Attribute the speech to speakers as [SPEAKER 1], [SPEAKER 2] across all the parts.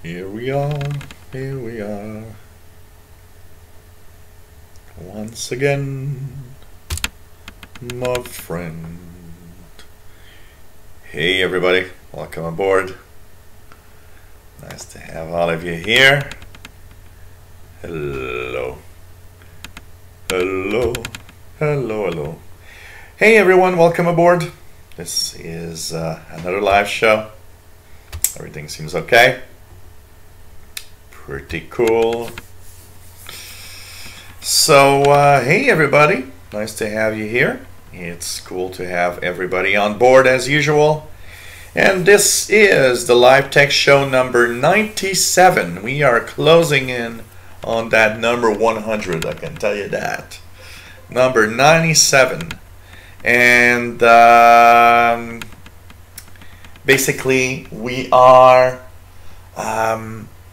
[SPEAKER 1] Here we are, here we are, once again, my friend. Hey everybody, welcome aboard. Nice to have all of you here. Hello. Hello. Hello, hello. Hey everyone, welcome aboard. This is another live show. Everything seems okay. Pretty cool. So, hey everybody, nice to have you here. It's cool to have everybody on board as usual. And this is the live tech show number 97. We are closing in on that number 100, I can tell you that. Number 97. And basically we are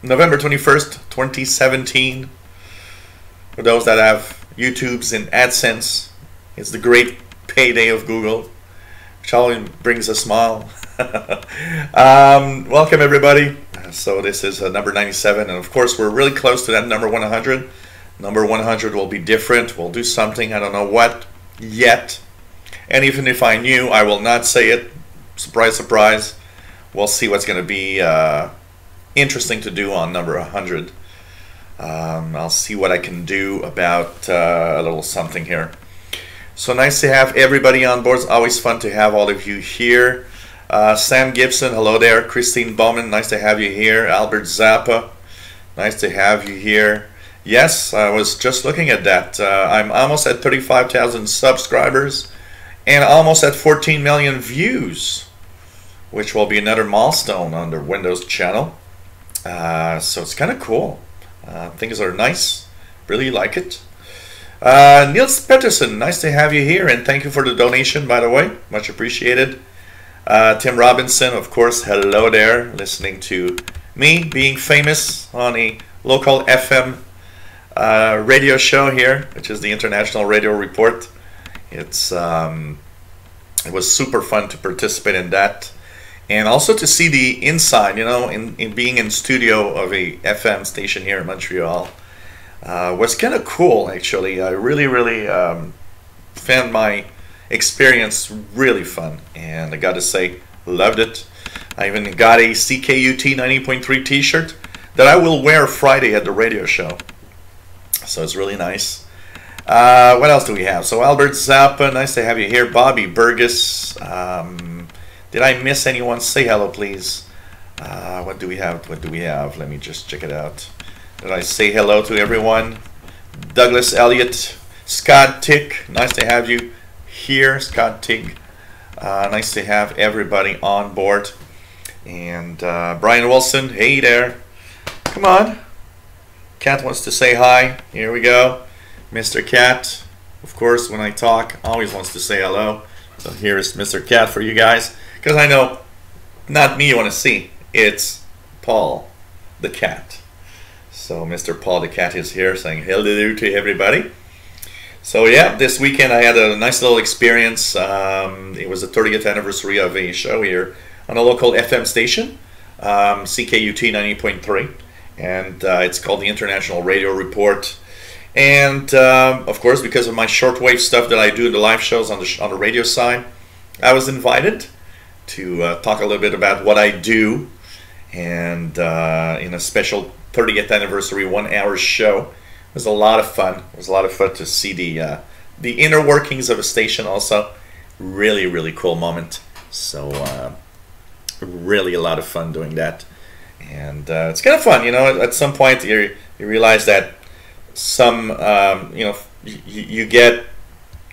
[SPEAKER 1] November 21st, 2017. For those that have YouTubes and AdSense, it's the great payday of Google, which always brings a smile. Welcome everybody. So this is number 97, and of course we're really close to that number 100. Number 100 will be different. We'll do something, I don't know what yet. And even if I knew, I will not say it. Surprise, surprise. We'll see what's going to be interesting to do on number 100. I'll see what I can do about a little something here. So nice to have everybody on board. It's always fun to have all of you here. Sam Gibson, hello there. Christine Bowman, nice to have you here. Albert Zappa, nice to have you here. Yes, I was just looking at that. I'm almost at 35,000 subscribers and almost at 14 million views, which will be another milestone on the Windows channel. So it's kind of cool. Things are nice. Really like it. Niels Pettersson, nice to have you here, and thank you for the donation, by the way. Much appreciated. Tim Robinson, of course, hello there. Listening to me being famous on a local FM radio show here, which is the International Radio Report. It was super fun to participate in that. And also to see the inside, you know, in being in studio of a FM station here in Montreal, was kind of cool, actually. I really found my experience really fun, and I got to say, loved it. I even got a CKUT 90.3 t-shirt that I will wear Friday at the radio show. So it's really nice. What else do we have? So Albert Zappa, nice to have you here. Bobby Burgess. Did I miss anyone? Say hello, please. What do we have? What do we have? Let me just check it out. Did I say hello to everyone? Douglas Elliott, Scott Tick, nice to have you here, Scott Tick. Nice to have everybody on board. And Brian Wilson, hey there. Come on. Cat wants to say hi. Here we go. Mr. Cat, of course, when I talk, always wants to say hello. So here's Mr. Cat for you guys. Because I know, not me you want to see, it's Paul the cat. So Mr. Paul the cat is here saying hello to everybody. So yeah, this weekend I had a nice little experience. It was the 30th anniversary of a show here on a local FM station, CKUT 90.3. And it's called the International Radio Report. And of course, because of my shortwave stuff that I do in the live shows on the radio side, I was invited to talk a little bit about what I do, and in a special 30th anniversary 1-hour show. It was a lot of fun. It was a lot of fun to see the inner workings of a station also. Really cool moment. So really a lot of fun doing that. And it's kind of fun, you know, at some point you realize that some, you know, you get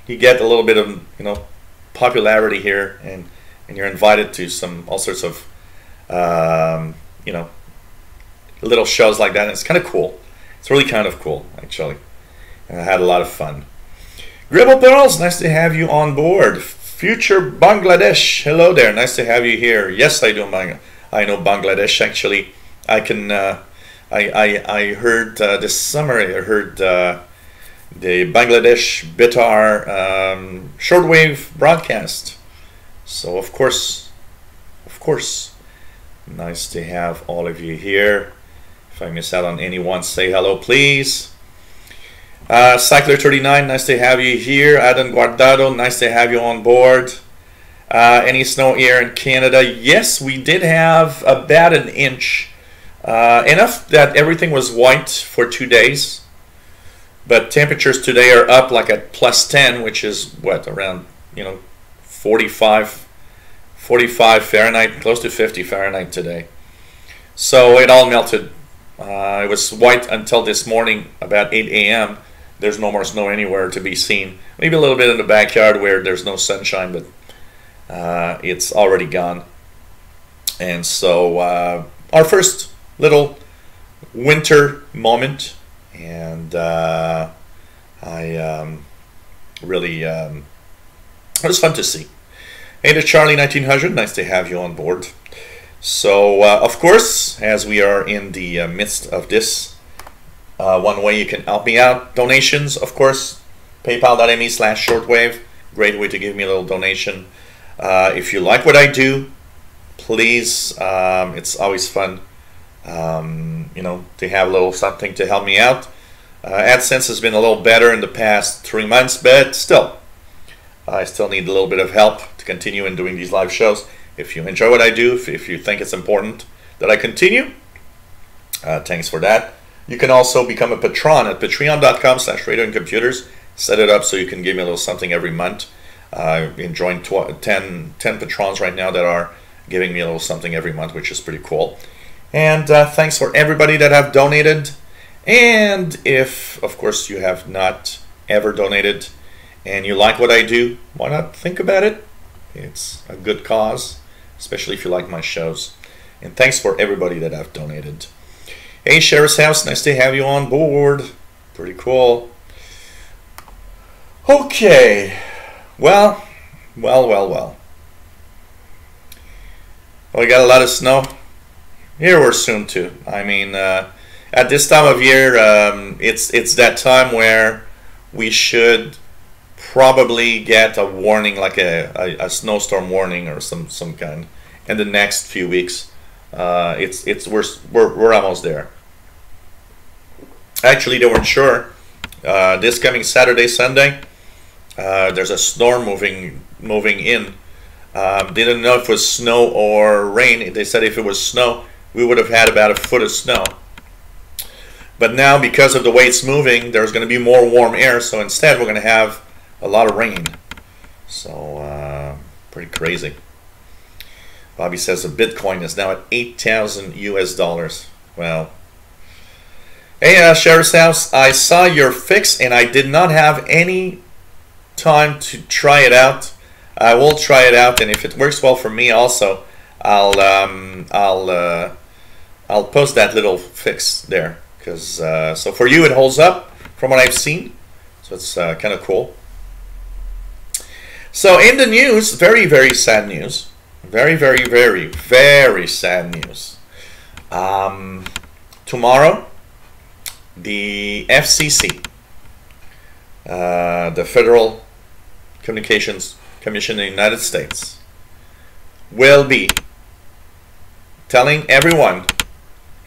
[SPEAKER 1] a little bit of, you know, popularity here, and you're invited to all sorts of, you know, little shows like that, and it's kind of cool. It's really kind of cool, actually. And I had a lot of fun. Gribble Pearls, nice to have you on board. Future Bangladesh, hello there, nice to have you here. Yes, I do. I know Bangladesh, actually. I can. I heard this summer. I heard the Bangladesh Betar shortwave broadcast. So of course, Nice to have all of you here. If I miss out on anyone, say hello, please. Cycler 39, nice to have you here. Adam Guardado, nice to have you on board. Any snow here in Canada? Yes, we did have about an inch. Enough that everything was white for 2 days. But temperatures today are up like at +10, which is what, around 45 Fahrenheit, close to 50 Fahrenheit today. So it all melted. It was white until this morning about 8 a.m. There's no more snow anywhere to be seen. Maybe a little bit in the backyard where there's no sunshine, but it's already gone. And so our first little winter moment, and really it was fun to see. Hey to Charlie 1900, nice to have you on board. So of course, as we are in the midst of this, one way you can help me out, donations, of course, paypal.me/shortwave, great way to give me a little donation. If you like what I do, please, it's always fun, to have a little something to help me out. AdSense has been a little better in the past 3 months, but still, I still need a little bit of help to continue in doing these live shows. If you enjoy what I do, if you think it's important that I continue, thanks for that. You can also become a patron at patreon.com/radioandcomputers. Set it up so you can give me a little something every month. I've been joined 10 patrons right now that are giving me a little something every month, which is pretty cool. And thanks for everybody that have donated. And if, of course, you have not ever donated and you like what I do, why not think about it? It's a good cause, especially if you like my shows. And thanks for everybody that have donated. Hey, Sheriff's House, nice to have you on board. Pretty cool. Okay. Well. We got a lot of snow. Here we're soon too. I mean, at this time of year, it's that time where we should probably get a warning, like a snowstorm warning or some kind, in the next few weeks. We're almost there. Actually, they weren't sure. This coming Saturday, Sunday, there's a storm moving in. They didn't know if it was snow or rain. They said if it was snow, we would have had about a foot of snow. But now, because of the way it's moving, there's going to be more warm air. So instead, we're going to have a lot of rain. So pretty crazy. Bobby says the Bitcoin is now at 8,000 US dollars. Well, hey, Sheriff's House, I saw your fix and I did not have any time to try it out. I will try it out, and if it works well for me, also, I'll post that little fix there. Because so for you, it holds up from what I've seen. So it's kind of cool. So in the news, very, very sad news. Very, very, very, very sad news. Tomorrow, the FCC, the Federal Communications Commission in the United States, will be telling everyone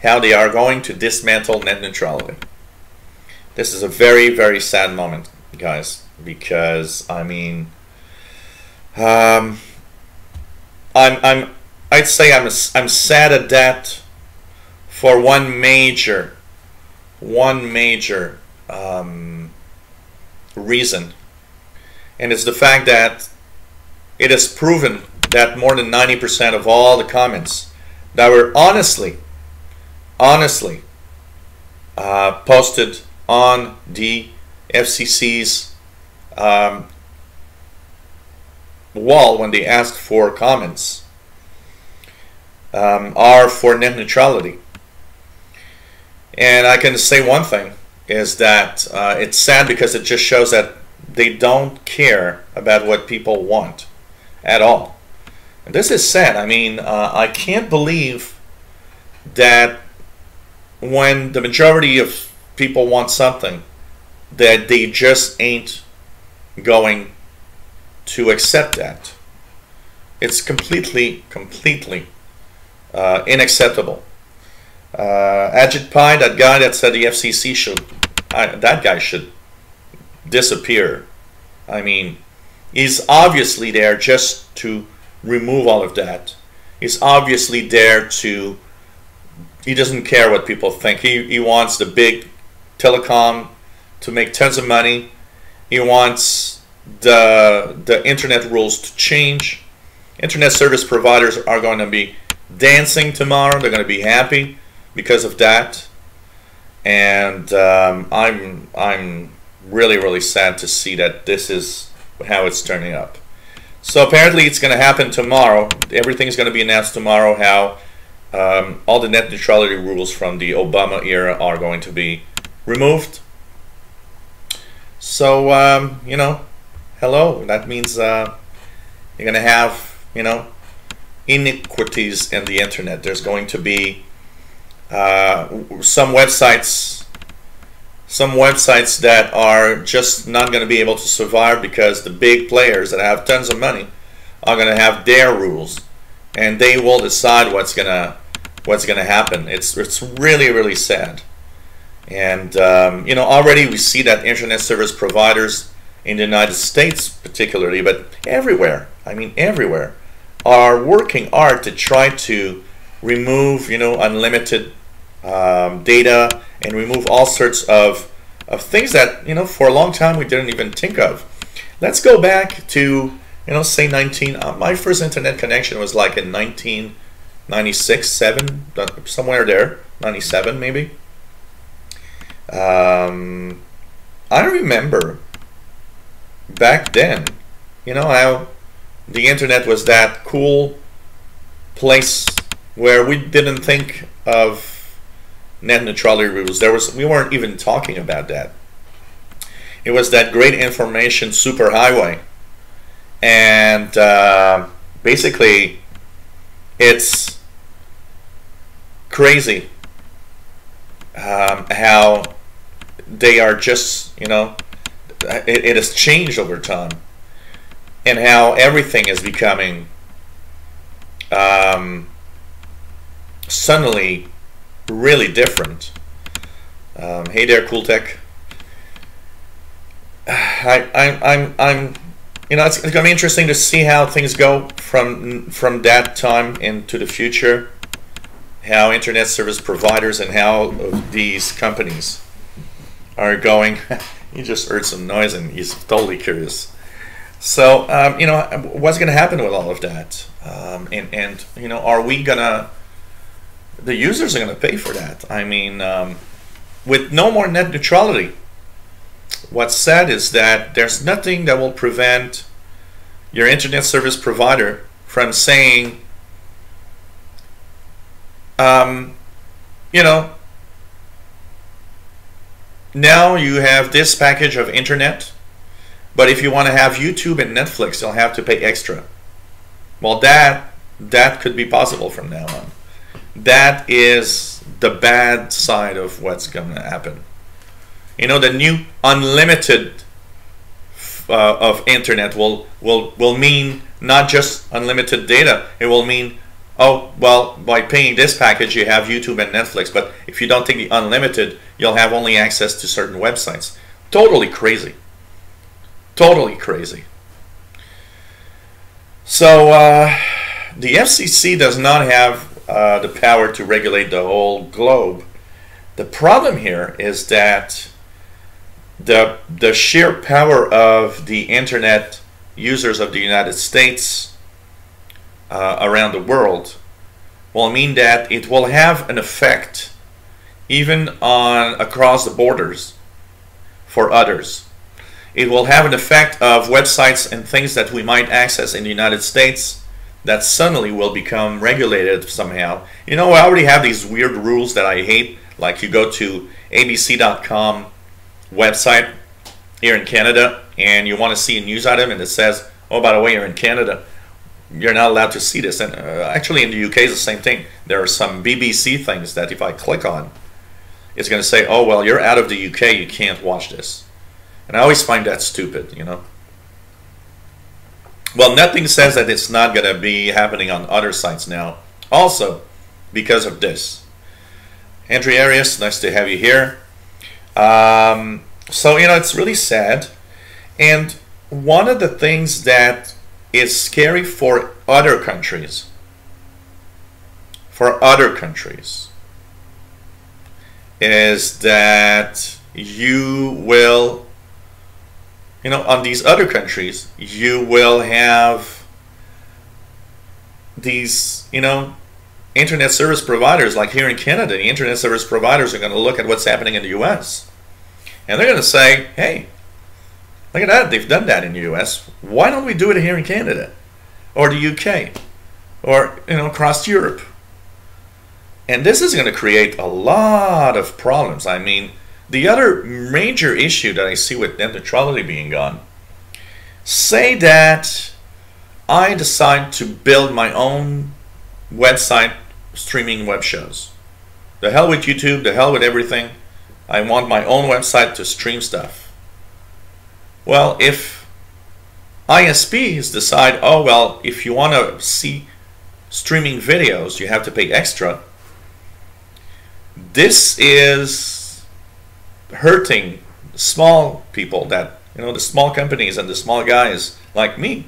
[SPEAKER 1] how they are going to dismantle net neutrality. This is a very, very sad moment, guys, because I mean, I'd say I'm sad at that for one major reason, and it's the fact that it is proven that more than 90% of all the comments that were honestly posted on the FCC's wall when they asked for comments are for net neutrality. And I can say one thing is that it's sad because it just shows that they don't care about what people want at all. And this is sad. I mean, I can't believe that when the majority of people want something, that they just ain't going to accept that. It's completely Unacceptable. Ajit Pai, that guy that said the FCC should, that guy should disappear. I mean, he's obviously there just to remove all of that. He's obviously there to, he doesn't care what people think. He wants the big telecom to make tons of money. He wants the internet rules to change. Internet service providers are going to be dancing tomorrow. They're going to be happy because of that. And I'm really, really sad to see that this is how it's turning up. So apparently it's going to happen tomorrow. Everything's going to be announced tomorrow, how all the net neutrality rules from the Obama era are going to be removed. So, you know, hello. That means you're going to have, you know, inequities in the internet. There's going to be some websites that are just not going to be able to survive because the big players that have tons of money are going to have their rules, and they will decide what's gonna happen. It's really, really sad. And you know, already we see that internet service providers in the United States particularly, but everywhere, I mean everywhere, are working hard to try to remove, you know, unlimited data and remove all sorts of things that, you know, for a long time we didn't even think of. Let's go back to, you know, say my first internet connection was like in 1996, 7, somewhere there, 97 maybe. I remember back then, you know, how the internet was that cool place where we didn't think of net neutrality rules. We weren't even talking about that. It was that great information superhighway, and basically, it's crazy how they are just, you know, it has changed over time, and how everything is becoming suddenly really different. Hey there, Cool Tech. I'm you know, it's going to be interesting to see how things go from that time into the future, how internet service providers and how these companies are going. He just heard some noise and he's totally curious. So you know, what's going to happen with all of that? And you know, are we gonna, the users are going to pay for that? I mean, with no more net neutrality, what's sad is that there's nothing that will prevent your internet service provider from saying, you know, now you have this package of internet, but if you want to have YouTube and Netflix, you'll have to pay extra. Well, that could be possible from now on. That is the bad side of what's going to happen. You know, the new unlimited of internet will mean not just unlimited data. It will mean, oh, well, by paying this package you have YouTube and Netflix, but if you don't take the unlimited, you'll have only access to certain websites. Totally crazy. Totally crazy. So the FCC does not have the power to regulate the whole globe. The problem here is that the sheer power of the internet users of the United States around the world will mean that it will have an effect even on across the borders for others. It will have an effect of websites and things that we might access in the United States that suddenly will become regulated somehow. You know, I already have these weird rules that I hate, like you go to abc.com website here in Canada and you want to see a news item and it says, oh, by the way, you're in Canada, you're not allowed to see this. And actually in the UK it's the same thing. There are some BBC things that if I click on, it's going to say, oh, well, you're out of the UK, you can't watch this. And I always find that stupid, you know. Well, nothing says that it's not going to be happening on other sites now. Also, because of this. Andrew Arias, nice to have you here. So, you know, it's really sad. And one of the things that is scary for other countries, is that you will, you know, on these other countries, you will have these, you know, internet service providers. Like here in Canada, the internet service providers are going to look at what's happening in the US, and they're going to say, hey, look at that, they've done that in the US, why don't we do it here in Canada or the UK or, you know, across Europe? And this is going to create a lot of problems. I mean, the other major issue that I see with net neutrality being gone, say that I decide to build my own website streaming web shows. The hell with YouTube, the hell with everything. I want my own website to stream stuff. Well, if ISPs decide, oh, well, if you want to see streaming videos, you have to pay extra, this is hurting small people, that, you know, the small companies and the small guys like me.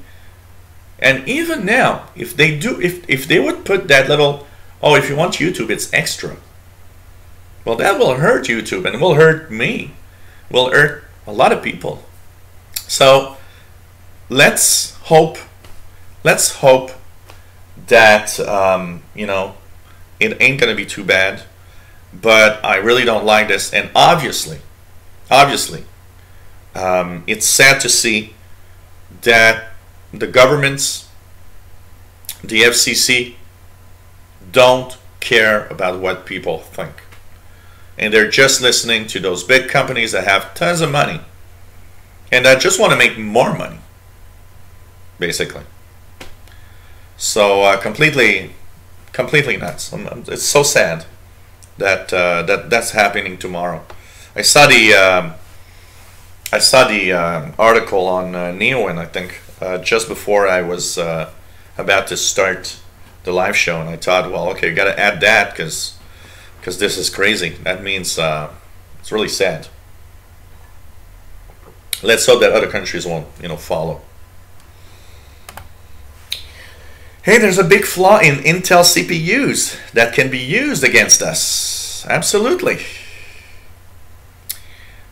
[SPEAKER 1] And even now, if they do, if they would put that little, oh, if you want YouTube, it's extra. Well, that will hurt YouTube, and it will hurt me. Will hurt a lot of people. So let's hope that you know, it ain't gonna be too bad. But I really don't like this, and obviously, it's sad to see that the governments, the FCC, don't care about what people think. And they're just listening to those big companies that have tons of money and that just want to make more money, basically. So completely nuts. It's so sad that that's happening tomorrow. I saw the article on Neowin, I think, just before I was about to start the live show, and I thought, well, okay, got to add that because this is crazy. That means it's really sad. Let's hope that other countries won't, you know, follow. Hey, there's a big flaw in Intel CPUs that can be used against us. Absolutely.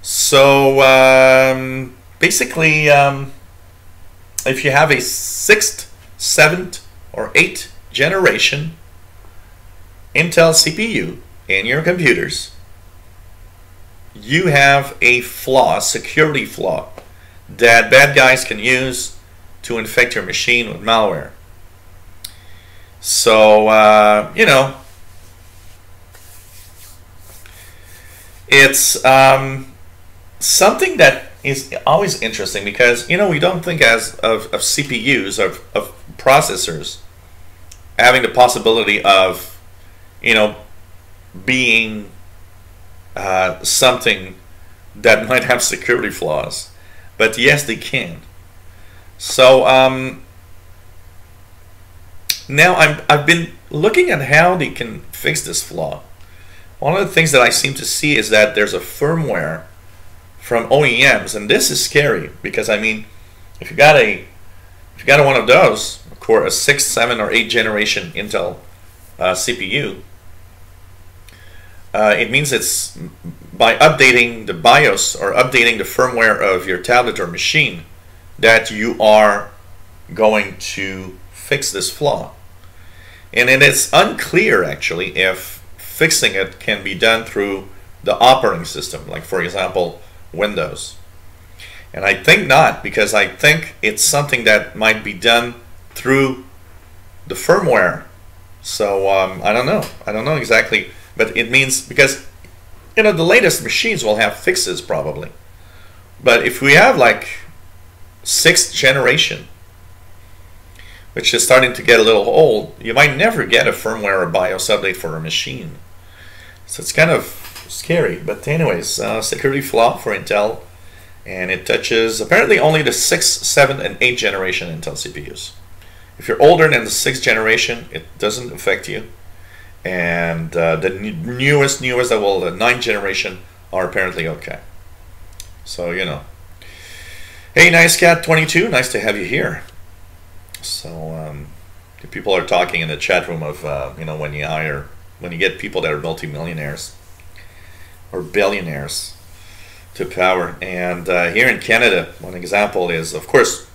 [SPEAKER 1] So basically, if you have a 6th, 7th, or 8th generation Intel CPU in your computers, you have a flaw, security flaw, that bad guys can use to infect your machine with malware. So, you know, it's something that is always interesting because, you know, we don't think of CPUs, of processors, having the possibility of, you know, being something that might have security flaws. But yes, they can. So, now I've been looking at how they can fix this flaw. One of the things that I seem to see is that there's a firmware from OEMs, and this is scary because, I mean, if you got one of those, of course, a 6th, 7th, or 8th generation Intel CPU, it means it's by updating the BIOS or updating the firmware of your tablet or machine that you are going to fix this flaw. And it is unclear actually if fixing it can be done through the operating system, like for example Windows. And I think not, because I think it's something that might be done through the firmware. So I don't know exactly, but it means, because, you know, the latest machines will have fixes probably, but if we have like 6th generation, which is starting to get a little old, you might never get a firmware or BIOS update for a machine. So it's kind of scary. But anyways, security flaw for Intel, and it touches apparently only the 6th, 7th, and 8th generation Intel CPUs. If you're older than the 6th generation, it doesn't affect you. and the newest, well, the 9th generation are apparently okay. So, you know. Hey, Nice Cat 22, nice to have you here. So, people are talking in the chat room of, you know, when you get people that are multimillionaires or billionaires to power. And here in Canada, one example is, of course,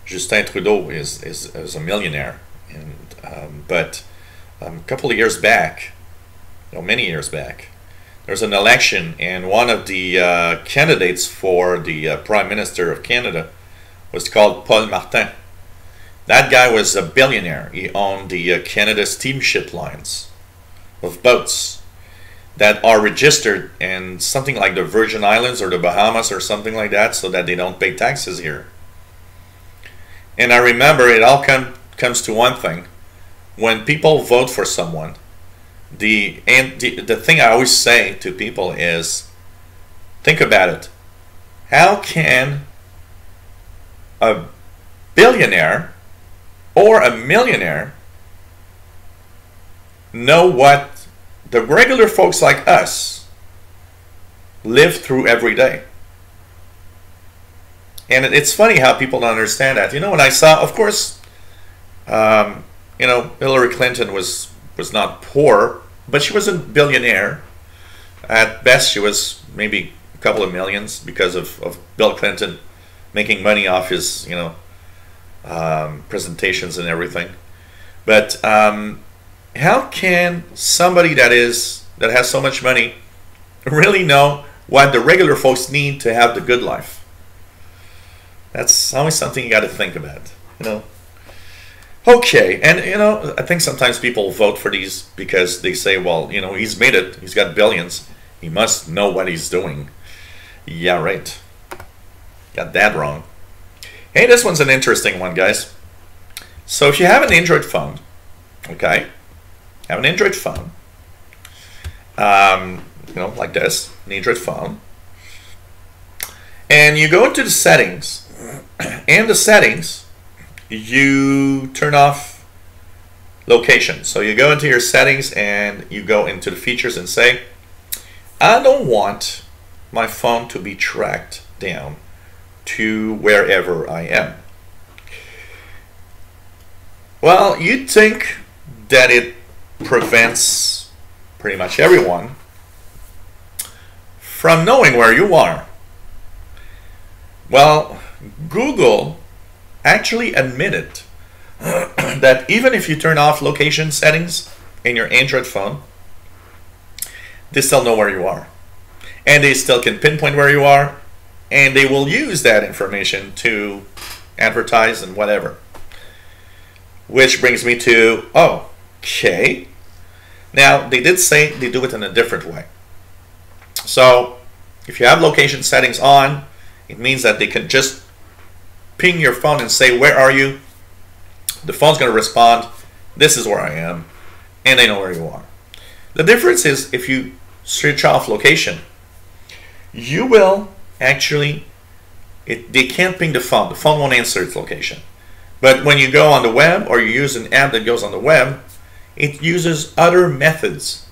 [SPEAKER 1] Justin Trudeau is a millionaire. And but a couple of years back, no, many years back, there was an election, and one of the candidates for the Prime Minister of Canada was called Paul Martin. That guy was a billionaire. He owned the Canada steamship lines of boats that are registered in something like the Virgin Islands or the Bahamas or something like that, so that they don't pay taxes here. And I remember it all comes to one thing. When people vote for someone, the thing I always say to people is, think about it. How can a billionaire or a millionaire know what the regular folks like us live through every day? And it's funny how people don't understand that. You know, when I saw, of course, you know, Hillary Clinton was not poor, but she wasn't a billionaire. At best, she was maybe a couple of millions because of Bill Clinton making money off his, you know, presentations and everything. But how can somebody that has so much money really know what the regular folks need to have the good life? That's always something you got to think about, you know. Okay, and you know, I think sometimes people vote for these because they say, well, you know, he's made it, he's got billions, he must know what he's doing. Yeah, right. Got that wrong. Hey, this one's an interesting one, guys. So if you have an Android phone, okay, have an Android phone, you know, like this, an Android phone, and you go into the settings, and the settings, you turn off location. So you go into your settings and you go into the features and say, I don't want my phone to be tracked down to wherever I am. Well, you'd think that it prevents pretty much everyone from knowing where you are. Well, Google actually admitted that even if you turn off location settings in your Android phone, they still know where you are. And they still can pinpoint where you are, and they will use that information to advertise and whatever. Which brings me to, okay. Now, they did say they do it in a different way. So, if you have location settings on, it means that they can just ping your phone and say, where are you? The phone's going to respond, this is where I am, and they know where you are. The difference is if you switch off location, you will actually, they can't ping the phone won't answer its location. But when you go on the web or you use an app that goes on the web, it uses other methods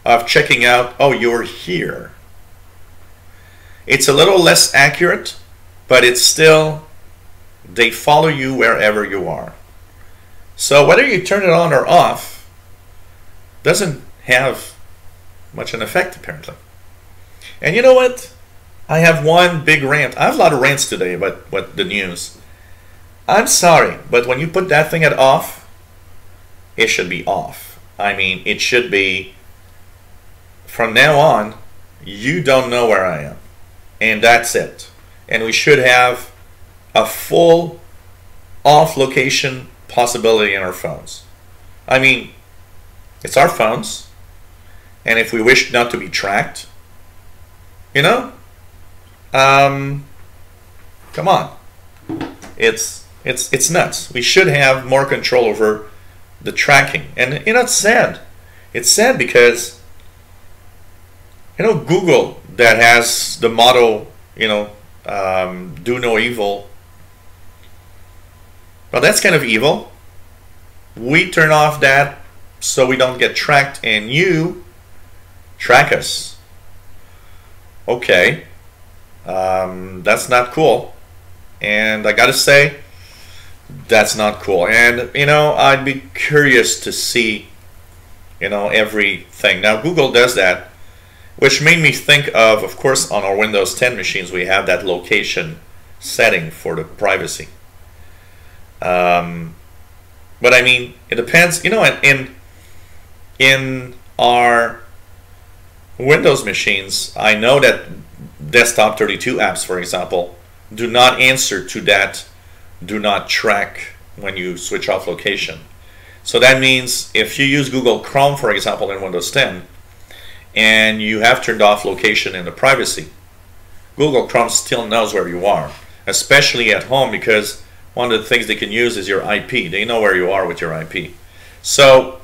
[SPEAKER 1] of checking out, oh, you're here. It's a little less accurate, but it's still, they follow you wherever you are. So whether you turn it on or off doesn't have much an effect, apparently. And you know what? I have one big rant. I have a lot of rants today about the news. I'm sorry, but when you put that thing at off, it should be off. I mean, it should be, from now on, you don't know where I am. And that's it. And we should have a full off location possibility in our phones. I mean, it's our phones. And if we wish not to be tracked, you know, come on. It's nuts. We should have more control over the tracking. And you know, it's sad. It's sad because, you know, Google, that has the motto, you know, do no evil. Well, that's kind of evil. We turn off that so we don't get tracked and you track us. Okay, that's not cool. And I gotta say, that's not cool. And, you know, I'd be curious to see, you know, everything. Now, Google does that, which made me think of course, on our Windows 10 machines, we have that location setting for the privacy. But I mean, it depends, you know, in our Windows machines, I know that desktop 32 apps, for example, do not answer to that do not track when you switch off location. So that means if you use Google Chrome, for example, in Windows 10, and you have turned off location in the privacy, Google Chrome still knows where you are, especially at home, because one of the things they can use is your IP. They know where you are with your IP. So,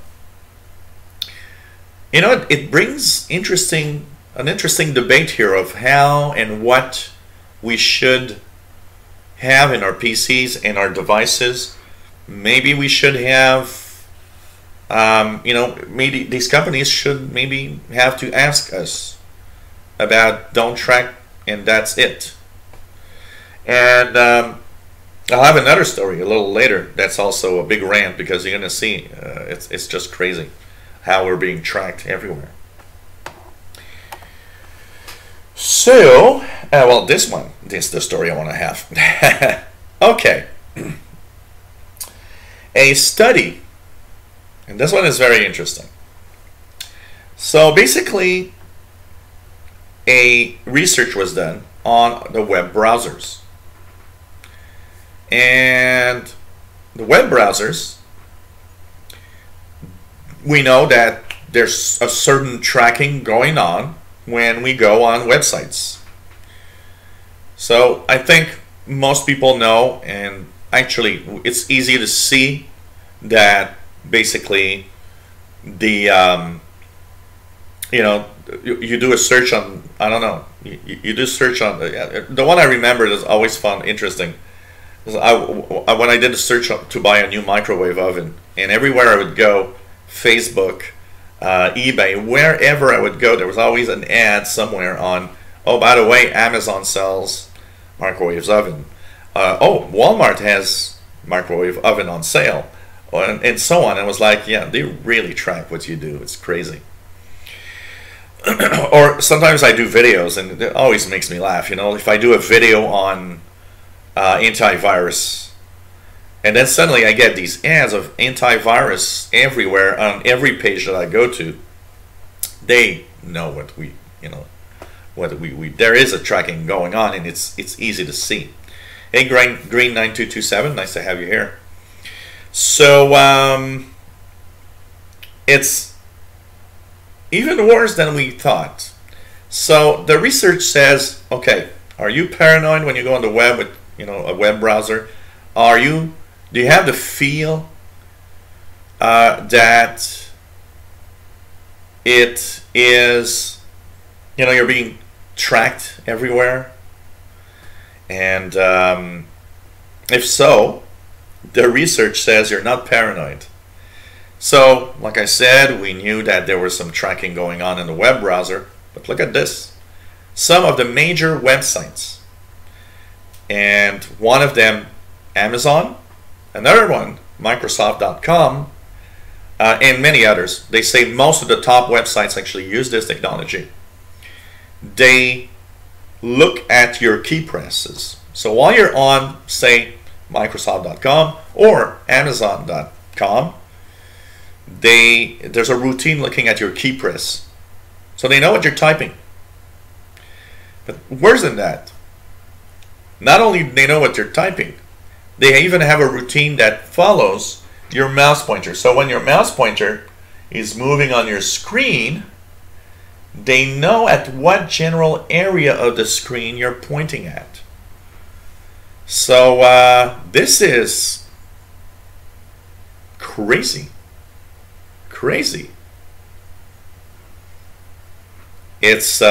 [SPEAKER 1] you know, it brings an interesting debate here of how and what we should have in our PCs and our devices. Maybe we should have, you know, maybe these companies should maybe have to ask us about don't track and that's it. And I'll have another story a little later that's also a big rant, because you're going to see it's just crazy how we're being tracked everywhere. So, well, this is the story I want to have. Okay. A study, and this one is very interesting. So basically, a research was done on the web browsers. And the web browsers, we know that there's a certain tracking going on when we go on websites. So I think most people know, and actually it's easy to see that basically the you know, you do a search on, I don't know, you do search on the one I remember that's always fun, interesting. When I did a search to buy a new microwave oven, and everywhere I would go, Facebook, eBay, wherever I would go, there was always an ad somewhere on, oh, by the way, Amazon sells microwave oven. Oh, Walmart has microwave oven on sale, and so on. And it was like, yeah, they really track what you do. It's crazy. Or sometimes I do videos, and it always makes me laugh. You know, if I do a video on antivirus, and then suddenly I get these ads of antivirus everywhere on every page that I go to. They know what we, you know, what we there is a tracking going on, and it's easy to see. Hey, Green 9227, nice to have you here. So it's even worse than we thought. So the research says, okay, are you paranoid when you go on the web with, you know, a web browser? Do you have the feel that it is, you know, you're being tracked everywhere? And if so, the research says you're not paranoid. So, like I said, we knew that there was some tracking going on in the web browser, but look at this. Some of the major websites, and one of them, Amazon, another one, Microsoft.com, and many others. They say most of the top websites actually use this technology. They look at your key presses. So while you're on, say, Microsoft.com or Amazon.com, there's a routine looking at your key press. So they know what you're typing. But worse than that, not only do they know what you're typing, they even have a routine that follows your mouse pointer. So when your mouse pointer is moving on your screen, they know at what general area of the screen you're pointing at. So this is crazy. Crazy. It's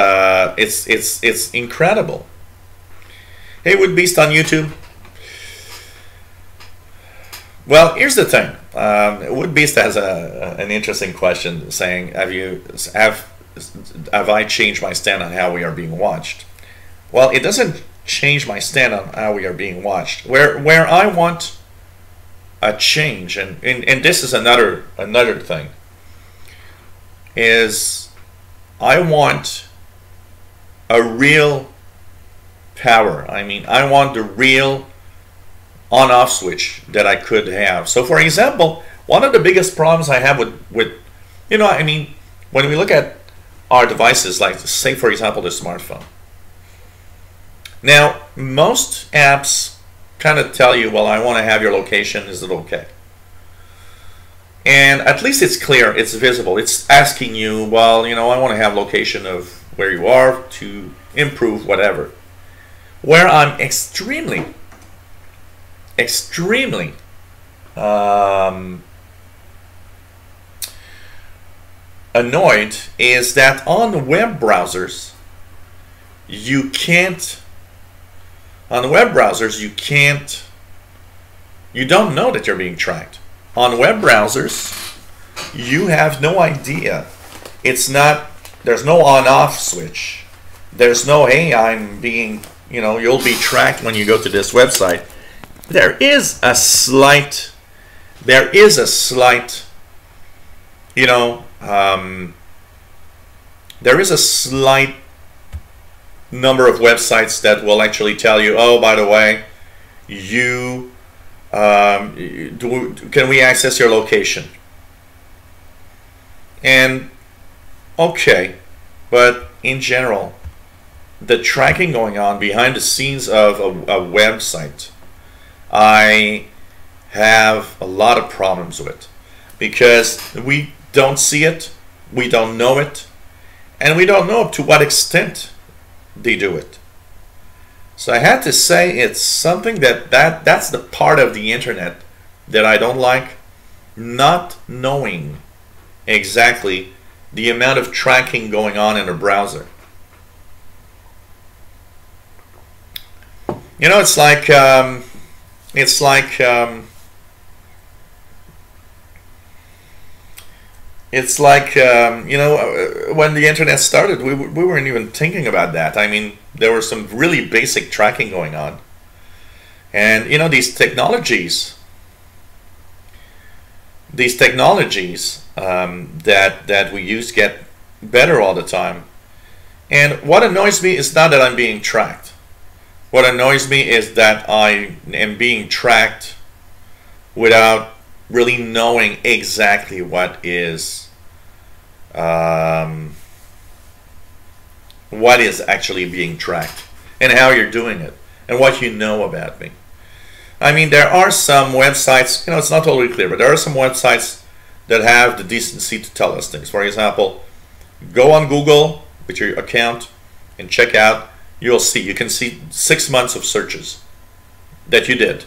[SPEAKER 1] incredible. Hey, Woodbeast on YouTube. Well, here's the thing. Woodbeast has an interesting question saying, have I changed my stand on how we are being watched? Well, it doesn't change my stand on how we are being watched. Where I want a change, and this is another thing, is I want a real power. I mean, I want the real on-off switch that I could have. So for example, one of the biggest problems I have with you know, I mean, when we look at our devices, like say for example the smartphone. Now, most apps kind of tell you, well, I want to have your location, is it okay? And at least it's clear, it's visible. It's asking you, well, you know, I want to have location of where you are to improve whatever. Where I'm extremely annoyed is that on the web browsers you don't know that you're being tracked. On web browsers you have no idea. It's not, there's no on-off switch. There's no, hey, I'm being, you know, you'll be tracked when you go to this website. There is a slight, you know, there is a slight number of websites that will actually tell you, oh, by the way, you, can we access your location? And okay, but in general, the tracking going on behind the scenes of a website, I have a lot of problems with, because we don't see it, we don't know it, and we don't know to what extent they do it. So I had to say it's something that's the part of the internet that I don't like, not knowing exactly the amount of tracking going on in a browser. You know, it's like you know, when the internet started, we weren't even thinking about that. I mean, there was some really basic tracking going on, and you know, these technologies that we use get better all the time. And what annoys me is not that I'm being tracked. What annoys me is that I am being tracked without really knowing exactly what is actually being tracked and how you're doing it and what you know about me. I mean, there are some websites, you know, it's not totally clear, but there are some websites that have the decency to tell us things. For example, go on Google with your account and check out. You'll see, you can see 6 months of searches that you did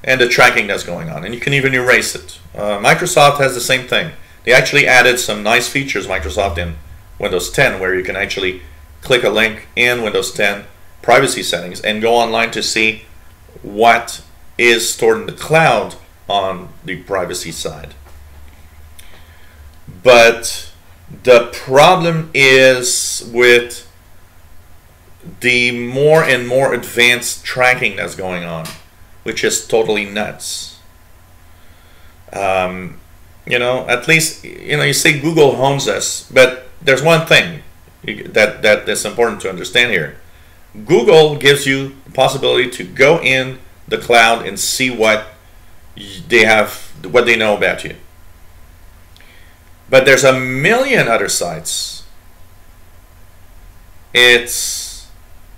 [SPEAKER 1] and the tracking that's going on, and you can even erase it. Microsoft has the same thing. They actually added some nice features, Microsoft, in Windows 10, where you can actually click a link in Windows 10 privacy settings and go online to see what is stored in the cloud on the privacy side. But the problem is with the more and more advanced tracking that's going on, which is totally nuts. You know, at least, you know, you say Google owns us, but there's one thing that's important to understand here. Google gives you the possibility to go in the cloud and see what they have, what they know about you. But there's a million other sites. There's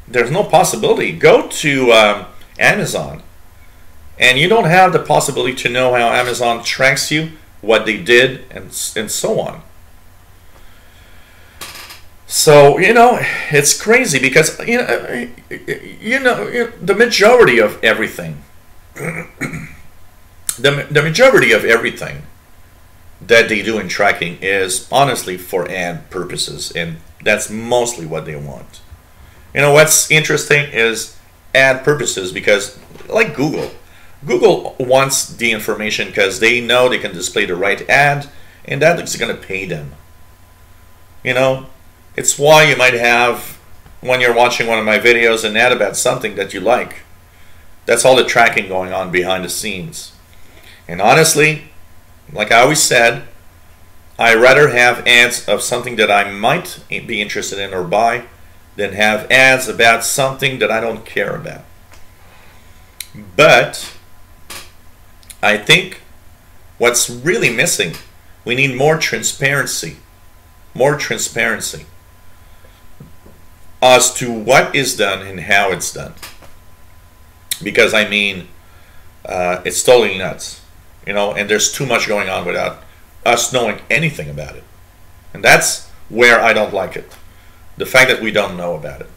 [SPEAKER 1] no possibility. Go to Amazon, and you don't have the possibility to know how Amazon tracks you, what they did, and so on. So, you know, it's crazy because, you know, the majority of everything, the majority of everything that they do in tracking is honestly for ad purposes, and that's mostly what they want. You know, what's interesting is ad purposes, because like Google, Google wants the information because they know they can display the right ad, and that is going to pay them. You know, it's why you might have, when you're watching one of my videos, an ad about something that you like. That's all the tracking going on behind the scenes. And honestly, like I always said, I rather have ads of something that I might be interested in or buy than have ads about something that I don't care about. But I think what's really missing, we need more transparency. More transparency as to what is done and how it's done. Because I mean, it's totally nuts, you know, and there's too much going on without us knowing anything about it. And that's where I don't like it. The fact that we don't know about it.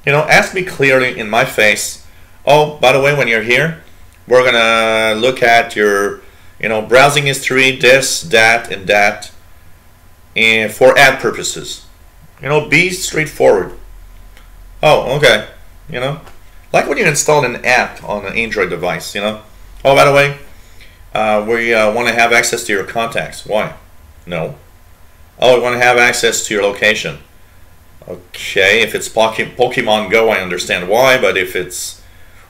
[SPEAKER 1] You know, ask me clearly in my face, oh, by the way, when you're here, we're gonna look at your, you know, browsing history, this, that, and that, and for ad purposes. You know, be straightforward. Oh, okay. You know, like when you install an app on an Android device, you know. Oh, by the way, we want to have access to your contacts. Why? No. Oh, we want to have access to your location. Okay, if it's Pokemon Go, I understand why, but if it's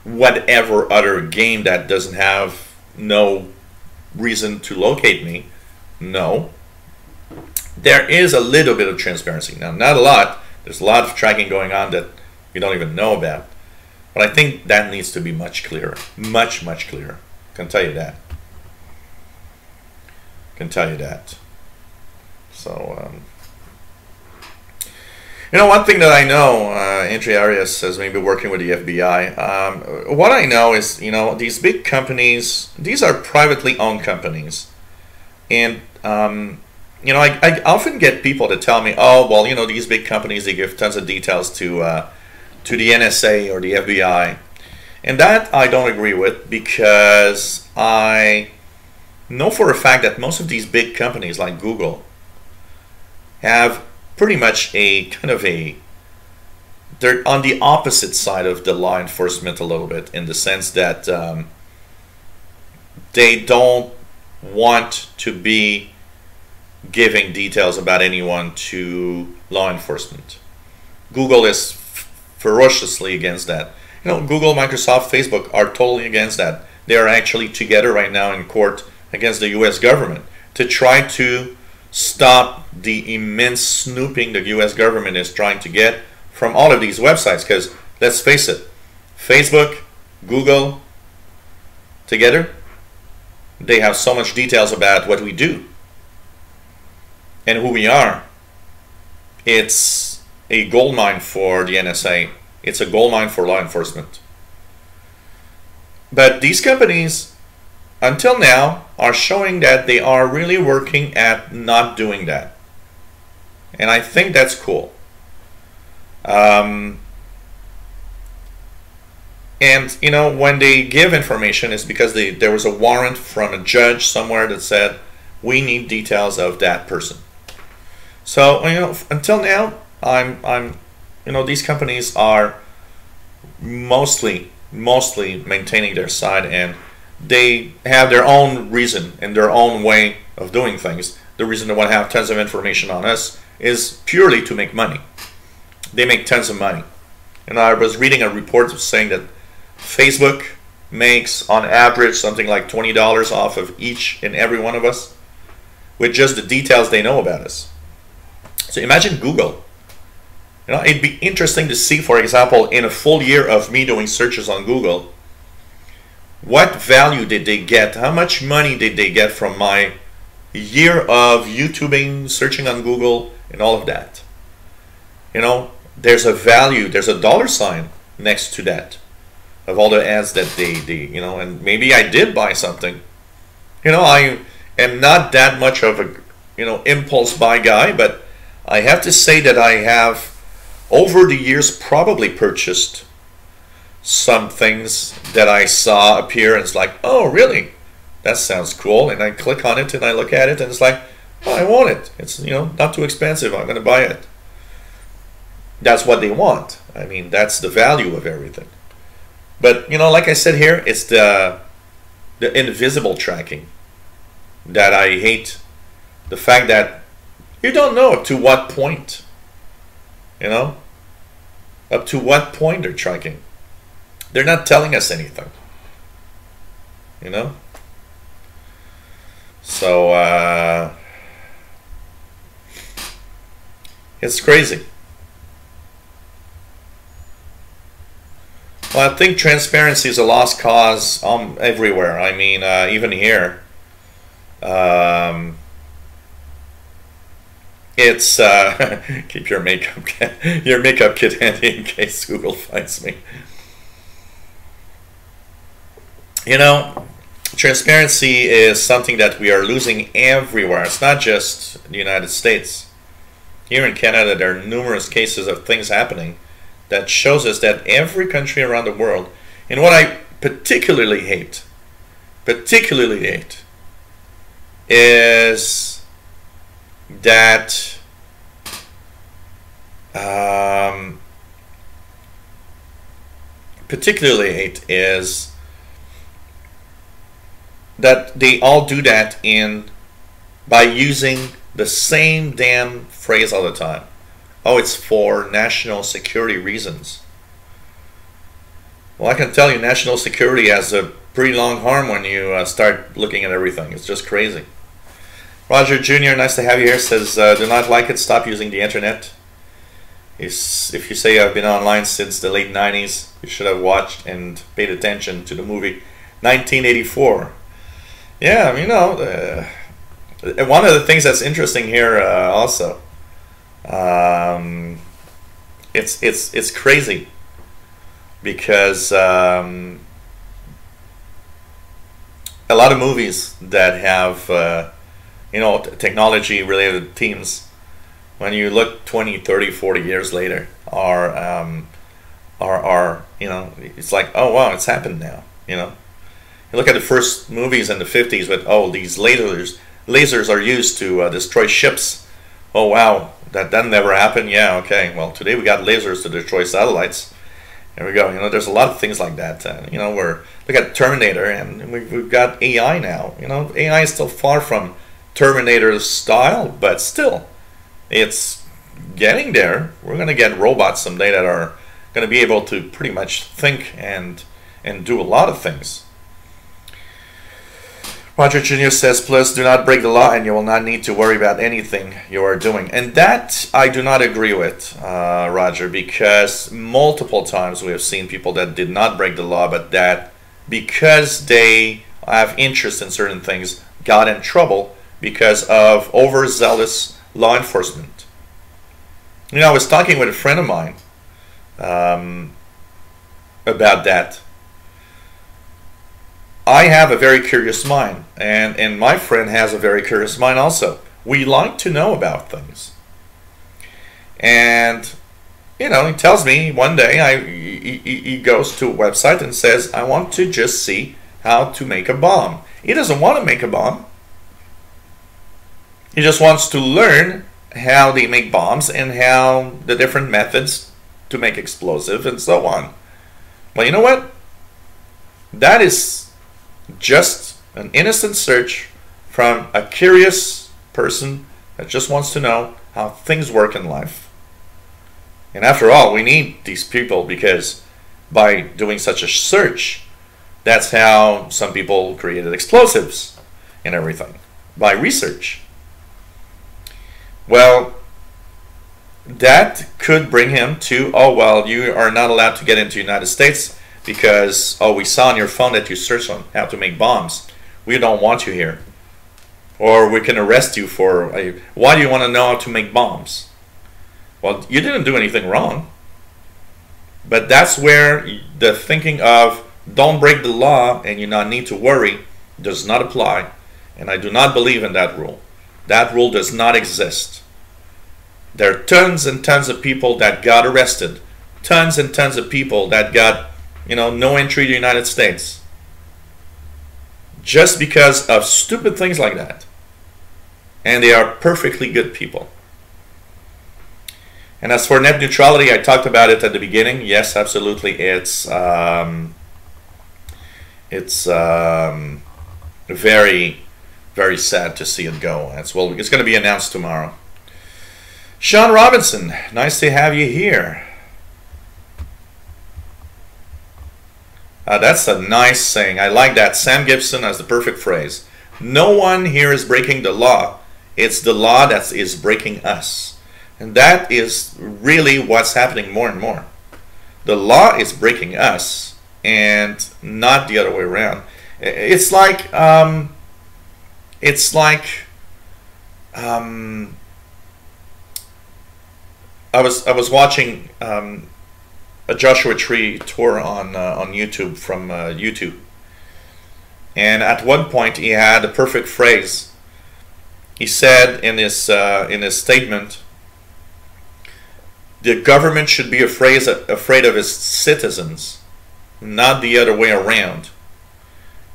[SPEAKER 1] whatever other game that doesn't have no reason to locate me, no. There is a little bit of transparency. Now, not a lot. There's a lot of tracking going on that we don't even know about. But I think that needs to be much clearer. Much, much clearer. Can tell you that. Can tell you that. So, you know, one thing that I know, Andrea Arias has maybe working with the FBI. What I know is, you know, these big companies, these are privately owned companies. And, you know, I often get people to tell me, oh, well, you know, these big companies, they give tons of details to the NSA or the FBI. And that I don't agree with, because I know for a fact that most of these big companies like Google have pretty much a kind of a, they're on the opposite side of the law enforcement a little bit, in the sense that they don't want to be giving details about anyone to law enforcement. Google is ferociously against that. You know, Google, Microsoft, Facebook are totally against that. They are actually together right now in court against the US government to try to stop the immense snooping the US government is trying to get from all of these websites. Because let's face it, Facebook, Google, together, they have so much details about what we do and who we are. It's a goldmine for the NSA. It's a goldmine for law enforcement. But these companies, until now, are showing that they are really working at not doing that. And I think that's cool. And, you know, when they give information, it's because there was a warrant from a judge somewhere that said, we need details of that person. So, you know, until now, you know, these companies are mostly maintaining their side, and they have their own reason and their own way of doing things. The reason they want to have tons of information on us is purely to make money. They make tons of money. And I was reading a report saying that Facebook makes on average something like $20 off of each and every one of us with just the details they know about us. So imagine Google. You know, it'd be interesting to see, for example, in a full year of me doing searches on Google, what value did they get? How much money did they get from my year of YouTubing, searching on Google, and all of that? You know, there's a value, there's a dollar sign next to that of all the ads that they you know, and maybe I did buy something. You know, I am not that much of a, you know, impulse buy guy, but I have to say that I have, over the years, probably purchased some things that I saw appear, and it's like, oh, really? That sounds cool. And I click on it and I look at it and it's like, oh, I want it. It's, you know, not too expensive. I'm going to buy it. That's what they want. I mean, that's the value of everything. But, you know, like I said here, it's the the invisible tracking that I hate. The fact that you don't know up to what point, you know, up to what point they're tracking. They're not telling us anything, you know. So it's crazy. Well, I think transparency is a lost cause everywhere. I mean, even here. It's keep your makeup kit handy in case Google finds me. You know, transparency is something that we are losing everywhere. It's not just the United States. Here in Canada, there are numerous cases of things happening that shows us that every country around the world, and what I particularly hate, is that they all do that by using the same damn phrase all the time. Oh, it's for national security reasons. Well, I can tell you national security has a pretty long arm when you start looking at everything. It's just crazy. Roger Jr., nice to have you here, says, do not like it, stop using the internet. If you say I've been online since the late 90s, you should have watched and paid attention to the movie 1984. Yeah, you know, one of the things that's interesting here also, it's crazy because a lot of movies that have you know, technology related themes, when you look 20, 30, 40 years later, are you know, it's like, oh wow, it's happened now. You know, you look at the first movies in the 50s with, oh, these lasers are used to destroy ships. Oh wow, that never happened. Yeah, okay, well today we got lasers to destroy satellites. There we go. You know, there's a lot of things like that. You know, look at Terminator, and we've got AI now. You know, AI is still far from Terminator's style, but still, it's getting there. We're going to get robots someday that are going to be able to pretty much think and do a lot of things. Roger Jr. says, plus do not break the law and you will not need to worry about anything you are doing. And that I do not agree with, Roger, because multiple times we have seen people that did not break the law, but that because they have interest in certain things got in trouble because of overzealous law enforcement. You know, I was talking with a friend of mine about that. I have a very curious mind, and my friend has a very curious mind also. We like to know about things. And, you know, he tells me one day, he goes to a website and says, I want to just see how to make a bomb. He doesn't want to make a bomb. He just wants to learn how they make bombs and how the different methods to make explosive and so on. Well, you know what? That is just an innocent search from a curious person that just wants to know how things work in life. And after all, we need these people because by doing such a search, that's how some people created explosives and everything, by research. Well, that could bring him to, oh, well, you are not allowed to get into the United States because, oh, we saw on your phone that you searched on how to make bombs. We don't want you here. Or we can arrest you for, why do you want to know how to make bombs? Well, you didn't do anything wrong. But that's where the thinking of don't break the law and you not need to worry does not apply. And I do not believe in that rule. That rule does not exist. There are tons and tons of people that got arrested. Tons and tons of people that got, you know, no entry to the United States. Just because of stupid things like that. And they are perfectly good people. And as for net neutrality, I talked about it at the beginning. Yes, absolutely. It's very, very sad to see it go. It's going to be announced tomorrow. Sean Robinson, nice to have you here. That's a nice saying. I like that. Sam Gibson has the perfect phrase. No one here is breaking the law. It's the law that is breaking us. And that is really what's happening more and more. The law is breaking us and not the other way around. It's like I was watching a Joshua Tree tour on YouTube from YouTube, and at one point he had a perfect phrase. He said in his statement, the government should be afraid of its citizens, not the other way around.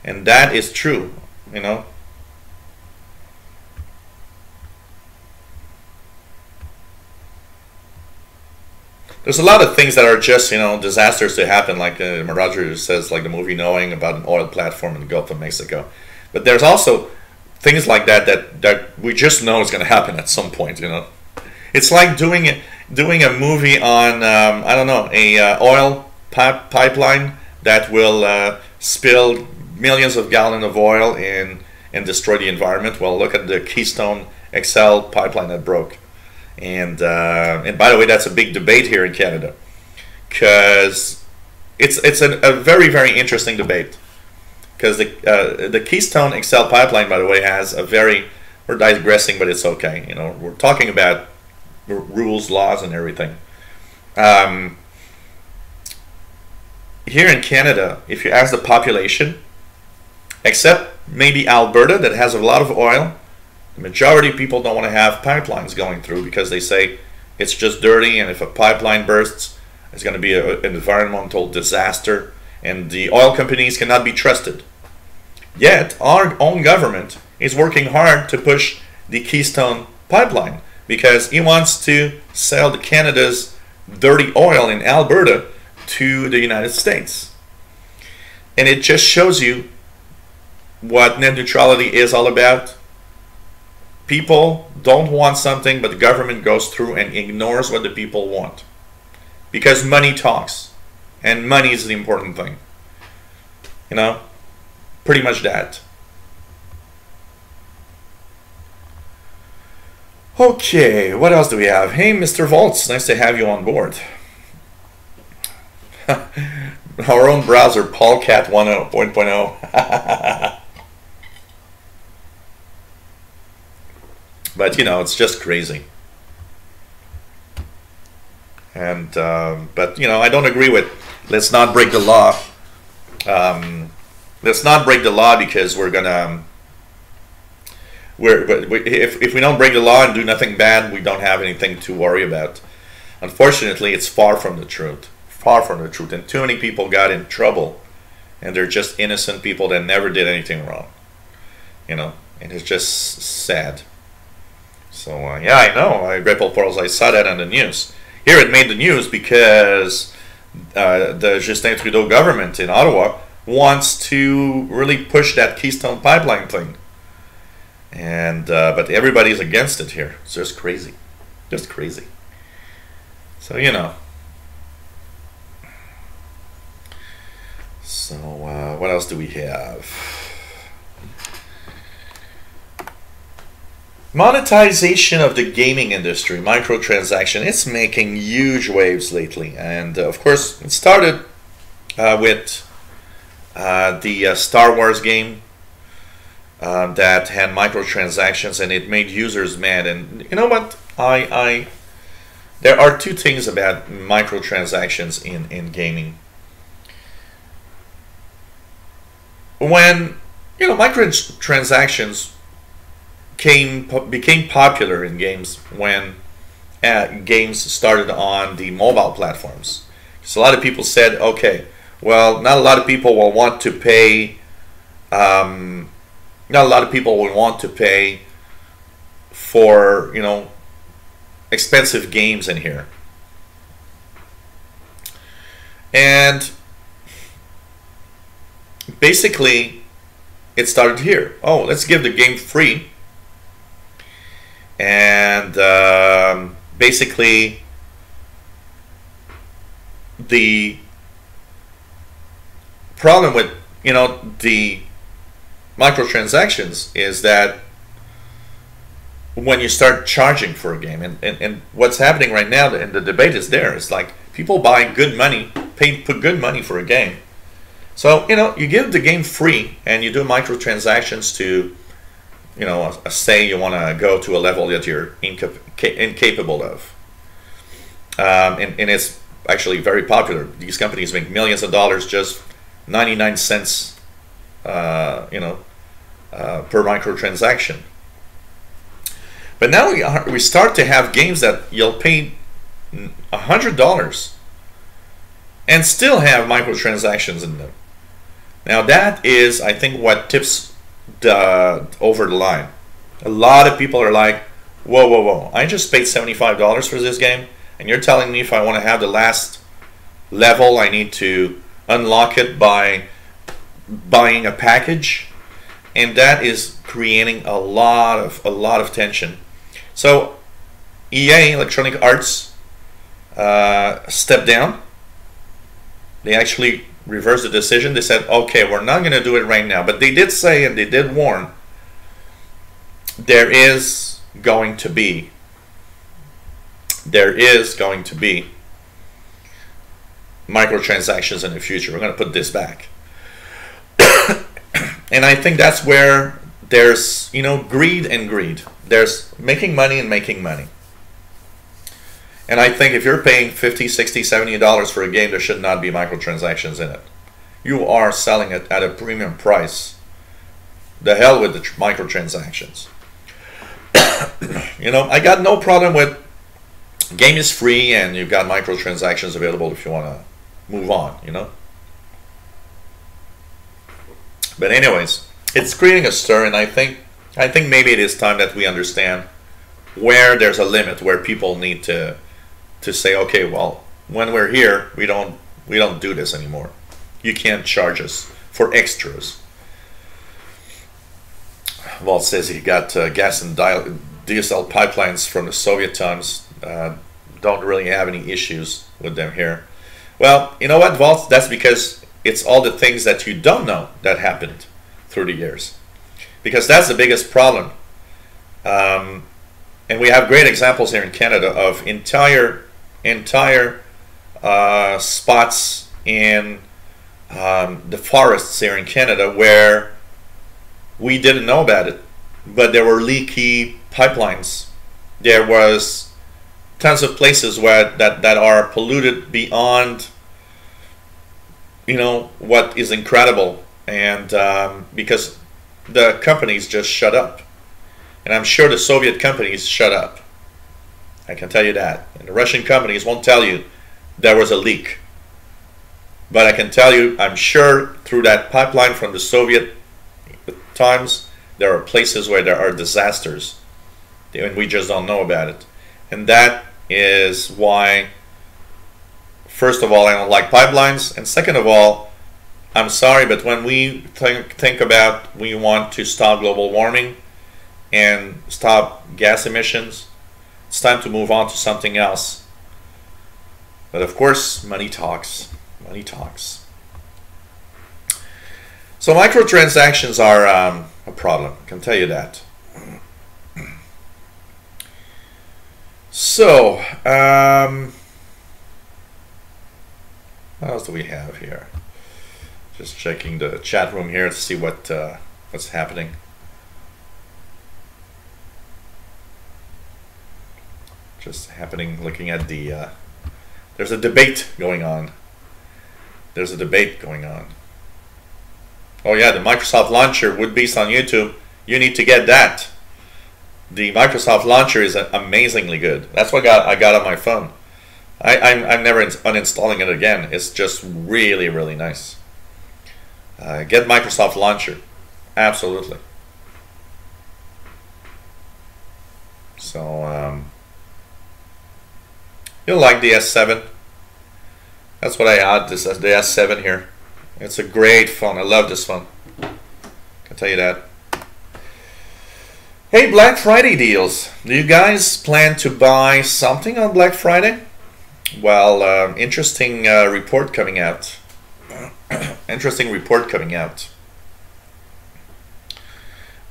[SPEAKER 1] And that is true, you know. There's a lot of things that are just, you know, disasters to happen, like Roger says, like the movie Knowing, about an oil platform in the Gulf of Mexico. But there's also things like that we just know is going to happen at some point, you know. It's like doing a movie on, I don't know, a oil pipeline that will spill millions of gallons of oil and destroy the environment. Well, look at the Keystone XL pipeline that broke. And by the way, that's a big debate here in Canada, because it's a very, very interesting debate, because the Keystone XL pipeline, by the way, has a very, we're digressing, but it's okay, you know, we're talking about rules, laws, and everything. Here in Canada, if you ask the population, except maybe Alberta that has a lot of oil, the majority of people don't want to have pipelines going through, because they say it's just dirty, and if a pipeline bursts, it's going to be an environmental disaster, and the oil companies cannot be trusted. Yet, our own government is working hard to push the Keystone pipeline, because he wants to sell Canada's dirty oil in Alberta to the United States. And it just shows you what net neutrality is all about. People don't want something, but the government goes through and ignores what the people want, because money talks, and money is the important thing, you know, pretty much that. Okay, what else do we have? Hey, Mr. Volts, nice to have you on board. Our own browser, Paulcat 1.0. But, you know, it's just crazy. And, but, you know, I don't agree with, let's not break the law. Let's not break the law, because we're going to, if we don't break the law and do nothing bad, we don't have anything to worry about. Unfortunately, it's far from the truth. Far from the truth. And too many people got in trouble, and they're just innocent people that never did anything wrong. You know, and it's just sad. So, yeah, I know. Grateful Pearls, I saw that on the news. Here it made the news because the Justin Trudeau government in Ottawa wants to really push that Keystone pipeline thing. And but everybody's against it here. It's just crazy. Just crazy. So, you know. So, what else do we have? Monetization of the gaming industry, microtransaction, it's making huge waves lately. And, of course, it started with the Star Wars game that had microtransactions, and it made users mad. And you know what? There are two things about microtransactions in gaming. When, you know, microtransactions became popular in games when games started on the mobile platforms. So a lot of people said, okay, well, not a lot of people will want to pay. Not a lot of people will want to pay for, you know, expensive games in here. And basically, it started here. Oh, let's give the game free. And basically, the problem with, you know, the microtransactions is that when you start charging for a game, and what's happening right now, and the debate is there, it's like people buy good money, put good money for a game. So, you know, you give the game free and you do microtransactions to, you know, say you want to go to a level that you're incapable of. And it's actually very popular. These companies make millions of dollars just 99 cents, you know, per microtransaction. But now we start to have games that you'll pay $100 and still have microtransactions in them. Now that is, I think, what tips over the line. A lot of people are like, whoa, whoa, whoa, I just paid $75 for this game, and you're telling me if I want to have the last level, I need to unlock it by buying a package? And that is creating a lot of tension. So EA, Electronic Arts, stepped down. They actually reversed the decision. They said, okay, we're not going to do it right now. But they did say, and they did warn, there is going to be microtransactions in the future. We're going to put this back. And I think that's where there's, you know, greed and greed. There's making money and making money. And I think if you're paying $50, $60, $70 for a game, there should not be microtransactions in it. You are selling it at a premium price. The hell with the microtransactions. You know, I got no problem with game is free and you've got microtransactions available if you want to move on, you know. But anyways, it's creating a stir, and I think maybe it is time that we understand where there's a limit, where people need to say, okay, well, when we're here, we don't do this anymore. You can't charge us for extras. Walt says he got gas and diesel pipelines from the Soviet times. Don't really have any issues with them here. Well, you know what, Walt? That's because it's all the things that you don't know that happened through the years. Because that's the biggest problem. And we have great examples here in Canada of entire spots in the forests here in Canada where we didn't know about it, but there were leaky pipelines. There was tons of places where that are polluted beyond, you know, what is incredible. And because the companies just shut up. And I'm sure the Soviet companies shut up. I can tell you that. And the Russian companies won't tell you there was a leak. But I can tell you, I'm sure through that pipeline from the Soviet times, there are places where there are disasters. And we just don't know about it. And that is why, first of all, I don't like pipelines. And second of all, I'm sorry, but when we think about we want to stop global warming and stop gas emissions, it's time to move on to something else. But of course, money talks. Money talks. So microtransactions are a problem, I can tell you that. So, what else do we have here? Just checking the chat room here to see what's happening. Just happening, looking at the, there's a debate going on. There's a debate going on. Oh yeah, the Microsoft Launcher would be on YouTube. You need to get that. The Microsoft Launcher is amazingly good. That's what I got on my phone. I'm never uninstalling it again. It's just really, really nice. Get Microsoft Launcher. Absolutely. So, you'll like the S7. That's what I had, the S7 here. It's a great phone. I love this phone. I can tell you that. Hey, Black Friday deals. Do you guys plan to buy something on Black Friday? Well, interesting report coming out. Interesting report coming out.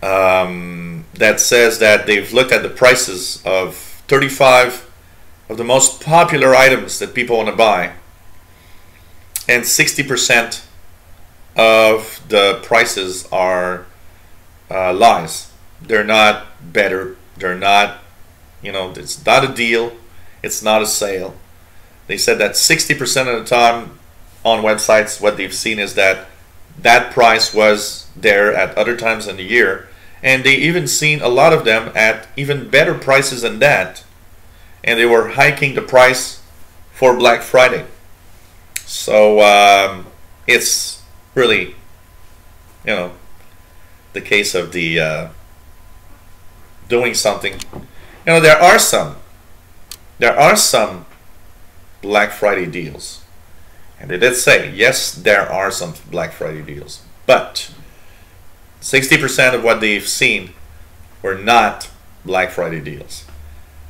[SPEAKER 1] That says that they've looked at the prices of 35 of the most popular items that people want to buy, and 60% of the prices are lies. They're not better. They're not, you know, it's not a deal. It's not a sale. They said that 60% of the time on websites, what they've seen is that that price was there at other times in the year. And they even seen a lot of them at even better prices than that. And they were hiking the price for Black Friday. So it's really, you know, the case of the doing something. You know, there are some Black Friday deals. And they did say, yes, there are some Black Friday deals. But 60% of what they've seen were not Black Friday deals.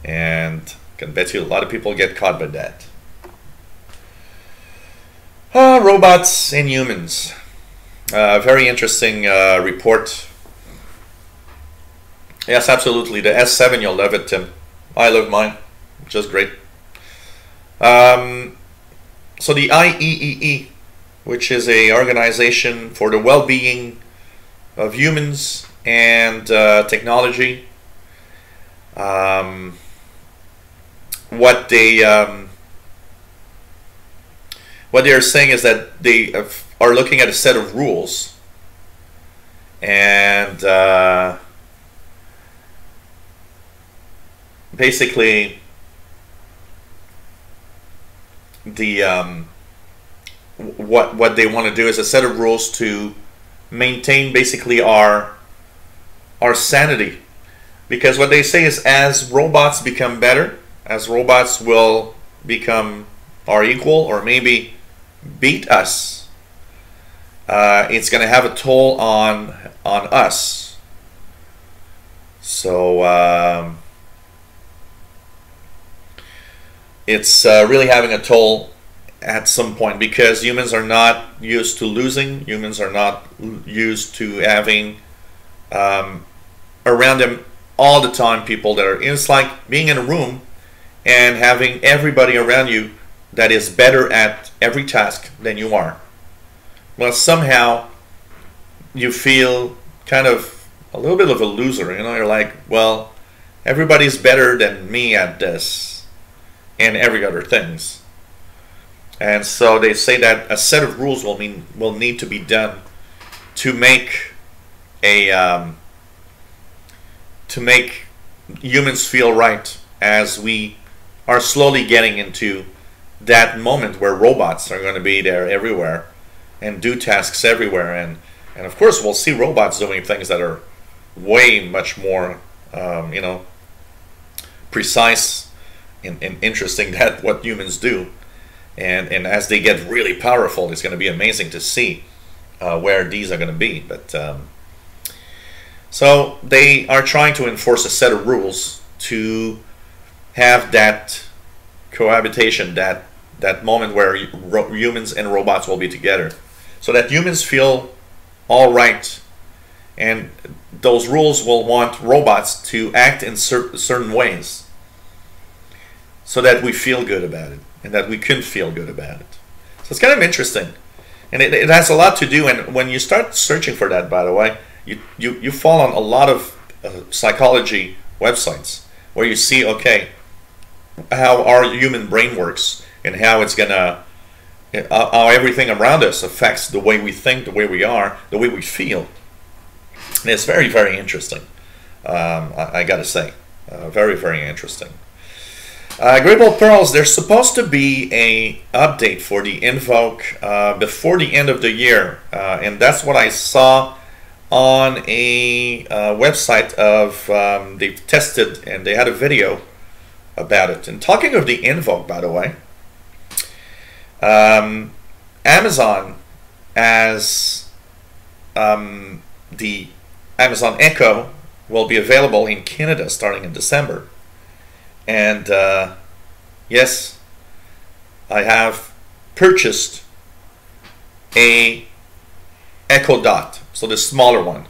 [SPEAKER 1] And I can bet you a lot of people get caught by that. Robots and humans. Very interesting report. Yes, absolutely. The S7, you'll love it, Tim. I love mine. Just great. So the IEEE, which is an organization for the well-being of humans and technology, what they're saying is that they are looking at a set of rules, and basically the what they want to do is a set of rules to maintain basically our sanity, because what they say is as robots become better, as robots will become our equal or maybe beat us, it's going to have a toll on us. So it's really having a toll at some point, because humans are not used to losing. Humans are not used to having around them all the time people that are, it's like being in a room and having everybody around you that is better at every task than you are. Well, somehow you feel kind of a little bit of a loser. You know, you're like, well, everybody's better than me at this and every other things. And so they say that a set of rules will need to be done to make humans feel right, as we are slowly getting into that moment where robots are going to be there everywhere and do tasks everywhere, and of course we'll see robots doing things that are way much more you know, precise and interesting than what humans do. And as they get really powerful, it's going to be amazing to see where these are going to be. But so they are trying to enforce a set of rules to have that cohabitation, that moment where humans and robots will be together, so that humans feel all right. And those rules will want robots to act in certain ways, so that we feel good about it, and that we can feel good about it. So it's kind of interesting, and it has a lot to do. And when you start searching for that, by the way, you fall on a lot of psychology websites where you see, okay, how our human brain works and how it's gonna, how everything around us affects the way we think, the way we are, the way we feel. And it's very, very interesting. I gotta say, very, very interesting. Great Ball Pearls, there's supposed to be a update for the Invoke before the end of the year, and that's what I saw on a website of they've tested, and they had a video about it. And talking of the Invoke, by the way, Amazon has the Amazon Echo will be available in Canada starting in December. And yes, I have purchased a Echo Dot, so the smaller one,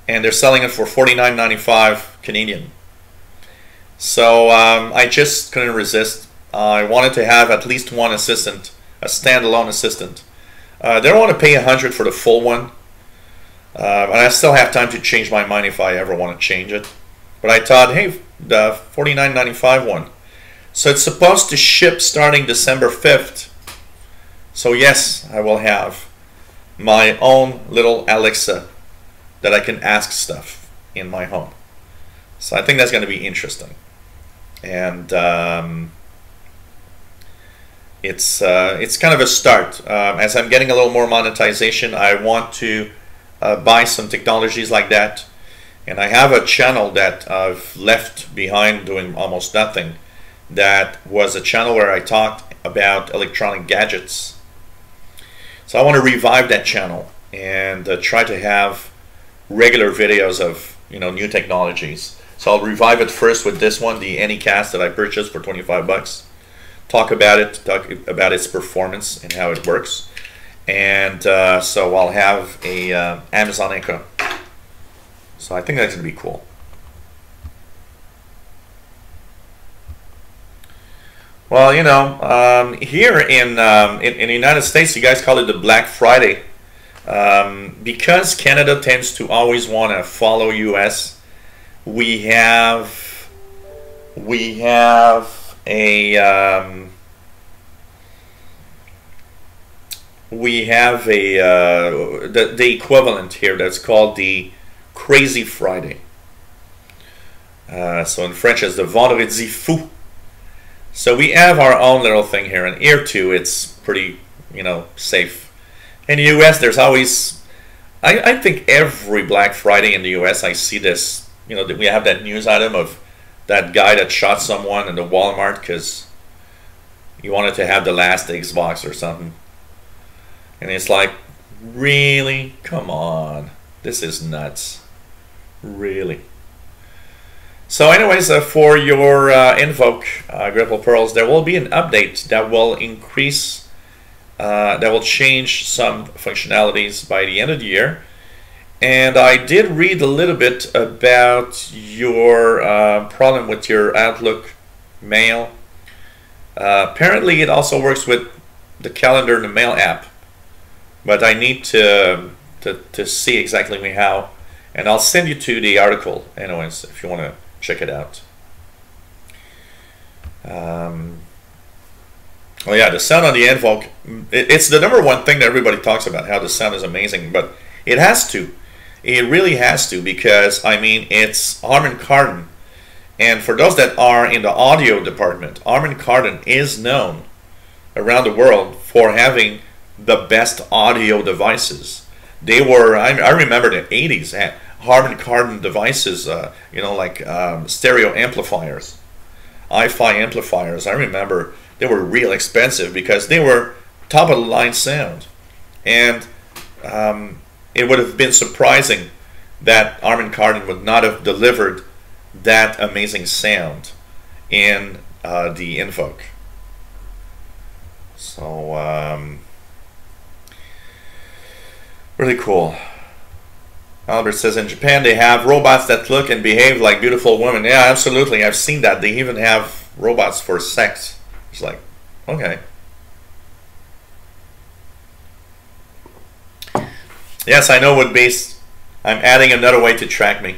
[SPEAKER 1] and they're selling it for $49.95 Canadian. So I just couldn't resist. I wanted to have at least one assistant, a standalone assistant. They don't want to pay $100 for the full one, and I still have time to change my mind if I ever want to change it. But I thought, hey, the $49.95 one. So it's supposed to ship starting December 5th. So yes, I will have my own little Alexa that I can ask stuff in my home. So I think that's going to be interesting. And it's kind of a start. As I'm getting a little more monetization, I want to buy some technologies like that. And I have a channel that I've left behind doing almost nothing. That was a channel where I talked about electronic gadgets. So I want to revive that channel and try to have regular videos of new technologies. So I'll revive it first with this one, the Anycast that I purchased for 25 bucks. Talk about it, talk about its performance and how it works. And so I'll have a Amazon Echo. So I think that's going to be cool. Well, here in the United States, you guys call it the Black Friday. Because Canada tends to always want to follow US, we have the equivalent here that's called the Crazy Friday. So in French, it's the Vendredi Fou. So we have our own little thing here, and here too, it's pretty, safe. In the US, there's always, I think every Black Friday in the US, I see this, we have that news item of that guy that shot someone in the Walmart because he wanted to have the last Xbox or something. And it's like, really? Come on. This is nuts. Really. So anyways, for your Invoke Gripple Pearls, there will be an update that will increase, that will change some functionalities by the end of the year. And I did read a little bit about your problem with your Outlook mail. Apparently it also works with the calendar and the mail app. But I need to see exactly how. And I'll send you to the article anyways if you want to check it out. Well, yeah, the sound on the Invoke, it's the #1 thing that everybody talks about, how the sound is amazing, but it has to. It really has to, because, I mean, it's Harman Kardon. And for those that are in the audio department, Harman Kardon is known around the world for having the best audio devices. They were, I remember the 80s had Harman Kardon devices, like stereo amplifiers, hi-fi amplifiers. I remember they were real expensive because they were top of the line sound. And it would have been surprising that Harman Kardon would not have delivered that amazing sound in the Invoke. So, really cool. Albert says in Japan they have robots that look and behave like beautiful women. Yeah, absolutely. I've seen that. They even have robots for sex. It's like, okay. Yes, I know what base. I'm adding another way to track me.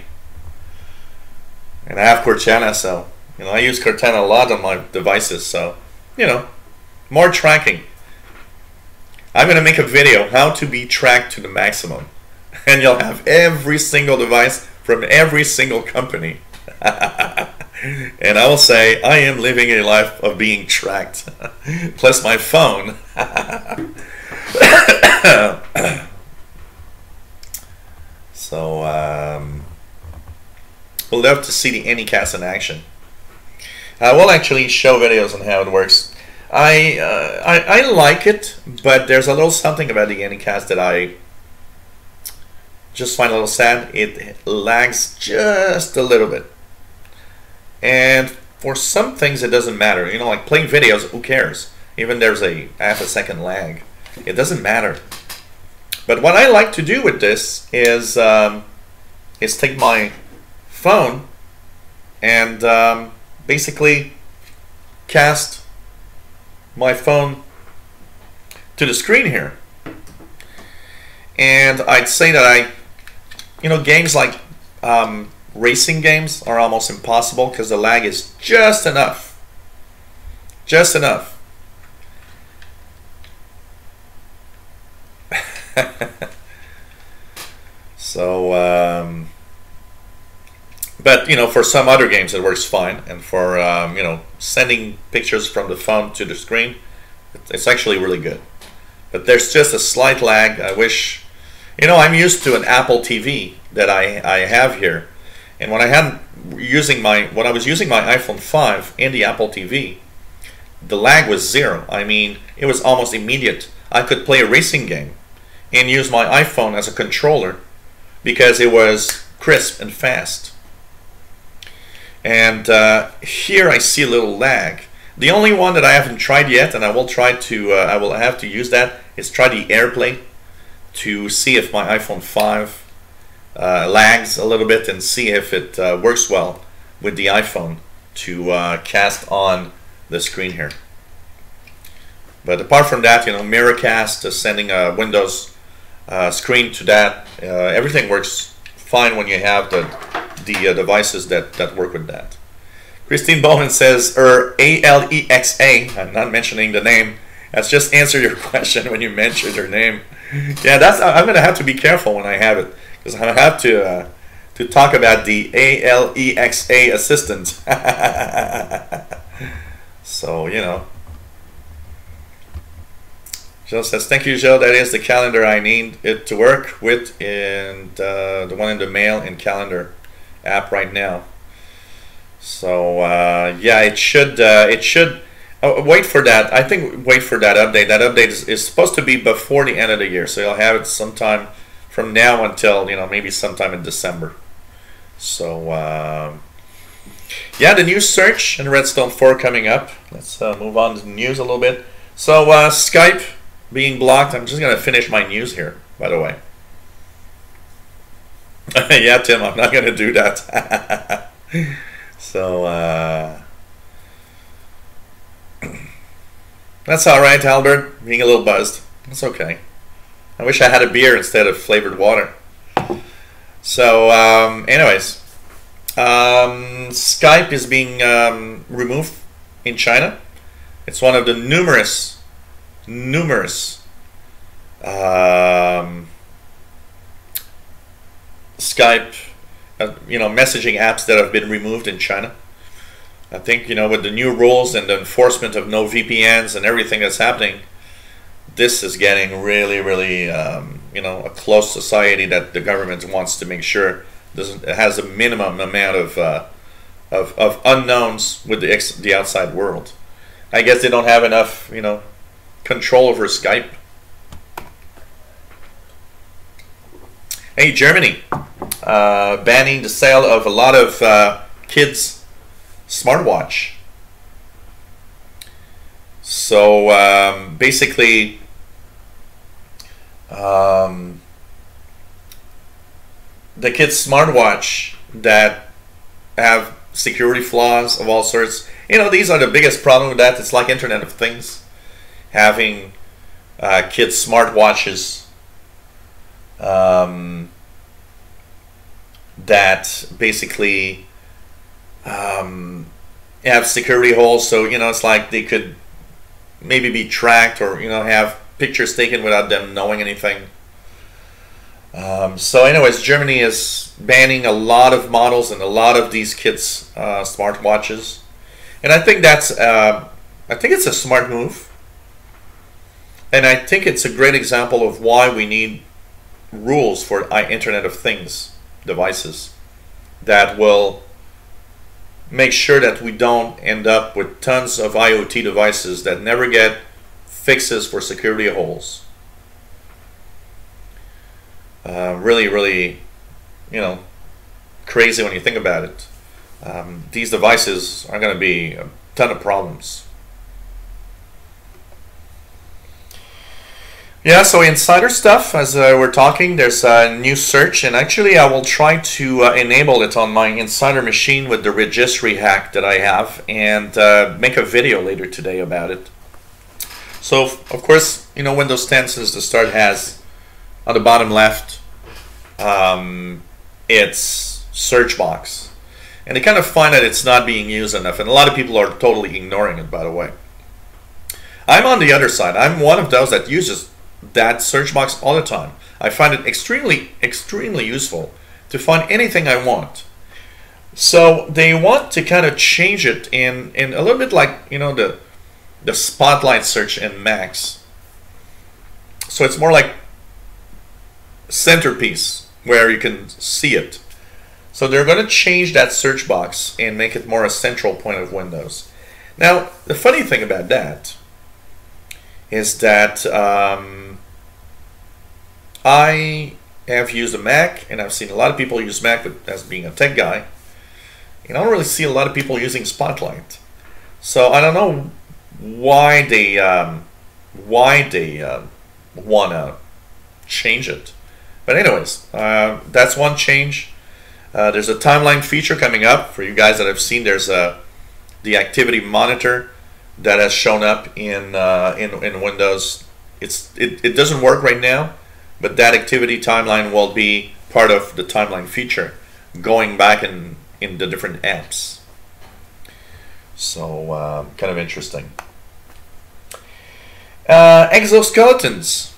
[SPEAKER 1] And I have Cortana, so I use Cortana a lot on my devices, so more tracking. I'm going to make a video how to be tracked to the maximum. And you'll have every single device from every single company. And I will say, I am living a life of being tracked. Plus my phone. So, we'll love to see the Anycast in action. I will actually show videos on how it works. I like it, but there's a little something about the Anycast that just find a little sad. It lags just a little bit. And for some things it doesn't matter. You know, like playing videos, who cares? Even there's a half a second lag. It doesn't matter. But what I like to do with this is take my phone and basically cast my phone to the screen here. And I'd say that games like racing games are almost impossible because the lag is just enough. Just enough. So, but for some other games it works fine, and for sending pictures from the phone to the screen, it's actually really good. But there's just a slight lag. I wish, I'm used to an Apple TV that I have here, and when I was using my iPhone 5 in the Apple TV, the lag was zero. I mean, it was almost immediate. I could play a racing game and use my iPhone as a controller because it was crisp and fast. And here I see a little lag. The only one that I haven't tried yet, and I will have to use that, is try the AirPlay to see if my iPhone 5 lags a little bit, and see if it works well with the iPhone to cast on the screen here. But apart from that, Miracast, sending a Windows screen to that, everything works fine when you have the devices that work with that. Christine Bowman says, Alexa, I'm not mentioning the name, that's just answer your question when you mention her name. Yeah, I'm going to have to be careful when I have it, because I have to talk about the Alexa assistant. So, Jill says, thank you, Jill. That is the calendar I need it to work with, and the one in the mail and calendar app right now. So yeah, it should wait for that. I think wait for that update. That update is supposed to be before the end of the year, so you'll have it sometime from now until maybe sometime in December. So yeah, the new search in Redstone 4 coming up. Let's move on to the news a little bit. So Skype being blocked. I'm just gonna finish my news here, by the way. Yeah, Tim, I'm not gonna do that. So that's all right, Albert. Being a little buzzed. That's okay. I wish I had a beer instead of flavored water. So anyways, Skype is being removed in China. It's one of the numerous Skype messaging apps that have been removed in China. I think with the new rules and the enforcement of no VPNs and everything that's happening, this is getting really a closed society that the government wants to make sure it has a minimum amount of unknowns with the outside world. I guess they don't have enough control over Skype. Hey, Germany, banning the sale of a lot of kids' smartwatch. So basically, the kids' smartwatch that have security flaws of all sorts. These are the biggest problem with that. It's like Internet of Things, having kids' smartwatches that basically have security holes. So it's like they could maybe be tracked, or have pictures taken without them knowing anything. So anyways, Germany is banning a lot of models and a lot of these kids' smartwatches, and I think it's a smart move, and I think it's a great example of why we need rules for Internet of Things devices that will make sure that we don't end up with tons of IoT devices that never get fixes for security holes. Really, really, crazy when you think about it. These devices are going to be a ton of problems. Yeah, so insider stuff, as we're talking, there's a new search, and actually I will try to enable it on my insider machine with the registry hack that I have, and make a video later today about it. So, of course, Windows 10, since the start, has on the bottom left its search box, and they kind of find that it's not being used enough, and a lot of people are totally ignoring it, by the way. I'm on the other side. I'm one of those that uses that search box all the time. I find it extremely useful to find anything I want. So they want to kind of change it in a little bit like the Spotlight search in Macs. So it's more like centerpiece where you can see it. So they're going to change that search box and make it more a central point of Windows. Now the funny thing about that is that I have used a Mac, and I've seen a lot of people use Mac, but as being a tech guy, and I don't really see a lot of people using Spotlight. So I don't know why they want to change it. But anyways, that's one change. There's a timeline feature coming up for you guys that have seen. There's the activity monitor that has shown up in Windows. It doesn't work right now, but that activity timeline will be part of the timeline feature going back in the different apps. So kind of interesting. Exoskeletons.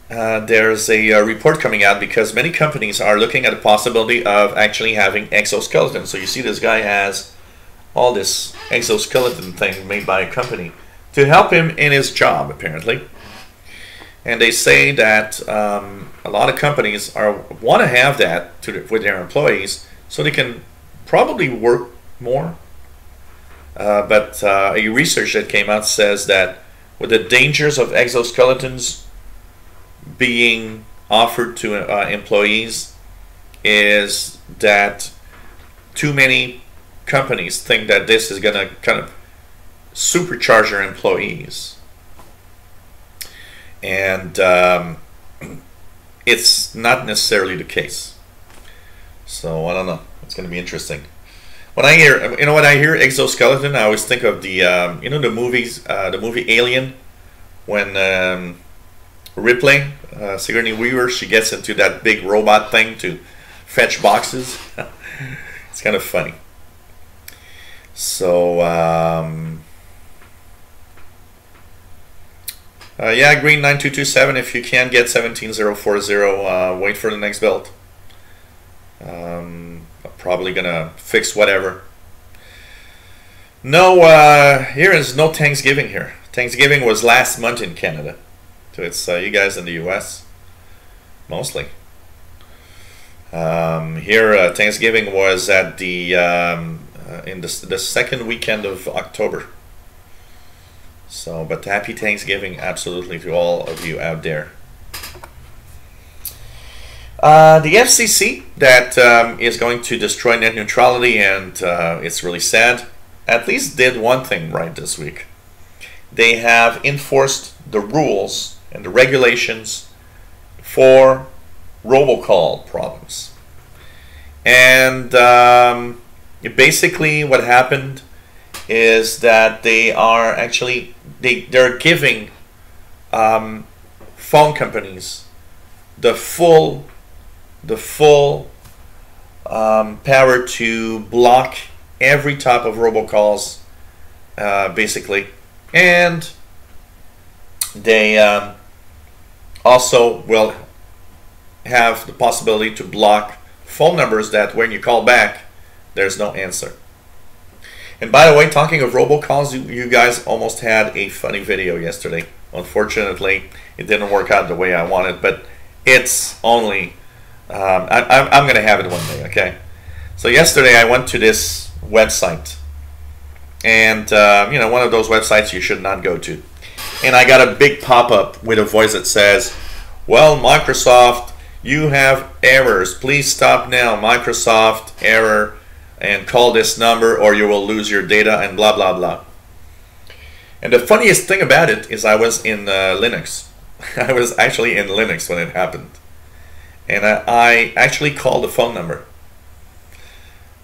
[SPEAKER 1] There's a report coming out because many companies are looking at the possibility of actually having exoskeletons. So you see this guy has all this exoskeleton thing made by a company to help him in his job, apparently. And they say that a lot of companies want to have that with their employees so they can probably work more. But a research that came out says that with the dangers of exoskeletons being offered to employees is that too many companies think that this is going to kind of supercharge their employees. And it's not necessarily the case. So I don't know. It's going to be interesting. When I hear, when I hear exoskeleton, I always think of the, the movies, the movie Alien, when Ripley, Sigourney Weaver, she gets into that big robot thing to fetch boxes. It's kind of funny. So yeah, Green 9227. If you can't get 17040, wait for the next build. I'm probably gonna fix whatever. No, here is no Thanksgiving here. Thanksgiving was last month in Canada, so it's you guys in the U.S. mostly. Here, Thanksgiving was at the in the second weekend of October. So, but happy Thanksgiving, absolutely, to all of you out there. The FCC that is going to destroy net neutrality, and it's really sad, at least did one thing right this week. They have enforced the rules and the regulations for robocall problems. And basically what happened is that they are actually they're giving phone companies the full power to block every type of robocalls, basically, and they also will have the possibility to block phone numbers that when you call back there's no answer. And by the way, talking of robocalls, you guys almost had a funny video yesterday. Unfortunately, it didn't work out the way I wanted, but it's only I'm gonna have it one day, okay? So yesterday I went to this website, and one of those websites you should not go to, and I got a big pop-up with a voice that says, well, Microsoft, You have errors. Please stop now. Microsoft error, and call this number or you will lose your data and blah, blah, blah. And the funniest thing about it is I was in Linux. I was actually in Linux when it happened. And I actually called the phone number.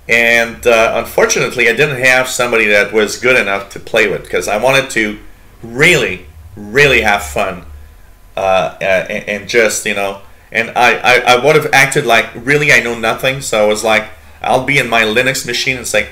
[SPEAKER 1] And unfortunately, I didn't have somebody that was good enough to play with, because I wanted to really, really have fun. And just, you know, and I would have acted like really I know nothing. So I was like, I'll be in my Linux machine and say,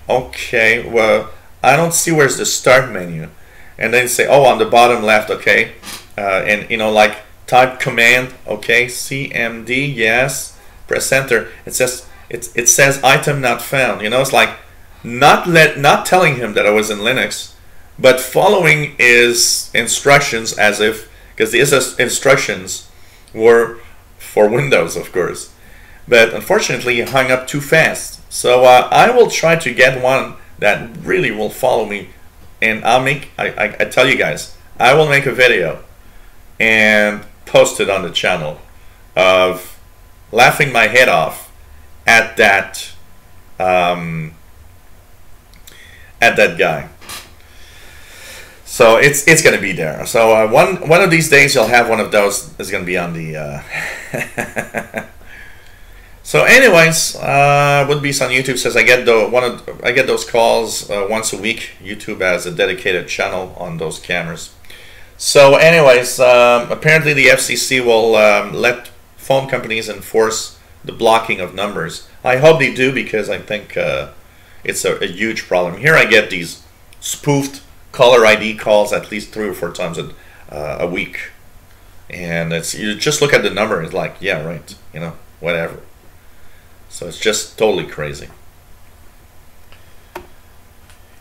[SPEAKER 1] okay, well, I don't see where's the start menu. And then say, oh, on the bottom left, okay. And, you know, like type command, okay, CMD, yes, press enter. It says item not found. You know, it's like not telling him that I was in Linux, but following his instructions as if, because his instructions were for Windows, of course. But unfortunately, he hung up too fast. So I will try to get one that really will follow me, and I tell you guys, I will make a video and post it on the channel of laughing my head off at that guy. So it's going to be there. So one of these days you'll have one of those. Is going to be on the. So, anyways, Woodbeast on YouTube says I get those calls once a week. YouTube has a dedicated channel on those cameras. So, anyways, apparently the FCC will let phone companies enforce the blocking of numbers. I hope they do, because I think it's a huge problem. Here I get these spoofed caller ID calls at least 3 or 4 times a week, and you just look at the number. It's like, yeah, right, you know, whatever. So it's just totally crazy.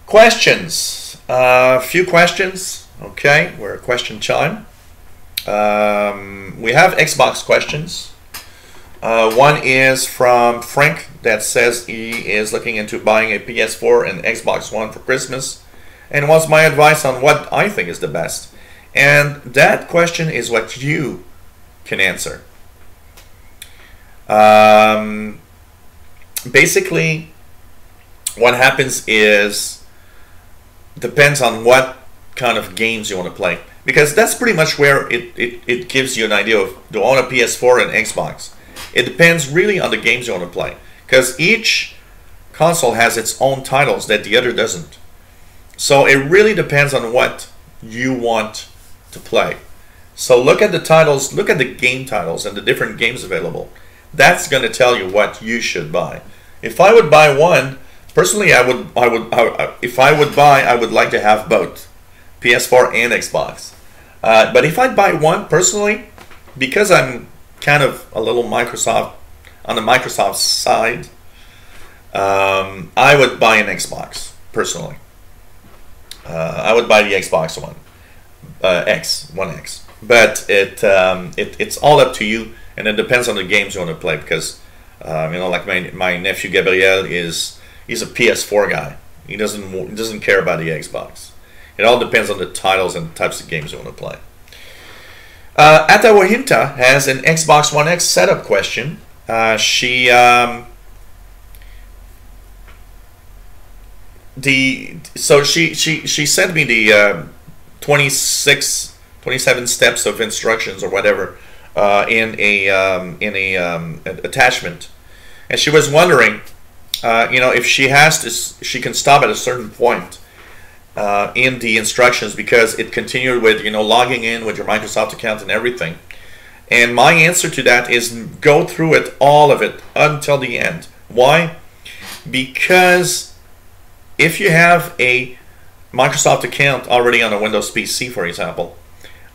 [SPEAKER 1] Questions. A few questions. Okay, we're at question time. We have Xbox questions. One is from Frank that says he is looking into buying a PS4 and Xbox One for Christmas, and wants my advice on what I think is the best. And that question is what you can answer. Basically, what happens is, depends on what kind of games you want to play, because that's pretty much where it gives you an idea of, do I want a PS4 and Xbox? It depends really on the games you want to play, because each console has its own titles that the other doesn't. So it really depends on what you want to play. So look at the titles, look at the game titles and the different games available. That's going to tell you what you should buy. If I would buy one, personally, if I would buy, I would like to have both, PS4 and Xbox. But if I'd buy one, personally, because I'm kind of a little Microsoft, on the Microsoft side, I would buy an Xbox, personally. I would buy the Xbox One, One X. But it's all up to you, and it depends on the games you want to play, because you know, like my nephew Gabriel he's a PS4 guy. He doesn't care about the Xbox. It all depends on the titles and the types of games you want to play. Atawahinta has an Xbox One X setup question. She sent me the 27 steps of instructions or whatever in a attachment, and she was wondering, you know, if she can stop at a certain point in the instructions, because it continued with, you know, logging in with your Microsoft account and everything. And my answer to that is go through it, all of it, until the end. Why? Because if you have a Microsoft account already on a Windows PC, for example,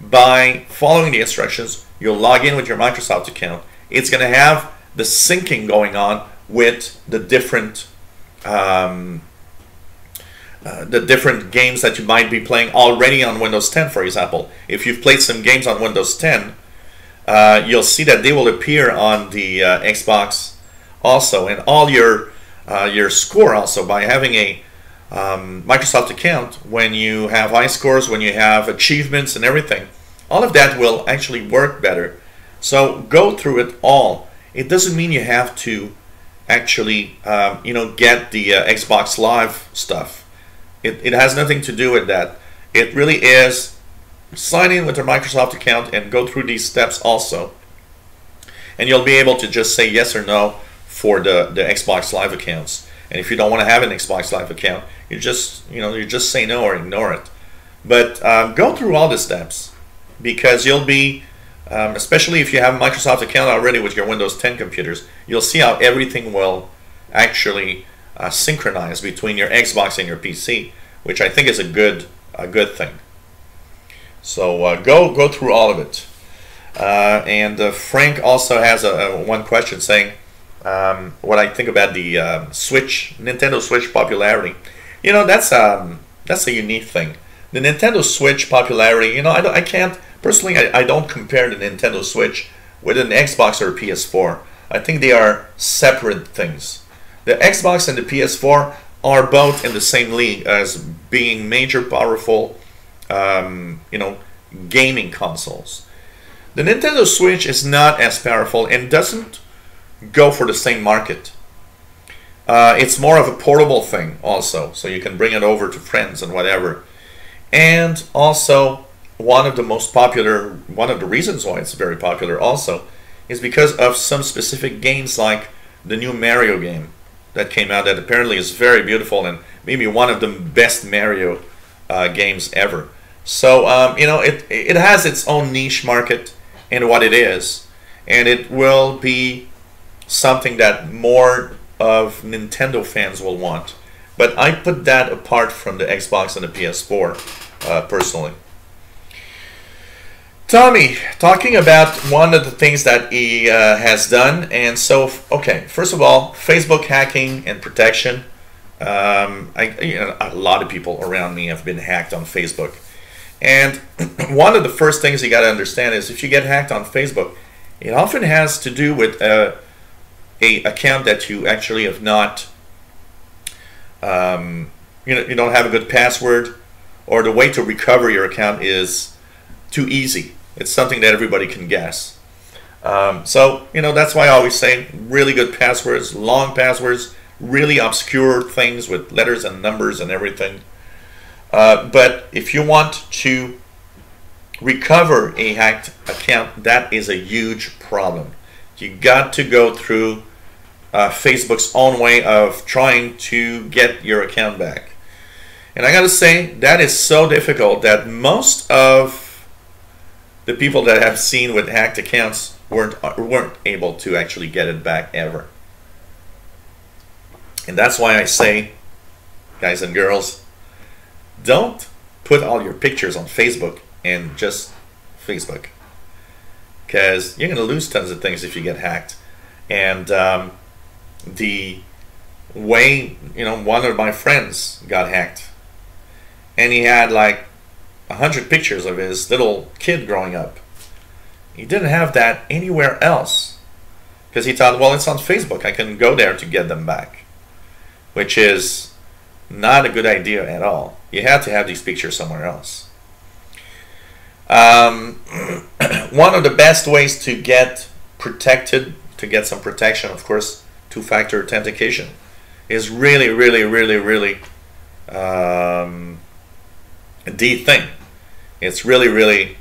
[SPEAKER 1] by following the instructions, you'll log in with your Microsoft account. It's going to have the syncing going on with the different games that you might be playing already on Windows 10, for example. If you've played some games on Windows 10, you'll see that they will appear on the Xbox also, and all your score also, by having a Microsoft account. When you have high scores, when you have achievements and everything, all of that will actually work better So go through it all. It doesn't mean you have to actually, get the Xbox Live stuff. It has nothing to do with that. It really is sign in with your Microsoft account and go through these steps also. And you'll be able to just say yes or no for the Xbox Live accounts. And if you don't want to have an Xbox Live account, you just say no or ignore it. But go through all the steps, because you'll be, especially if you have a Microsoft account already with your Windows 10 computers, you'll see how everything will actually synchronize between your Xbox and your PC, which I think is a good thing. So go through all of it. And Frank also has one question saying what I think about the Nintendo Switch popularity. That's a unique thing. The Nintendo Switch popularity, I can't personally. I don't compare the Nintendo Switch with an Xbox or a PS4. I think they are separate things. The Xbox and the PS4 are both in the same league as being major, powerful, gaming consoles. The Nintendo Switch is not as powerful and doesn't go for the same market. It's more of a portable thing also, so you can bring it over to friends and whatever. And also, one of the reasons why it's very popular also is because of some specific games, like the new Mario game that came out that apparently is very beautiful and maybe one of the best Mario games ever. So it has its own niche market in what it is, and it will be something that more of Nintendo fans will want. But I put that apart from the Xbox and the PS4 personally. Tommy, talking about one of the things that he has done, and so, okay, first of all, Facebook hacking and protection. A lot of people around me have been hacked on Facebook. And one of the first things you got to understand is if you get hacked on Facebook, it often has to do with a account that you actually have not, you don't have a good password, or the way to recover your account is too easy. It's something that everybody can guess. So that's why I always say really good passwords, long passwords, really obscure things with letters and numbers and everything. But if you want to recover a hacked account, that is a huge problem. You got to go through Facebook's own way of trying to get your account back. And I got to say, that is so difficult that most of the people that I've seen with hacked accounts weren't able to actually get it back ever. And that's why I say, guys and girls, don't put all your pictures on Facebook and just Facebook, because you're going to lose tons of things if you get hacked. And the way, one of my friends got hacked, and he had like 100 pictures of his little kid growing up. He didn't have that anywhere else, because he thought, well, it's on Facebook, I can go there to get them back, which is not a good idea at all. You have to have these pictures somewhere else. One of the best ways to get protected, to get some protection, of course, two-factor authentication is really, really, really, really the thing. It's really, really,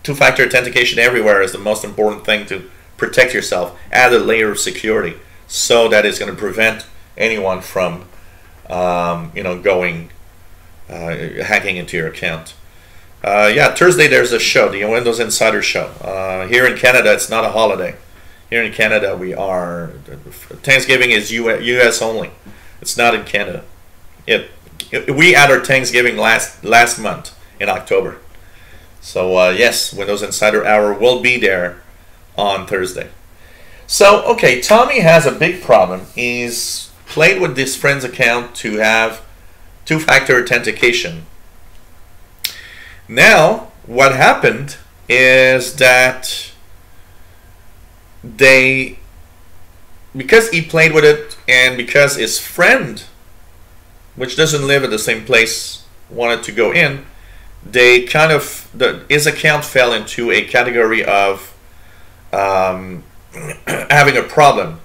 [SPEAKER 1] two-factor authentication everywhere is the most important thing to protect yourself. Add a layer of security so that it's going to prevent anyone from, hacking into your account. Thursday there's a show, the Windows Insider Show. Here in Canada, it's not a holiday. Here in Canada, Thanksgiving is U.S. only. It's not in Canada. We had our Thanksgiving last month in October. So yes, Windows Insider Hour will be there on Thursday. So, okay, Tommy has a big problem. He's played with this friend's account to have two-factor authentication. Now, what happened is that because he played with it and because his friend, which doesn't live at the same place, wanted to go in, they kind of, his account fell into a category of having a problem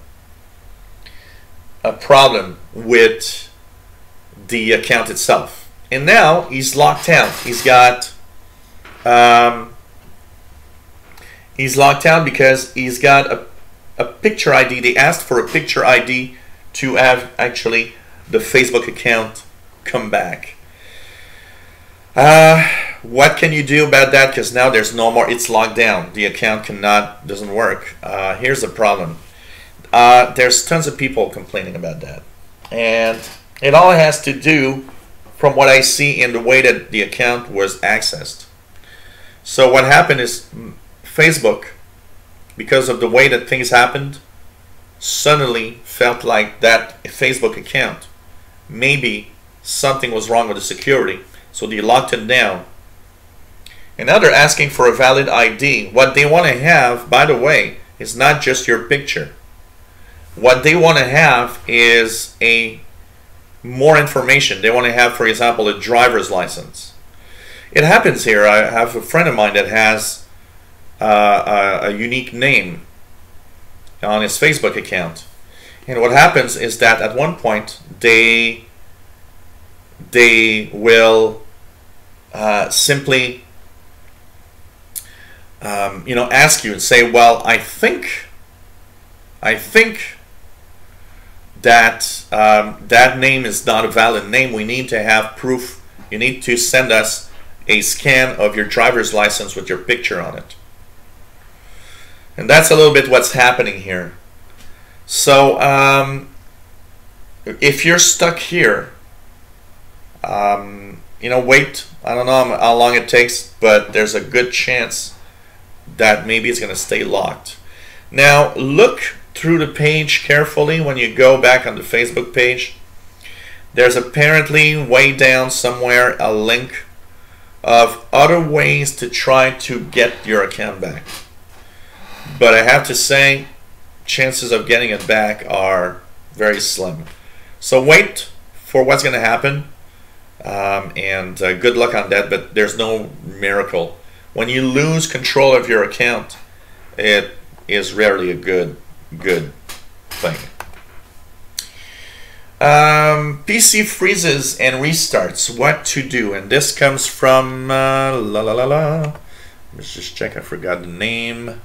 [SPEAKER 1] with the account itself, and now he's locked out. He's locked out because he's got a picture ID. They asked for a picture ID to have actually the Facebook account come back. What can you do about that? Because now there's no more, it's locked down. The account doesn't work. Here's the problem. There's tons of people complaining about that. And it all has to do, from what I see, in the way that the account was accessed. So what happened is Facebook, because of the way that things happened, suddenly felt like that Facebook account, maybe something was wrong with the security. So they locked it down. And now they're asking for a valid ID. What they want to have, by the way, is not just your picture. What they want to have is more information. They want to have, for example, a driver's license. It happens here. I have a friend of mine that has a unique name on his Facebook account. And what happens is that at one point they will simply ask you and say, well, I think that that name is not a valid name. We need to have proof. You need to send us a scan of your driver's license with your picture on it. And that's a little bit what's happening here. So if you're stuck here, wait. I don't know how long it takes, but there's a good chance that maybe it's going to stay locked. Now look through the page carefully when you go back on the Facebook page. There's apparently way down somewhere a link of other ways to try to get your account back. But I have to say, chances of getting it back are very slim. So wait for what's going to happen, and good luck on that, but there's no miracle. When you lose control of your account, it is rarely a good thing. PC freezes and restarts. What to do? And this comes from let's just check. I forgot the name.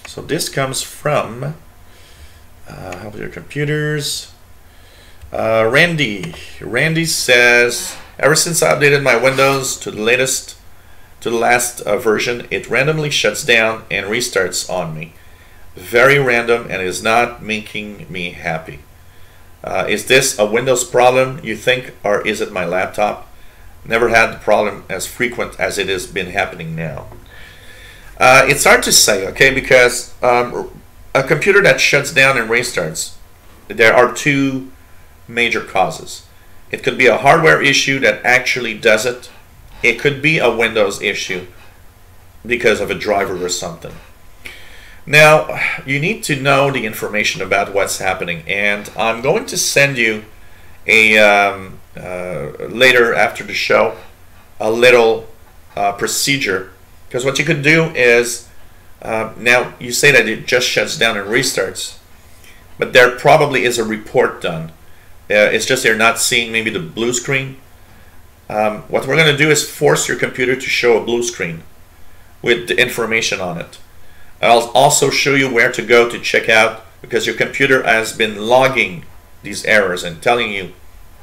[SPEAKER 1] So this comes from help your computers. Randy. Randy says, ever since I updated my Windows to the last version, it randomly shuts down and restarts on me. Very random and is not making me happy. Is this a Windows problem, you think, or is it my laptop? Never had the problem as frequent as it has been happening now. It's hard to say, okay, because a computer that shuts down and restarts, there are two major causes. It could be a hardware issue that actually does it. It could be a Windows issue because of a driver or something. Now, you need to know the information about what's happening, and I'm going to send you a later after the show a little procedure, because what you could do is now you say that it just shuts down and restarts, but there probably is a report done. It's just they're not seeing maybe the blue screen. What we're going to do is force your computer to show a blue screen with the information on it. I'll also show you where to go to check out, because your computer has been logging these errors and telling you,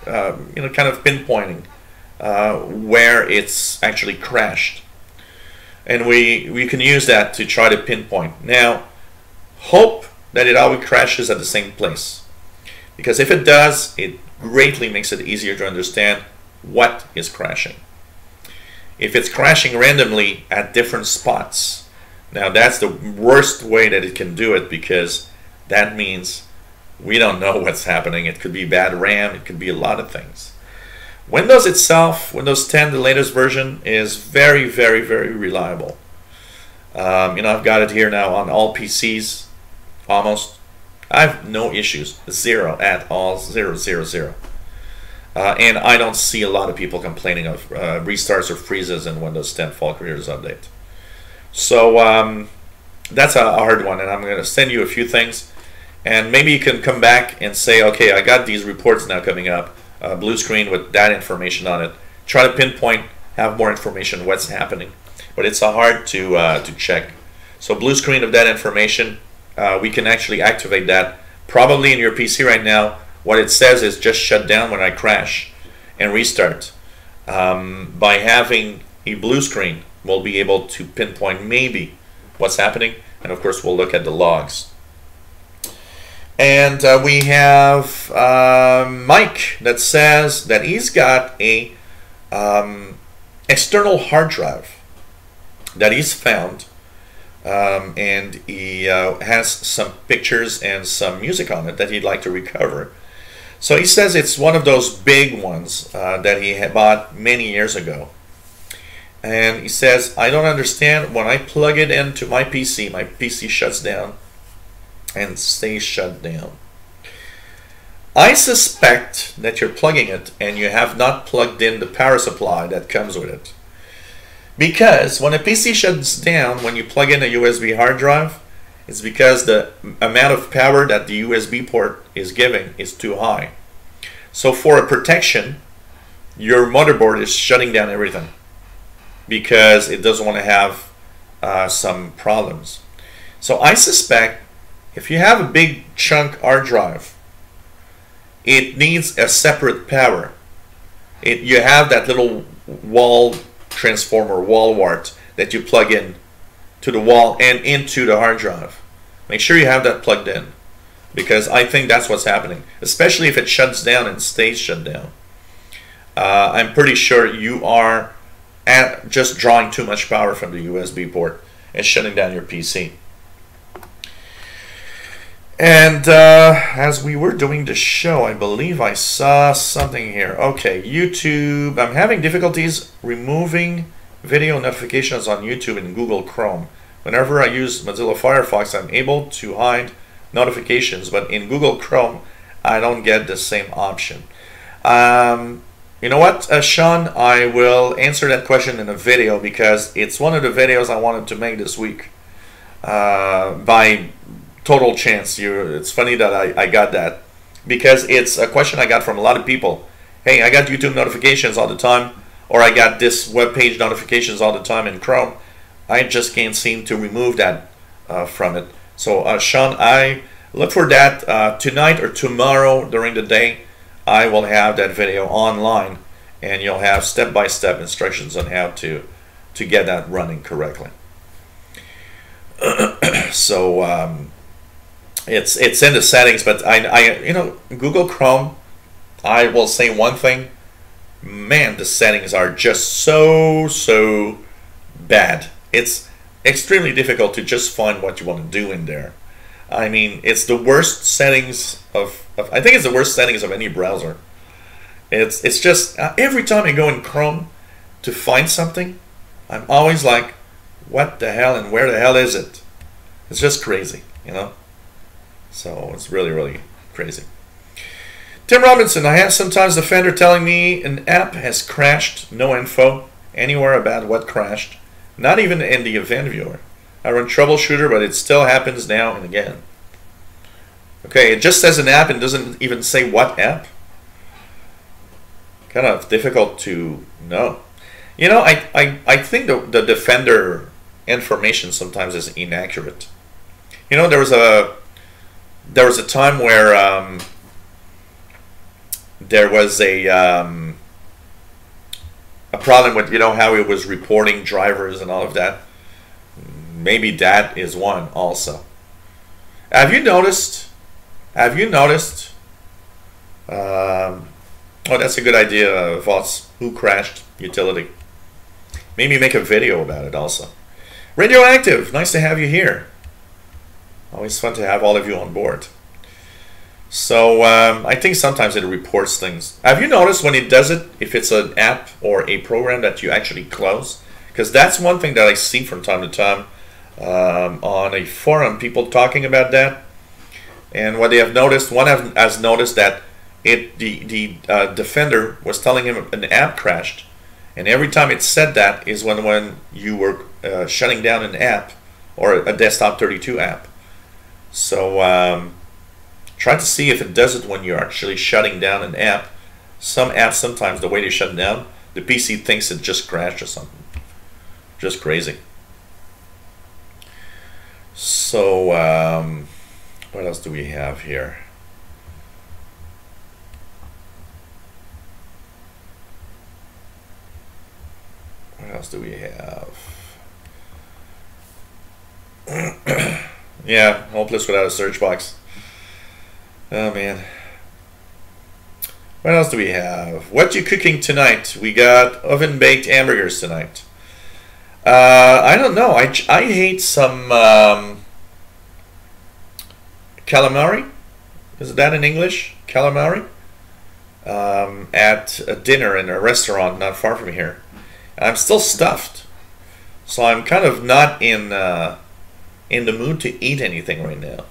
[SPEAKER 1] kind of pinpointing where it's actually crashed. And we can use that to try to pinpoint. Now, hope that it always crashes at the same place, because if it does, it greatly makes it easier to understand what is crashing. If it's crashing randomly at different spots, now that's the worst way that it can do it, because that means we don't know what's happening. It could be bad RAM, it could be a lot of things. Windows itself, Windows 10, the latest version, is very, very, very reliable. I've got it here now on all PCs, almost. I have no issues, zero at all, 0, 0, 0. And I don't see a lot of people complaining of restarts or freezes in Windows 10 Fall Creators Update. So that's a hard one, and I'm going to send you a few things, and maybe you can come back and say, okay, I got these reports now coming up, blue screen with that information on it. Try to pinpoint, have more information what's happening, but it's hard to check. So blue screen of that information, we can actually activate that. Probably in your PC right now, what it says is just shut down when I crash and restart. By having a blue screen, we'll be able to pinpoint maybe what's happening, and of course we'll look at the logs. And we have Mike that says that he's got a external hard drive that he's found, and he has some pictures and some music on it that he'd like to recover. So he says it's one of those big ones that he had bought many years ago. And he says, I don't understand, when I plug it into my PC shuts down and stays shut down. I suspect that you're plugging it and you have not plugged in the power supply that comes with it. Because when a PC shuts down, when you plug in a USB hard drive, it's because the amount of power that the USB port is giving is too high. So for a protection, your motherboard is shutting down everything because it doesn't want to have some problems. So I suspect if you have a big chunk hard drive, it needs a separate power. You have that little wall transformer, wall wart, that you plug in to the wall and into the hard drive. Make sure you have that plugged in, because I think that's what's happening, especially if it shuts down and stays shut down. I'm pretty sure you are just drawing too much power from the USB port and shutting down your PC. And as we were doing the show, I believe I saw something here. Okay, YouTube. I'm having difficulties removing video notifications on YouTube in Google Chrome. Whenever I use Mozilla Firefox, I'm able to hide notifications, but in Google Chrome, I don't get the same option. You know what, Sean? I will answer that question in a video, because it's one of the videos I wanted to make this week. By total chance. It's funny that I got that, because it's a question I got from a lot of people. Hey, I got YouTube notifications all the time, or I got this web page notifications all the time in Chrome. I just can't seem to remove that from it. So Sean, I look for that tonight or tomorrow during the day. I will have that video online, and you'll have step-by-step instructions on how to get that running correctly. So it's in the settings, but I Google Chrome, I will say one thing, man, the settings are just so bad. It's extremely difficult to just find what you want to do in there. I mean, it's the worst settings of I think it's the worst settings of any browser. It's just every time I go in Chrome to find something, I'm always like, what the hell, and where the hell is it? It's just crazy, you know? So it's really crazy. Tim Robinson, I have sometimes Defender telling me an app has crashed, no info anywhere about what crashed, not even in the event viewer. I run Troubleshooter, but it still happens now and again. Okay, it just says an app and doesn't even say what app. Kind of difficult to know. You know, I think the Defender information sometimes is inaccurate. You know, there was a time where there was a problem with, you know, how it was reporting drivers and all of that. Maybe that is one also. Have you noticed? Oh, that's a good idea, Voss. Who crashed utility? Maybe make a video about it also. Radioactive, nice to have you here. Always fun to have all of you on board. So I think sometimes it reports things. Have you noticed when it does it, if it's an app or a program that you actually close? Because that's one thing that I see from time to time on a forum, people talking about that. And what they have noticed, one has noticed that the defender was telling him an app crashed, and every time it said that is when you were shutting down an app or a desktop 32 app. So try to see if it does it when you're actually shutting down an app. Some apps, sometimes the way they shut down, the PC thinks it just crashed or something. Just crazy. So what else do we have here? What else do we have? Yeah, hopeless without a search box. Oh man. What else do we have? What you cooking tonight? We got oven-baked hamburgers tonight. I don't know. I hate some calamari. Is that in English? Calamari? At a dinner in a restaurant not far from here. I'm still stuffed, so I'm kind of not in the mood to eat anything right now.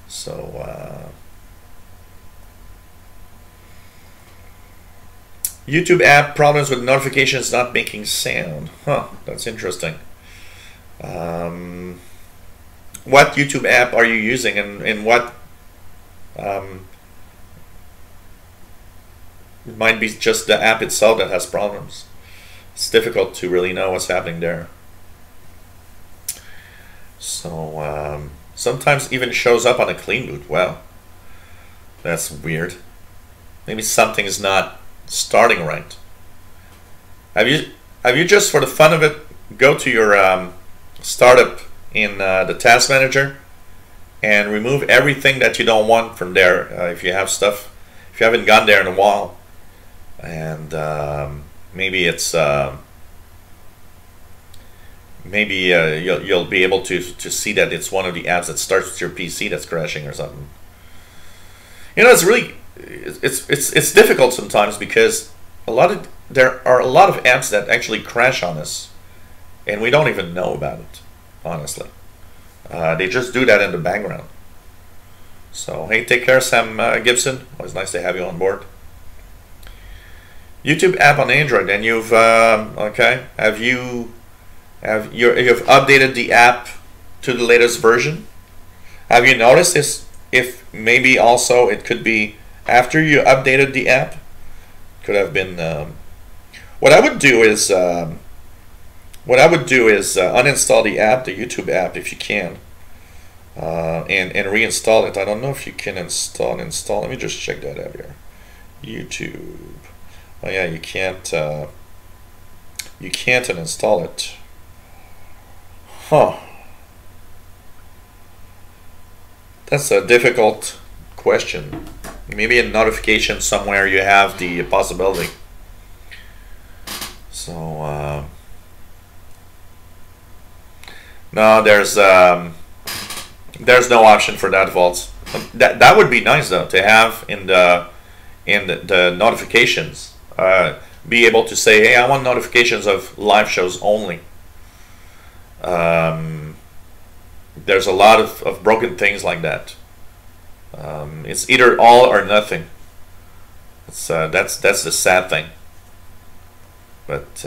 [SPEAKER 1] So YouTube app problems with notifications not making sound. Huh, that's interesting. What YouTube app are you using, and what it might be just the app itself that has problems. It's difficult to really know what's happening there. So sometimes even shows up on a clean boot. Wow, that's weird. Maybe something is not starting right. Have you just, for the fun of it, go to your startup in the task manager and remove everything that you don't want from there, if you have stuff, if you haven't gone there in a while, and maybe it's you'll be able to see that it's one of the apps that starts with your PC that's crashing or something. You know, it's really it's difficult sometimes because there are a lot of apps that actually crash on us, and we don't even know about it. Honestly, they just do that in the background. So hey, take care, Sam Gibson. Always nice to have you on board. YouTube app on Android, and you've okay. You've updated the app to the latest version? Have you noticed this? If maybe also it could be after you updated the app, could have been. What I would do is uninstall the app, the YouTube app, if you can, and reinstall it. I don't know if you can install. Let me just check that out here. YouTube. Oh yeah, you can't uninstall it. Huh. That's a difficult question. Maybe in notification somewhere you have the possibility. So no, there's no option for that, Vaults. That would be nice though, to have in the notifications. Be able to say, hey, I want notifications of live shows only. There's a lot of broken things like that. It's either all or nothing. It's that's the sad thing. But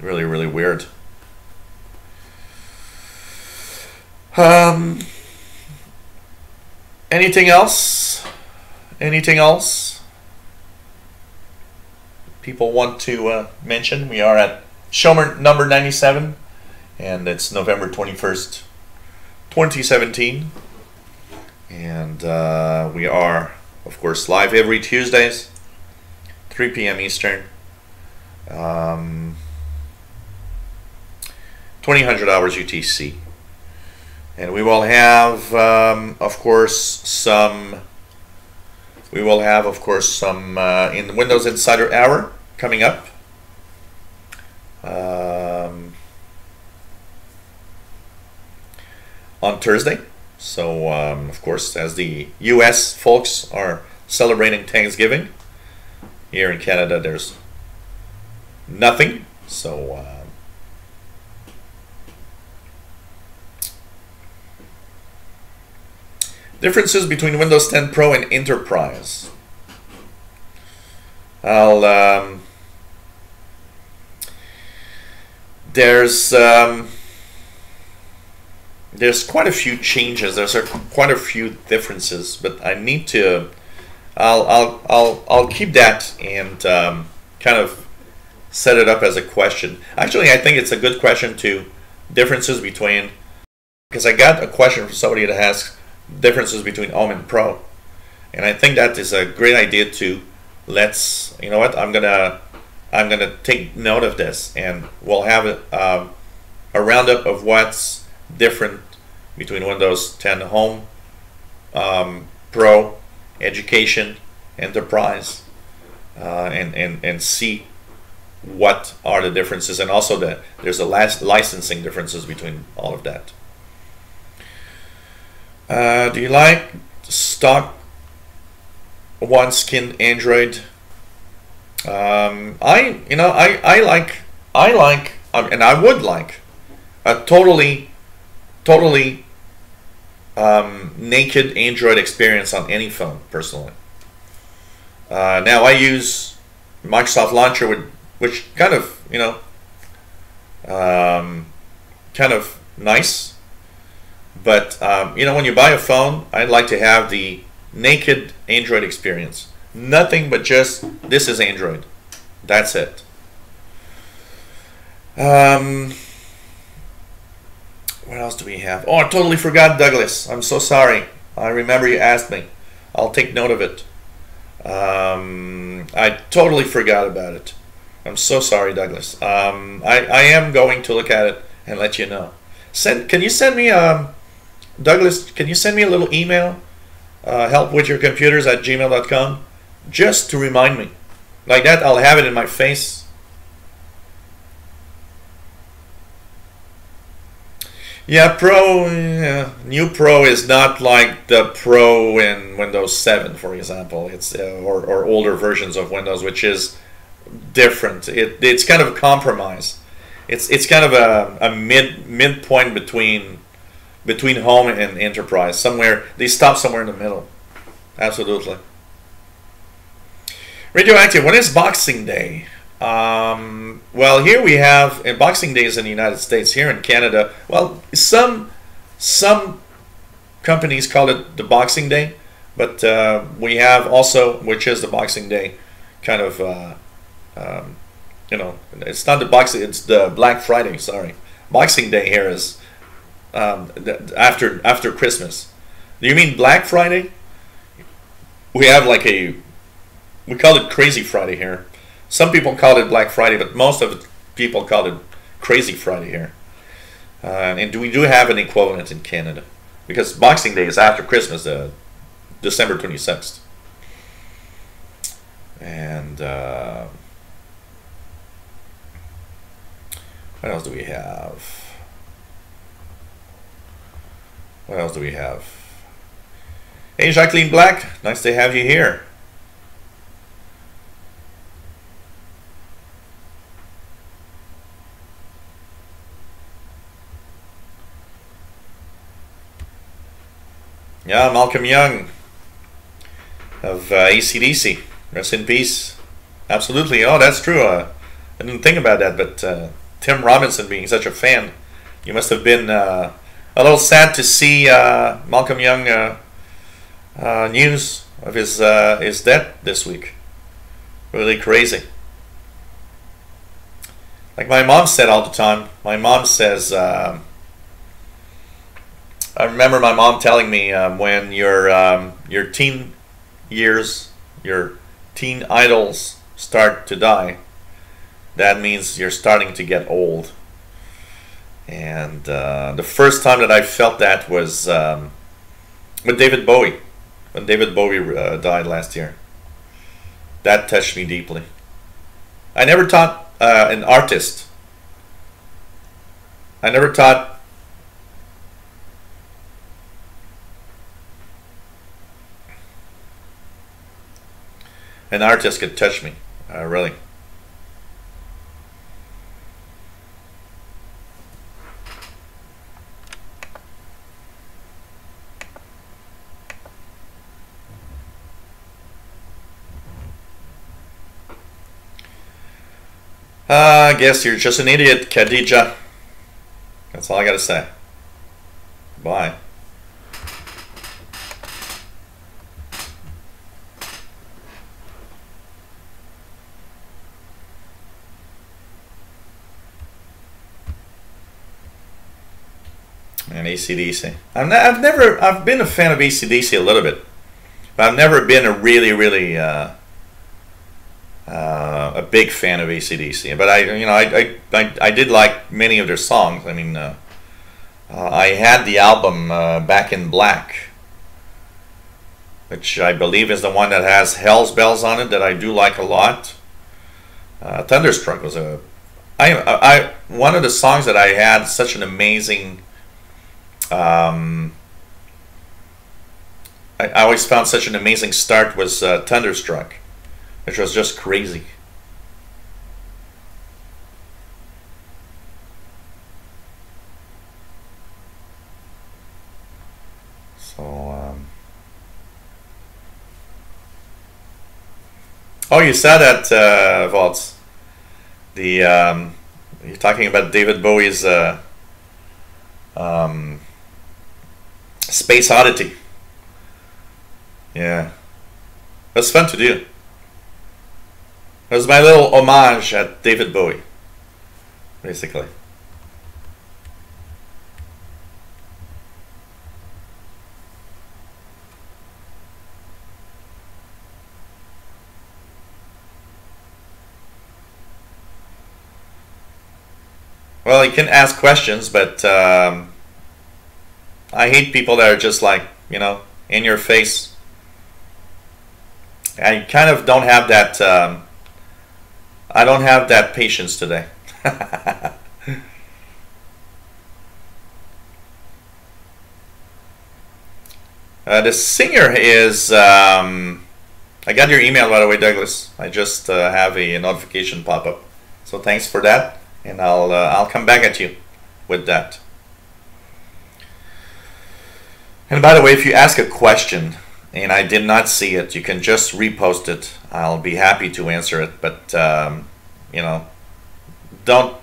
[SPEAKER 1] really, really weird. Anything else? Anything else people want to mention? We are at show number 97, and it's November 21st, 2017. And we are, of course, live every Tuesdays, 3 p.m. Eastern, 2000 hours UTC. And we will have, of course, some in the Windows Insider Hour coming up. On Thursday. So, of course, as the US folks are celebrating Thanksgiving, here in Canada there's nothing. So, Differences between Windows 10 Pro and Enterprise. I'll there's quite a few changes. There's quite a few differences, but I need to. I'll keep that and kind of set it up as a question. Actually, I think it's a good question to differences between, because I got a question from somebody that asks differences between Home and Pro, and I think that is a great idea to. You know what, I'm gonna take note of this, and we'll have a roundup of what's different between Windows 10 Home, Pro, Education, Enterprise, and see what are the differences, and also that there's a licensing differences between all of that. Do you like stock OneSkin Android? I like, and I would like a totally naked Android experience on any phone, personally. Now I use Microsoft Launcher, which kind of, kind of nice, but when you buy a phone, I'd like to have the naked Android experience. Nothing but just, this is Android. That's it. What else do we have? Oh, I totally forgot, Douglas. I'm so sorry. I remember you asked me. I'll take note of it. I totally forgot about it. I'm so sorry, Douglas. I am going to look at it and let you know. Can you send me, Douglas, can you send me a little email? helpwithyourcomputers@gmail.com, just to remind me. Like that, I'll have it in my face. Yeah, new Pro is not like the Pro in Windows 7, for example. It's or older versions of Windows, which is different. It's kind of a compromise. It's kind of a midpoint between Home and Enterprise. Somewhere they stop somewhere in the middle. Absolutely. Radioactive. When is Boxing Day? Well, here we have Boxing Days in the United States. Here in Canada, well, some companies call it the Boxing Day, but we have also, which is the Boxing Day, kind of. It's not the Boxing. It's the Black Friday. Sorry, Boxing Day here is after Christmas. Do you mean Black Friday? We have we call it Crazy Friday here. Some people call it Black Friday, but most of the people call it Crazy Friday here. And we do have an equivalent in Canada, because Boxing Day is after Christmas, December 26th. And what else do we have? What else do we have? Hey, Jacqueline Black, nice to have you here. Yeah, Malcolm Young of AC/DC. Rest in peace. Absolutely. Oh, that's true. I didn't think about that, but Tim Robinson being such a fan, you must have been a little sad to see Malcolm Young news of his death this week. Really crazy. Like my mom said all the time. My mom says, I remember my mom telling me when your teen years, your teen idols start to die, that means you're starting to get old. And the first time that I felt that was with David Bowie, when David Bowie died last year. That touched me deeply. I never taught an artist. I never taught an artist could touch me, really. I guess you're just an idiot, Khadija. That's all I gotta say. Bye. And AC/DC. I've been a fan of AC/DC a little bit, but I've never been a really a big fan of AC/DC. But I did like many of their songs. I mean, I had the album Back in Black, which I believe is the one that has Hell's Bells on it, that I do like a lot. Thunderstruck was one of the songs that I had such an amazing. I always found such an amazing start was Thunderstruck, which was just crazy. So, oh, you saw that, Waltz. You're talking about David Bowie's Space Oddity. Yeah, it was fun to do. It was my little homage at David Bowie, basically. Well, you can ask questions, but I hate people that are just like, you know, in your face. I kind of don't have that, I don't have that patience today. The singer is, I got your email, by the way, Douglas. I just have a notification pop up. So thanks for that, and I'll come back at you with that. And by the way, if you ask a question and I did not see it, you can just repost it. I'll be happy to answer it. But you know, don't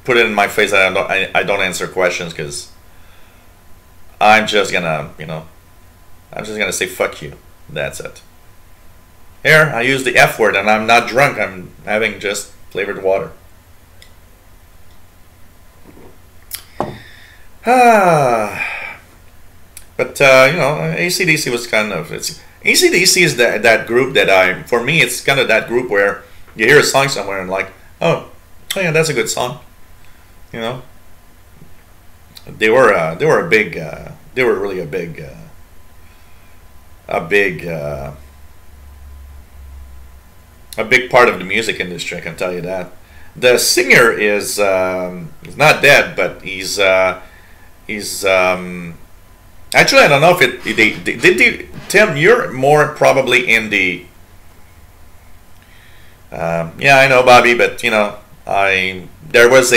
[SPEAKER 1] put it in my face that I don't answer questions, because I'm just gonna, you know, I'm just gonna say fuck you. That's it. Here, I use the F word, and I'm not drunk. I'm having just flavored water. But you know, AC/DC was kind of, AC/DC is that group that for me, it's kind of that group where you hear a song somewhere and like, oh yeah, that's a good song. You know, they were a big, they were really a big part of the music industry. I can tell you that. The singer is he's not dead, but he's actually, I don't know if did Tim, you're more probably in the yeah, I know, Bobby, but you know, there was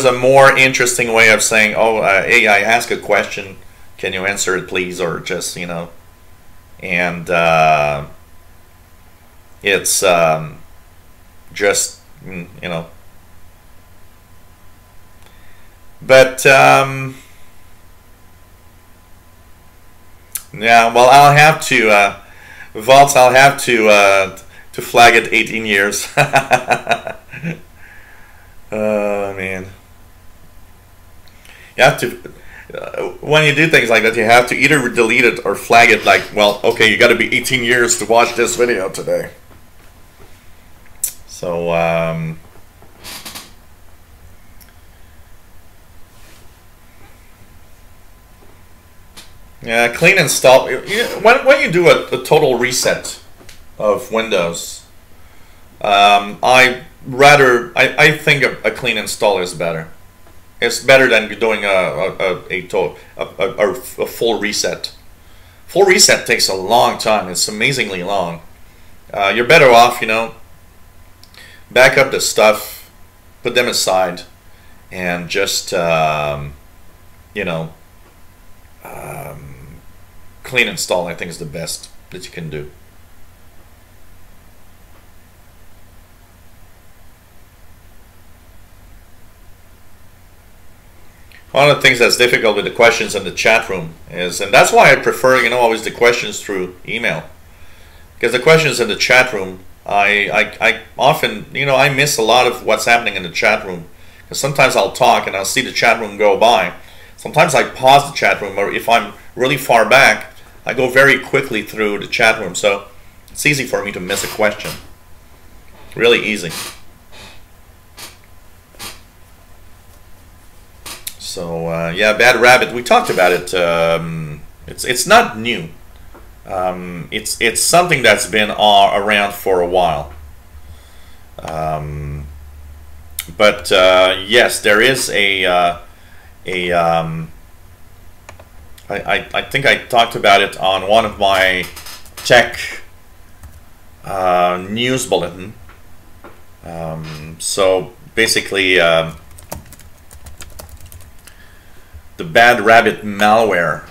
[SPEAKER 1] a more interesting way of saying, oh, hey, I ask a question, can you answer it please, or just, you know, and it's just, you know, but yeah, well, I'll have to Vaults, I'll have to flag it 18 years. Oh man, you have to when you do things like that, you have to either delete it or flag it like, well, okay, you got to be 18 years to watch this video today. So yeah, clean install. When you do a total reset of Windows, I think a clean install is better. It's better than doing a full reset. Full reset takes a long time. It's amazingly long. You're better off, you know, back up the stuff, put them aside, and just you know, clean install, I think, is the best that you can do. One of the things that's difficult with the questions in the chat room is, and that's why I prefer, you know, always the questions through email, because the questions in the chat room, I often, you know, I miss a lot of what's happening in the chat room, because sometimes I'll talk and I'll see the chat room go by. Sometimes I pause the chat room, or if I'm really far back, I go very quickly through the chat room, so it's easy for me to miss a question. Really easy. So yeah, Bad Rabbit, we talked about it. It's not new. It's something that's been around for a while. But yes, there is I think I talked about it on one of my tech news bulletin. So basically, the Bad Rabbit malware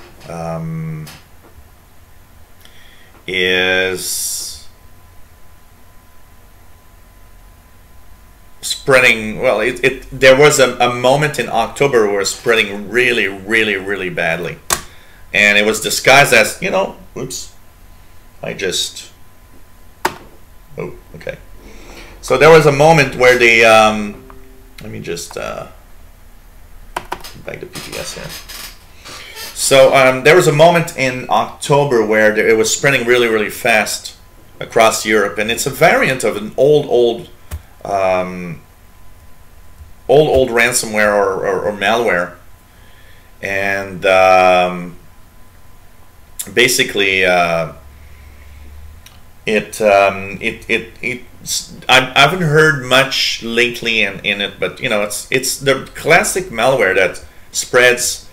[SPEAKER 1] is spreading. Well, there was a moment in October where it was spreading really badly, and it was disguised as, you know, oops, oh, okay. So there was a moment where they let me just back to PTS here. So there was a moment in October where it was spreading really fast across Europe, and it's a variant of an old ransomware or malware, and basically I haven't heard much lately in it, but you know, it's the classic malware that spreads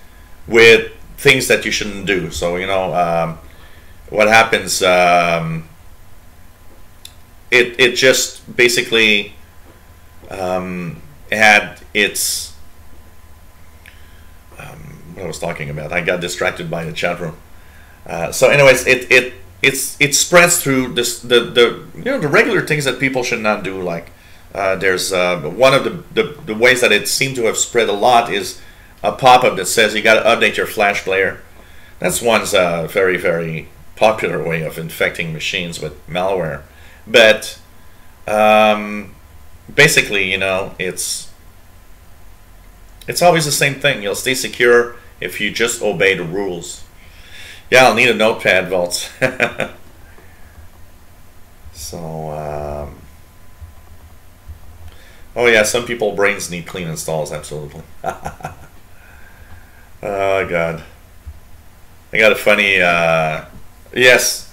[SPEAKER 1] with things that you shouldn't do. So you know, what happens? It just basically had its what I was talking about. I got distracted by the chat room. So anyways, it spreads through the you know, the regular things that people should not do. Like there's one of the ways that it seemed to have spread a lot is a pop-up that says you got to update your Flash player. That's one's very popular way of infecting machines with malware. But basically, you know, it's always the same thing. You'll stay secure if you just obey the rules. Yeah, I'll need a notepad, Vaults. So, oh yeah, some people brains need clean installs, absolutely. Oh God, I got a funny. Yes,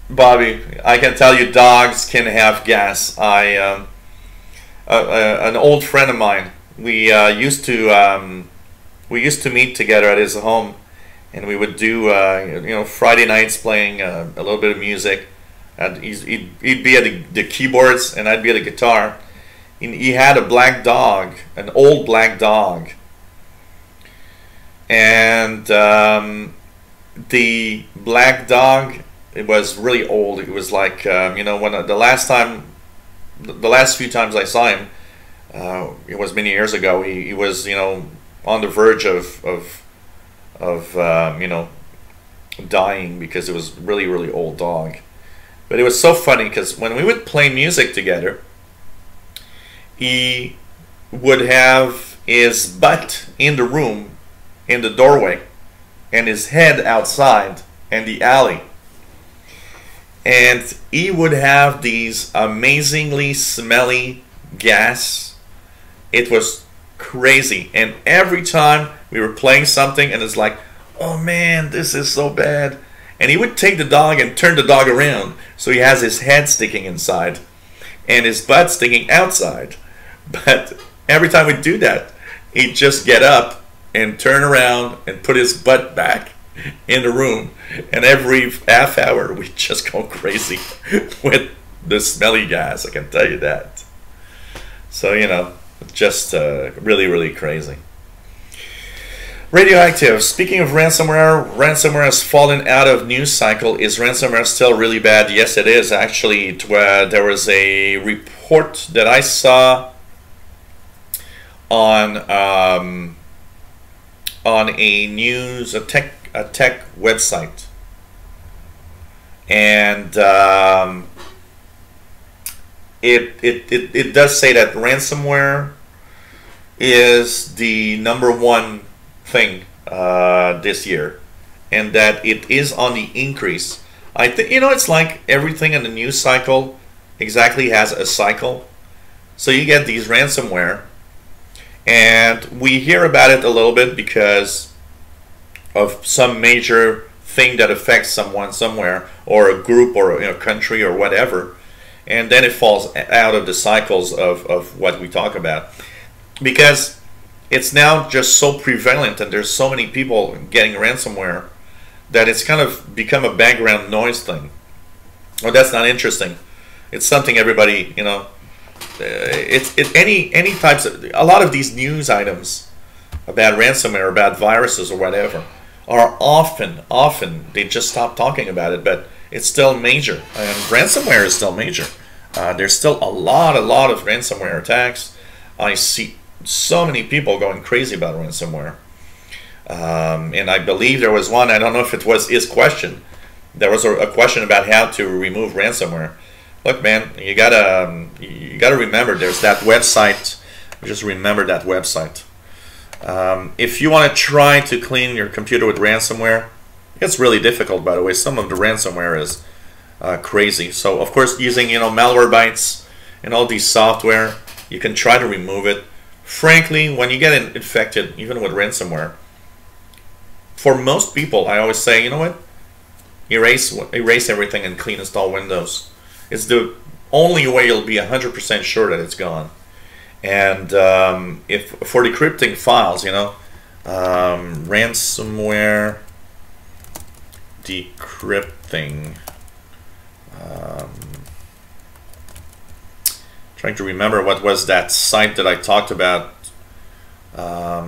[SPEAKER 1] Bobby, I can tell you, dogs can have gas. An old friend of mine, we used to meet together at his home. And we would do, you know, Friday nights playing a little bit of music. And he'd be at the keyboards, and I'd be at the guitar. And he had a black dog, an old black dog. And the black dog, it was really old. It was like, you know, when the last few times I saw him, it was many years ago. He was, you know, on the verge of you know, dying, because it was really old dog. But it was so funny because when we would play music together, he would have his butt in the room, in the doorway, and his head outside in the alley. And he would have these amazingly smelly gas. It was crazy. And every time we were playing something and it's like, oh man, this is so bad. And he would take the dog and turn the dog around, so he has his head sticking inside and his butt sticking outside. But every time we do that, he'd just get up and turn around and put his butt back in the room. And every half hour, we'd just go crazy with the smelly gas, I can tell you that. So, you know, just really crazy. Radioactive. Speaking of ransomware, ransomware has fallen out of news cycle. Is ransomware still really bad? Yes, it is. Actually, there was a report that I saw on on a tech website, and it does say that ransomware is the #1 thing this year, and that it is on the increase. I think, you know, it's like everything in the news cycle exactly has a cycle. So you get these ransomware, and we hear about it a little bit because of some major thing that affects someone somewhere, or a group, or a country, or whatever, and then it falls out of the cycles of what we talk about, because it's now just so prevalent, and there's so many people getting ransomware that it's kind of become a background noise thing. Well, that's not interesting. It's something everybody, you know, any types of, a lot of these news items about ransomware, about viruses or whatever, are often they just stop talking about it, but it's still major, and ransomware is still major. There's still a lot of ransomware attacks. I see so many people going crazy about ransomware, and I believe there was one, I don't know if it was his question, there was a question about how to remove ransomware. Look, man, you gotta remember, there's that website. Just remember that website. If you want to try to clean your computer with ransomware, it's really difficult, by the way. Some of the ransomware is crazy. So, of course, using, you know, Malwarebytes and all these software, you can try to remove it. Frankly, when you get infected, even with ransomware, for most people, I always say, you know what? Erase everything and clean install Windows. It's the only way you'll be 100% sure that it's gone. And if for decrypting files, you know, ransomware decrypting. Trying to remember what was that site that I talked about. I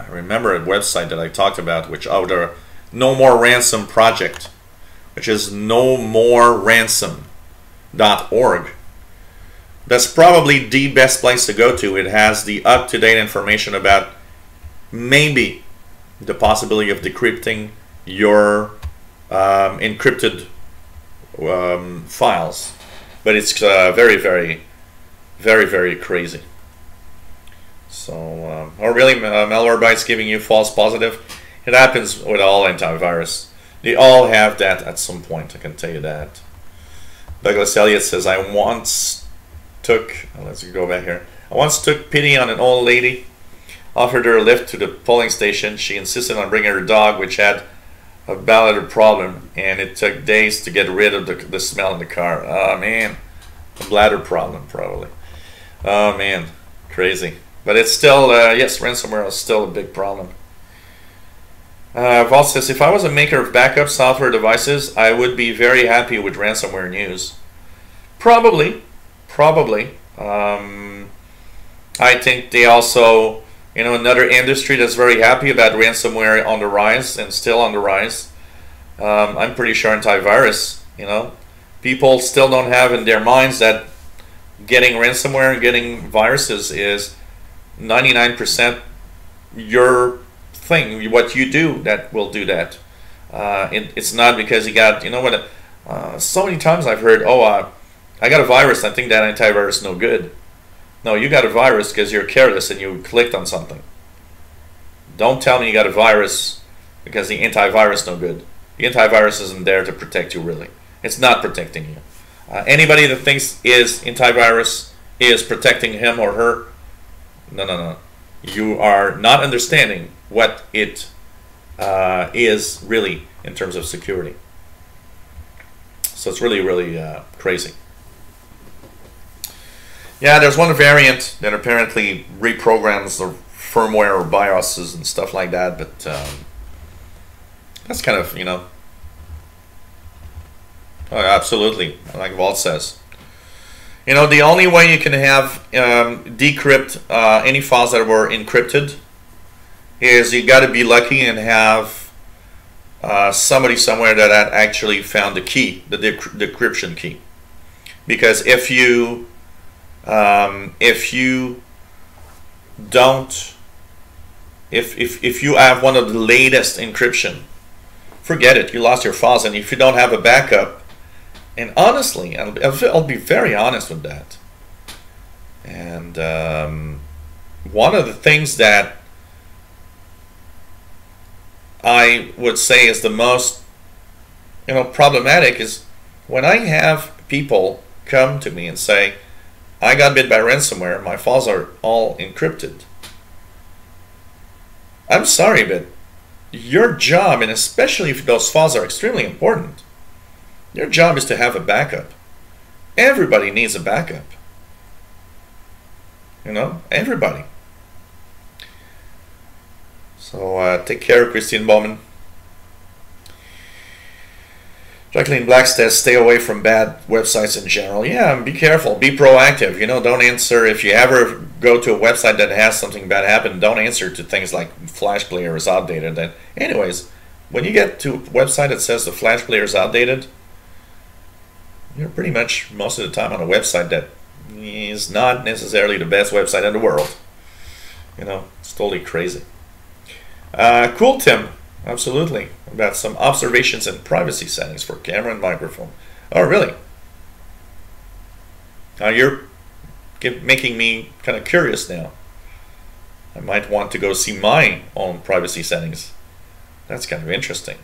[SPEAKER 1] remember a website that I talked about, which the No More Ransom project, which is nomoreransom.org. That's probably the best place to go to. It has the up-to-date information about maybe the possibility of decrypting your encrypted files, but it's very crazy. So, or really, Malwarebytes giving you false positive. It happens with all antivirus. They all have that at some point, I can tell you that. Douglas Elliott says, I once took pity on an old lady, offered her a lift to the polling station. She insisted on bringing her dog, which had a bladder problem, and it took days to get rid of the smell in the car. Oh man, a bladder problem probably. Oh man, crazy. But it's still, yes, ransomware is still a big problem. Val says, if I was a maker of backup software devices, I would be very happy with ransomware news. Probably. I think they also, you know, another industry that's very happy about ransomware on the rise and still on the rise. I'm pretty sure antivirus, you know, people still don't have in their minds that getting ransomware and getting viruses is 99% your thing, what you do that will do that. It's not because you got, you know what, so many times I've heard, I got a virus, I think that antivirus is no good. No, you got a virus because you're careless and you clicked on something. Don't tell me you got a virus because the antivirus is no good. The antivirus isn't there to protect you, really. It's not protecting you. Anybody that thinks antivirus is protecting him or her, no. You are not understanding what it is really in terms of security. So it's really crazy. Yeah, there's one variant that apparently reprograms the firmware or BIOSes and stuff like that, but that's kind of, you know, absolutely, like Walt says. You know, the only way you can have decrypt any files that were encrypted is you got to be lucky and have somebody somewhere that had actually found the key, the decryption key. Because if you don't If you have one of the latest encryption, forget it. You lost your files, and if you don't have a backup, and honestly, I'll be very honest with that. And one of the things that I would say is the most, problematic is when I have people come to me and say, I got bit by ransomware, my files are all encrypted. I'm sorry, but your job, and especially if those files are extremely important, your job is to have a backup. Everybody needs a backup. Everybody. So take care, Christine Bowman. Jacqueline Black says, stay away from bad websites in general. Yeah, be careful. Be proactive. Don't answer. If you ever go to a website that has something bad happen, don't answer to things like Flash Player is outdated. And anyways, when you get to a website that says the Flash Player is outdated, you're pretty much most of the time on a website that is not necessarily the best website in the world. It's totally crazy. Cool, Tim. Absolutely. About some observations and privacy settings for camera and microphone. Oh, really? Now you're making me kind of curious now. I might want to go see my own privacy settings. That's kind of interesting.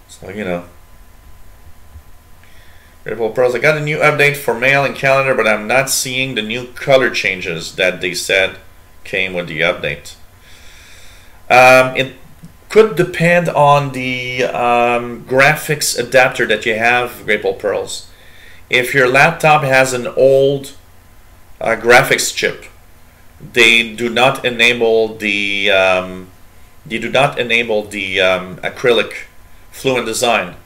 [SPEAKER 1] So, Ripple Pearls, I got a new update for mail and calendar, but I'm not seeing the new color changes that they said came with the update. It could depend on the graphics adapter that you have, Ripple Pearls. If your laptop has an old graphics chip, they do not enable the acrylic fluent design.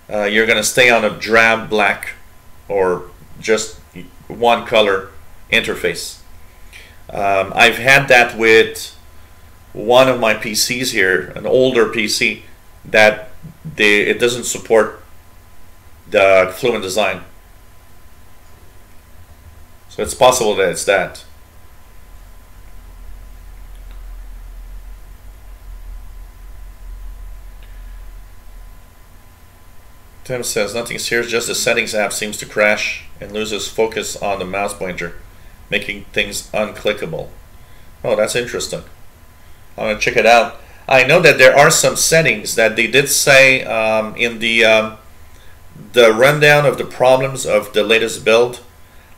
[SPEAKER 1] You're going to stay on a drab black or just one color interface. I've had that with one of my PCs here, an older PC, that it doesn't support the fluent design. So it's possible that it's that. Tim says, nothing serious, just the settings app seems to crash and loses focus on the mouse pointer, making things unclickable. Oh, that's interesting. I'm going to check it out. I know that there are some settings that they did say in the rundown of the problems of the latest build.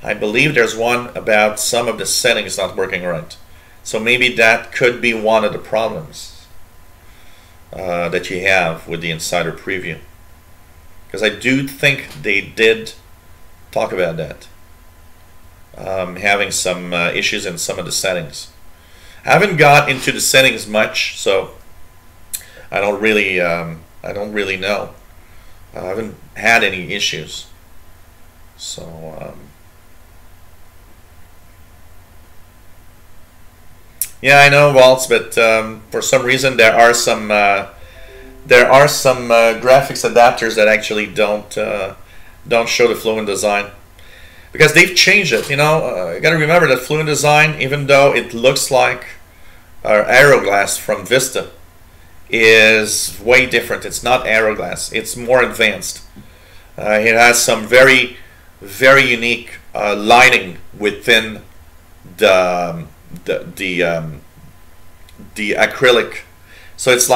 [SPEAKER 1] I believe there's one about some of the settings not working right. So maybe that could be one of the problems that you have with the Insider Preview. Because I do think they did talk about that, having some issues in some of the settings. I haven't got into the settings much, so I don't really know. I haven't had any issues. So yeah, I know, Waltz, but for some reason there are some graphics adapters that actually don't show the fluent design, because they've changed it. You got to remember that fluent design, even though it looks like Aeroglass from Vista, is way different. It's not Aeroglass. It's more advanced. It has some very, very unique lighting within the acrylic. So it's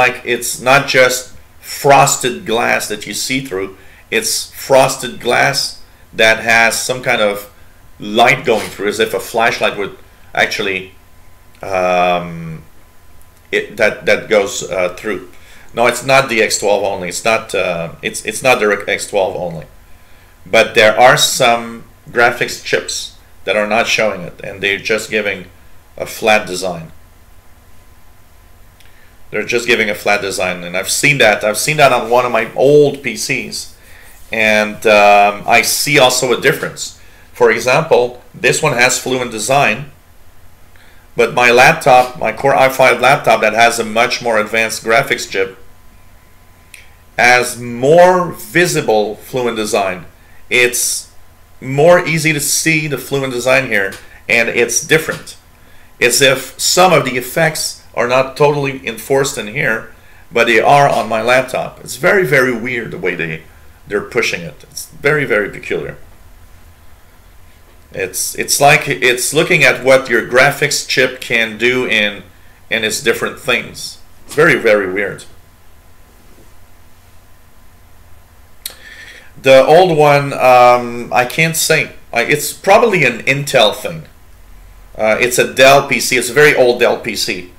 [SPEAKER 1] not just frosted glass that you see through. It's frosted glass that has some kind of light going through, as if a flashlight would actually that goes through. No, it's not the X12 only. It's not it's not the X12 only. But there are some graphics chips that are not showing it, and they're just giving a flat design. They're just giving a flat design, and I've seen that. I've seen that on one of my old PCs, and I see also a difference. For example, this one has fluent design, but my laptop, my Core i5 laptop that has a much more advanced graphics chip, has more visible fluent design, it's more easy to see the Fluent design here, and it's different. It's if some of the effects are not totally enforced in here, but they are on my laptop. It's very, very weird the way they're pushing it. It's very, very peculiar. It's like it's looking at what your graphics chip can do in its different things. It's very, very weird. The old one, I can't say. It's probably an Intel thing. It's a Dell PC. It's a very old Dell PC.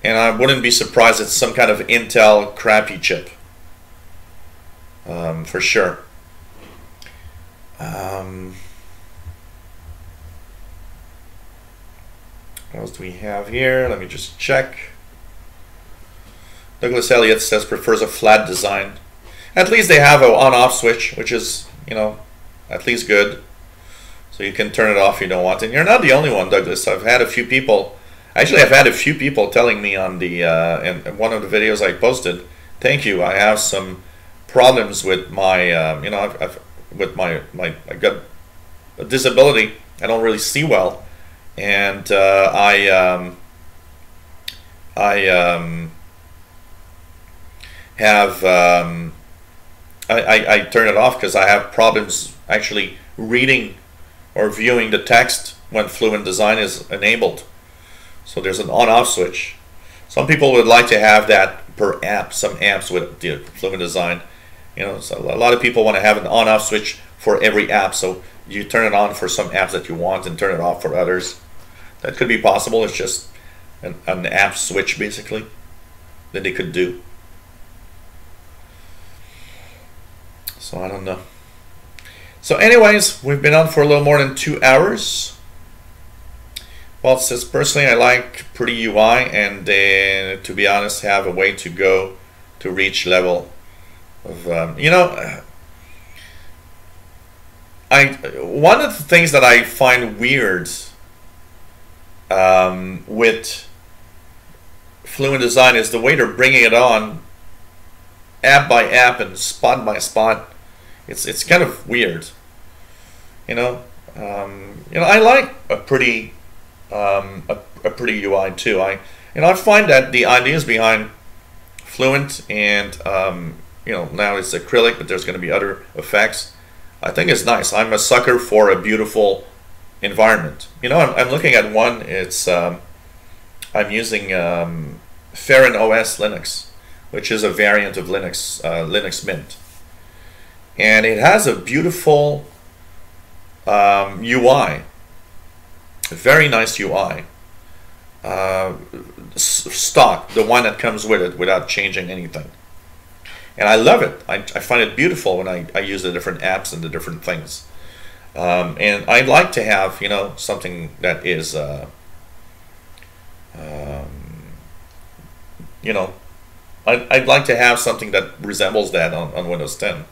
[SPEAKER 1] And I wouldn't be surprised it's some kind of Intel crappy chip. For sure. What else do we have here? Let me just check. Douglas Elliott says prefers a flat design. At least they have an on-off switch, which is, you know, at least good. So you can turn it off if you don't want it. And you're not the only one, Douglas. I've had a few people. Actually, I've had a few people telling me on the in one of the videos I posted. Thank you. I have some problems with my, you know, I got a disability. I don't really see well, and I turn it off because I have problems actually reading or viewing the text when Fluent Design is enabled. So there's an on-off switch. Some people would like to have that per app. Some apps with the Fluent Design, you know, so a lot of people want to have an on-off switch for every app. So you turn it on for some apps that you want and turn it off for others. That could be possible. It's just an app switch basically that they could do. So I don't know. So anyways, we've been on for a little more than 2 hours. Well, it says personally I like pretty UI, and to be honest, have a way to go to reach level of you know, one of the things that I find weird with Fluent Design is the way they're bringing it on app by app and spot by spot. It's kind of weird, you know. I like a pretty UI too. I find that the ideas behind Fluent and now it's acrylic, but there's going to be other effects. I think it's nice. I'm a sucker for a beautiful environment. You know, I'm looking at one. It's I'm using Farron OS Linux, which is a variant of Linux, Linux Mint. And it has a beautiful UI, a very nice UI, stock, the one that comes with it without changing anything. And I love it. I find it beautiful when I use the different apps and the different things. And I'd like to have, you know, something that is, you know, I'd like to have something that resembles that on Windows 10.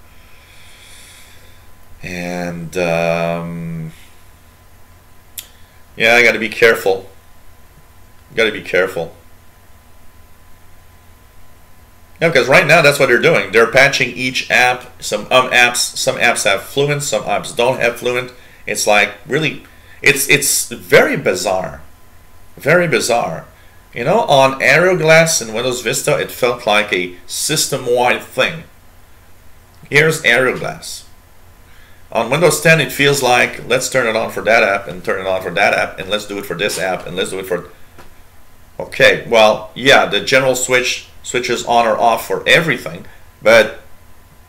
[SPEAKER 1] And yeah, I got to be careful. Got to be careful. Yeah, because right now that's what they're doing. They're patching each app. Some apps have Fluent, some apps don't have Fluent. It's like really, it's very bizarre, very bizarre. You know, on Aeroglass and Windows Vista, it felt like a system-wide thing. Here's Aeroglass. On Windows 10, it feels like, let's turn it on for that app, and turn it on for that app, and let's do it for this app, and let's do it for... Okay, well, yeah, the general switches on or off for everything, but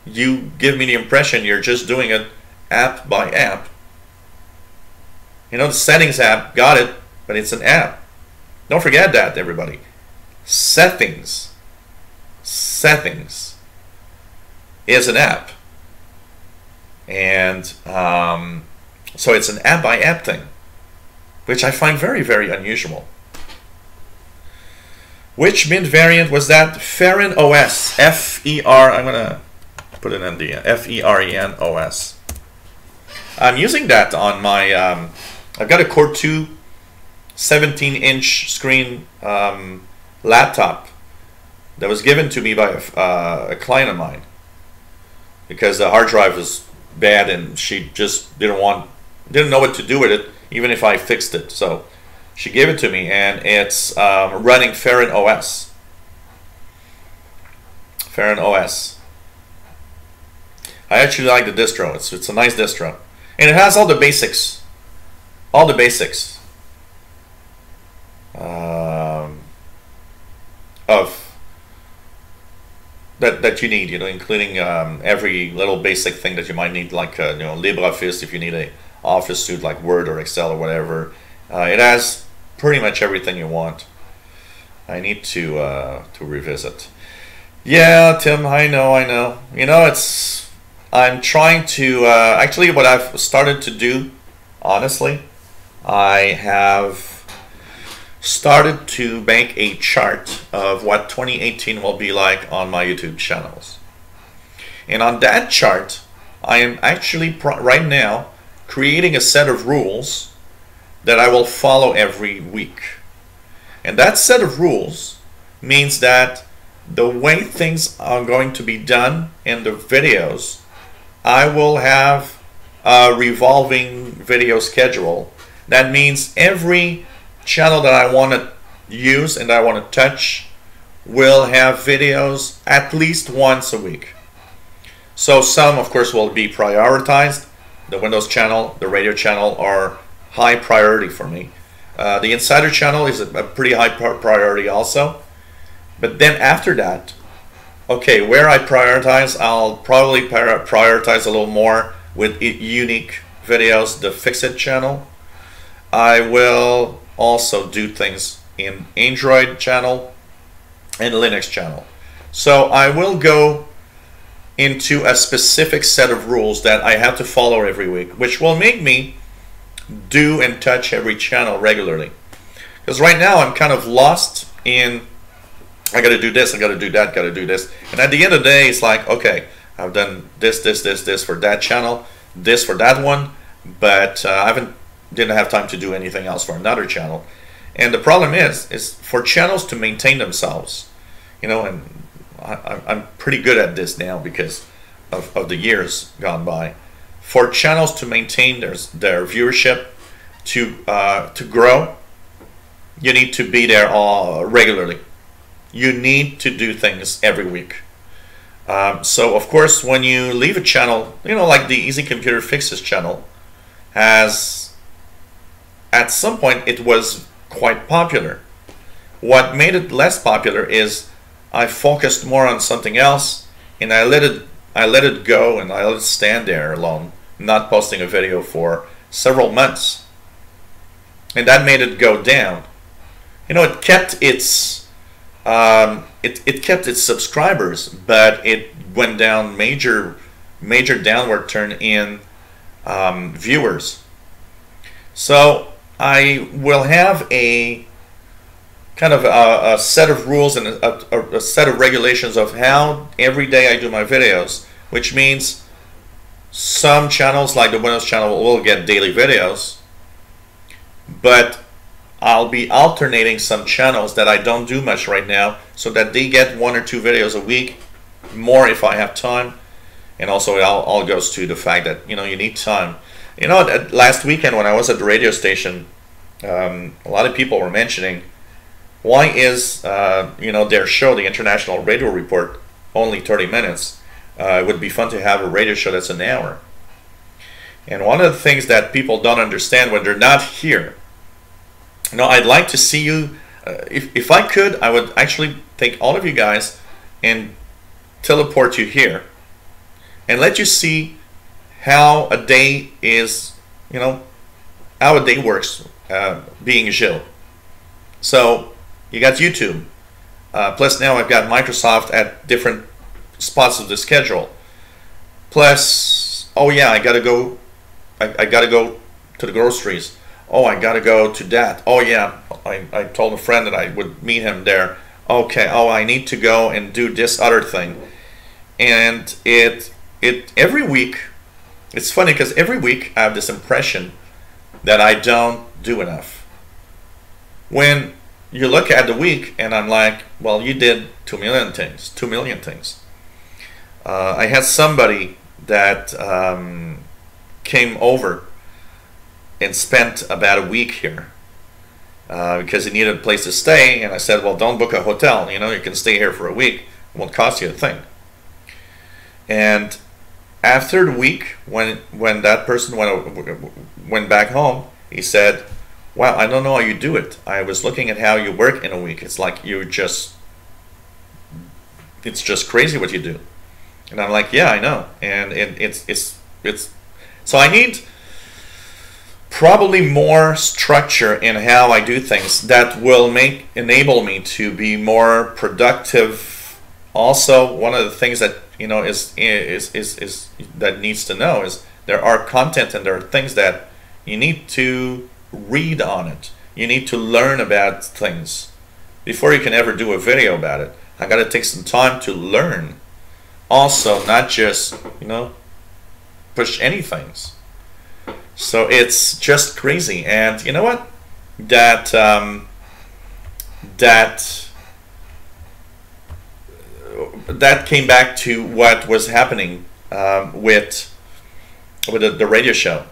[SPEAKER 1] you give me the impression you're just doing it app by app. You know, the settings app, got it, but it's an app. Don't forget that, everybody. Settings is an app. And so it's an app by app thing, which I find very, very unusual. Which Mint variant was that? Farron OS, F-E-R, I'm gonna put it in the F-E-R-E-N OS. I'm using that on my, I've got a Core 2 17-inch screen laptop that was given to me by a client of mine, because the hard drive was bad, and she just didn't know what to do with it, even if I fixed it. So she gave it to me, and it's running Farron OS. Farron OS. I actually like the distro. It's a nice distro, and it has all the basics. All the basics of that you need, including every little basic thing that you might need, like LibreOffice if you need a office suite like Word or Excel or whatever. It has pretty much everything you want. I need to revisit. Yeah, Tim, I know. I'm trying to actually what I've started to do, honestly, I have started to make a chart of what 2018 will be like on my YouTube channels. And on that chart, I am actually right now creating a set of rules that I will follow every week. And that set of rules means that the way things are going to be done in the videos, I will have a revolving video schedule. That means every channel that I want to use and I want to touch will have videos at least once a week. So some, of course, will be prioritized. The Windows channel, the radio channel are high priority for me. The Insider channel is a pretty high priority also. But then after that, okay, where I prioritize, I'll probably prioritize a little more with unique videos. The Fix-It channel. I will also do things in Android channel and Linux channel. So I will go into a specific set of rules that I have to follow every week, which will make me do and touch every channel regularly. Because right now I'm kind of lost in, I got to do this, I got to do that, got to do this. And at the end of the day, it's like, okay, I've done this for that channel, this for that one, but I didn't have time to do anything else for another channel. And the problem is for channels to maintain themselves, and I'm pretty good at this now because of the years gone by. For channels to maintain their viewership, to grow, you need to be there regularly. You need to do things every week. So of course, when you leave a channel, like the Easy Computer Fixes channel has, at some point it was quite popular. What made it less popular is I focused more on something else, and I let it go, and I let it stand there alone, not posting a video for several months, and that made it go down. It kept its it kept its subscribers, but it went down major downward turn in viewers. So I will have a kind of a set of rules and a set of regulations of how every day I do my videos, which means some channels like the Windows channel will get daily videos, but I'll be alternating some channels that I don't do much right now so that they get 1 or 2 videos a week, more if I have time. And also it all goes to the fact that you need time. Last weekend when I was at the radio station, a lot of people were mentioning, why is their show, the International Radio Report, only 30 minutes? It would be fun to have a radio show that's an hour. And one of the things that people don't understand when they're not here, I'd like to see you, if I could, I would actually take all of you guys and teleport you here and let you see how a day is, how a day works being Gilles. So you got YouTube, plus now I've got Microsoft at different spots of the schedule. Plus, oh yeah, I gotta go to the groceries. Oh, I gotta go to that. Oh yeah, I told a friend that I would meet him there. Okay, oh, I need to go and do this other thing. And it every week, it's funny because every week I have this impression that I don't do enough. When you look at the week and I'm like, well, you did 2 million things. I had somebody that came over and spent about a week here because he needed a place to stay. And I said, well, don't book a hotel. You know, you can stay here for a week. It won't cost you a thing. And after the week, when that person went back home, he said, wow, I don't know how you do it. I was looking at how you work in a week. It's like it's just crazy what you do. And I'm like, yeah, I know. And it's so I need probably more structure in how I do things that will enable me to be more productive. Also, one of the things that is that needs to know is there are content and there are things that you need to read on it. You need to learn about things before you can ever do a video about it. I got to take some time to learn. Also, not just push anything. So it's just crazy. And you know what? That came back to what was happening with the radio show.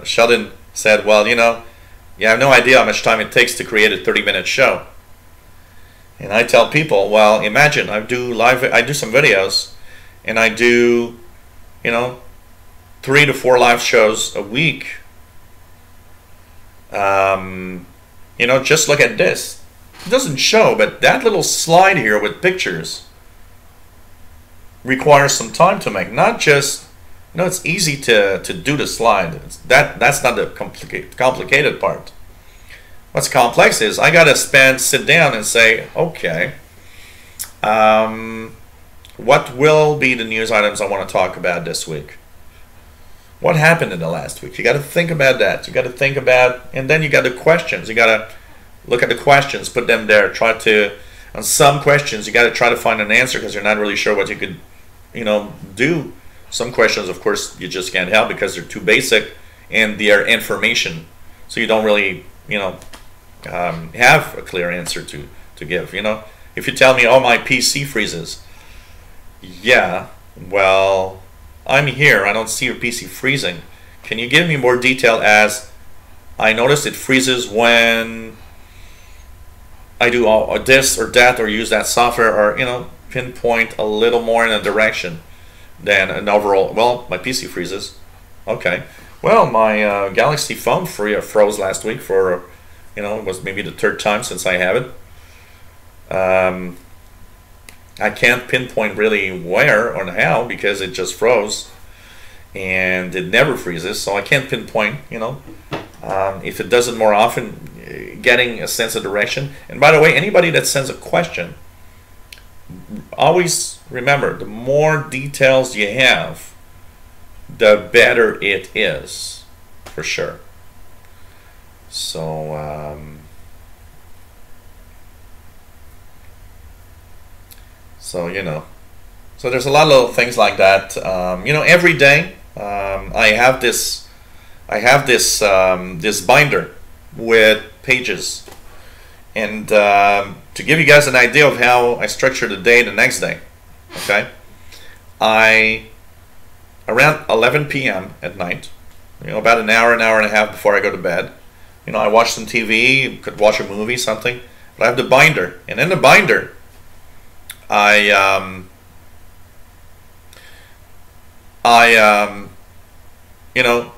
[SPEAKER 1] Sheldon said, well, you have no idea how much time it takes to create a 30-minute show. And I tell people, well, imagine I do some videos, and I do 3 to 4 live shows a week. Just look at this. It doesn't show, but that little slide here with pictures requires some time to make. Not just, it's easy to do the slide. That's not the complicated part. What's complex is I gotta sit down and say, okay, what will be the news items I want to talk about this week? What happened in the last week? You got to think about that. You got to think about, and then you got the questions. You got to look at the questions, put them there. On some questions, you got to try to find an answer because you're not really sure what you could, do. Some questions, of course, you just can't help because they're too basic and they are information. So you don't really, have a clear answer to give. If you tell me, oh, my PC freezes. Yeah, well, I'm here. I don't see your PC freezing. Can you give me more detail as I noticed it freezes when I do all this or that or use that software or, pinpoint a little more in a direction than an overall, well, my PC freezes. Okay. Well, my Galaxy phone froze last week for, it was maybe the 3rd time since I have it. I can't pinpoint really where or how because it just froze and it never freezes, so I can't pinpoint, if it does it more often, getting a sense of direction. And by the way, anybody that sends a question, always remember, the more details you have, the better it is, for sure. So, so there's a lot of little things like that. Every day I have this binder with pages, and to give you guys an idea of how I structure the day the next day. Okay, around 11 p.m. at night, about an hour and a half before I go to bed, I watch some TV, could watch a movie, something. But I have the binder, and in the binder,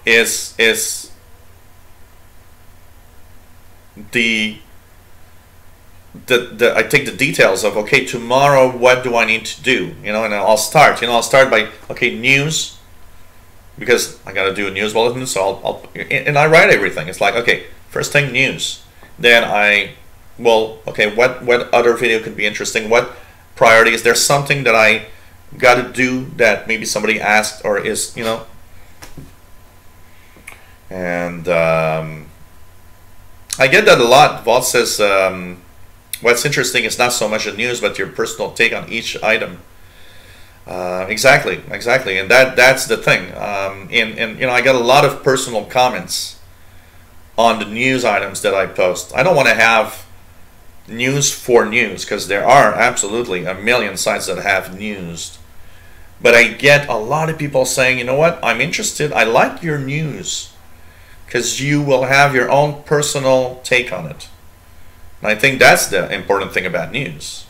[SPEAKER 1] is I take the details of, okay, tomorrow what do I need to do, and I'll start by, okay, news, because I got to do a news bulletin, so and I write everything. It's like, okay, first thing, news, then okay, what other video could be interesting, what priority is there, something that I got to do that maybe somebody asked or is, and I get that a lot. Vault says, what's interesting is not so much the news, but your personal take on each item. Exactly, and that's the thing. And I got a lot of personal comments on the news items that I post. I don't want to have news for news, because there are absolutely a million sites that have news. But I get a lot of people saying, you know what, I'm interested, I like your news, because you will have your own personal take on it. And I think that's the important thing about news.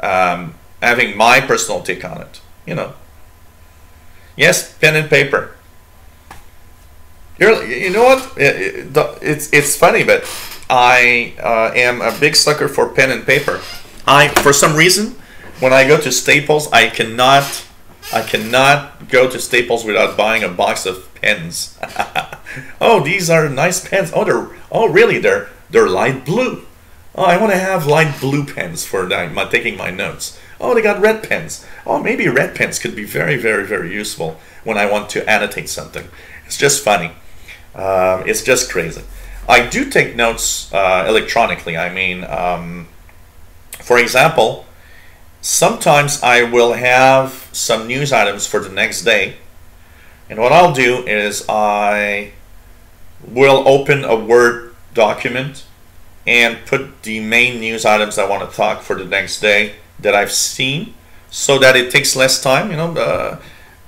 [SPEAKER 1] Having my personal take on it, you know. Yes, pen and paper. You know what, it's funny, but I am a big sucker for pen and paper. For some reason, when I go to Staples, I cannot go to Staples without buying a box of pens. Oh, these are nice pens. Oh, really? They're light blue. Oh, I want to have light blue pens for taking my notes. Oh, they got red pens. Oh, maybe red pens could be very, very, very useful when I want to annotate something. It's just funny. It's just crazy. I do take notes electronically. I mean, for example, sometimes I will have some news items for the next day, and what I'll do is I will open a Word document and put the main news items I want to talk for the next day that I've seen, so that it takes less time. You know,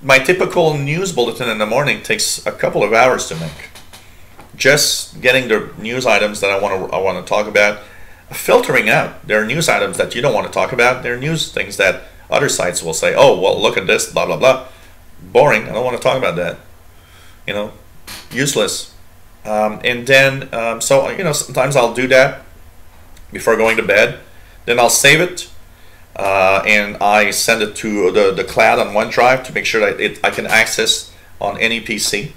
[SPEAKER 1] my typical news bulletin in the morning takes a couple of hours to make. Just getting the news items that I want to talk about, filtering out. There are news items that you don't want to talk about. There are news things that other sites will say, oh, well, look at this, blah, blah, blah. Boring. I don't want to talk about that. You know, useless. And then, so, you know, sometimes I'll do that before going to bed. Then I'll save it, and I send it to the cloud on OneDrive to make sure that I can access on any PC.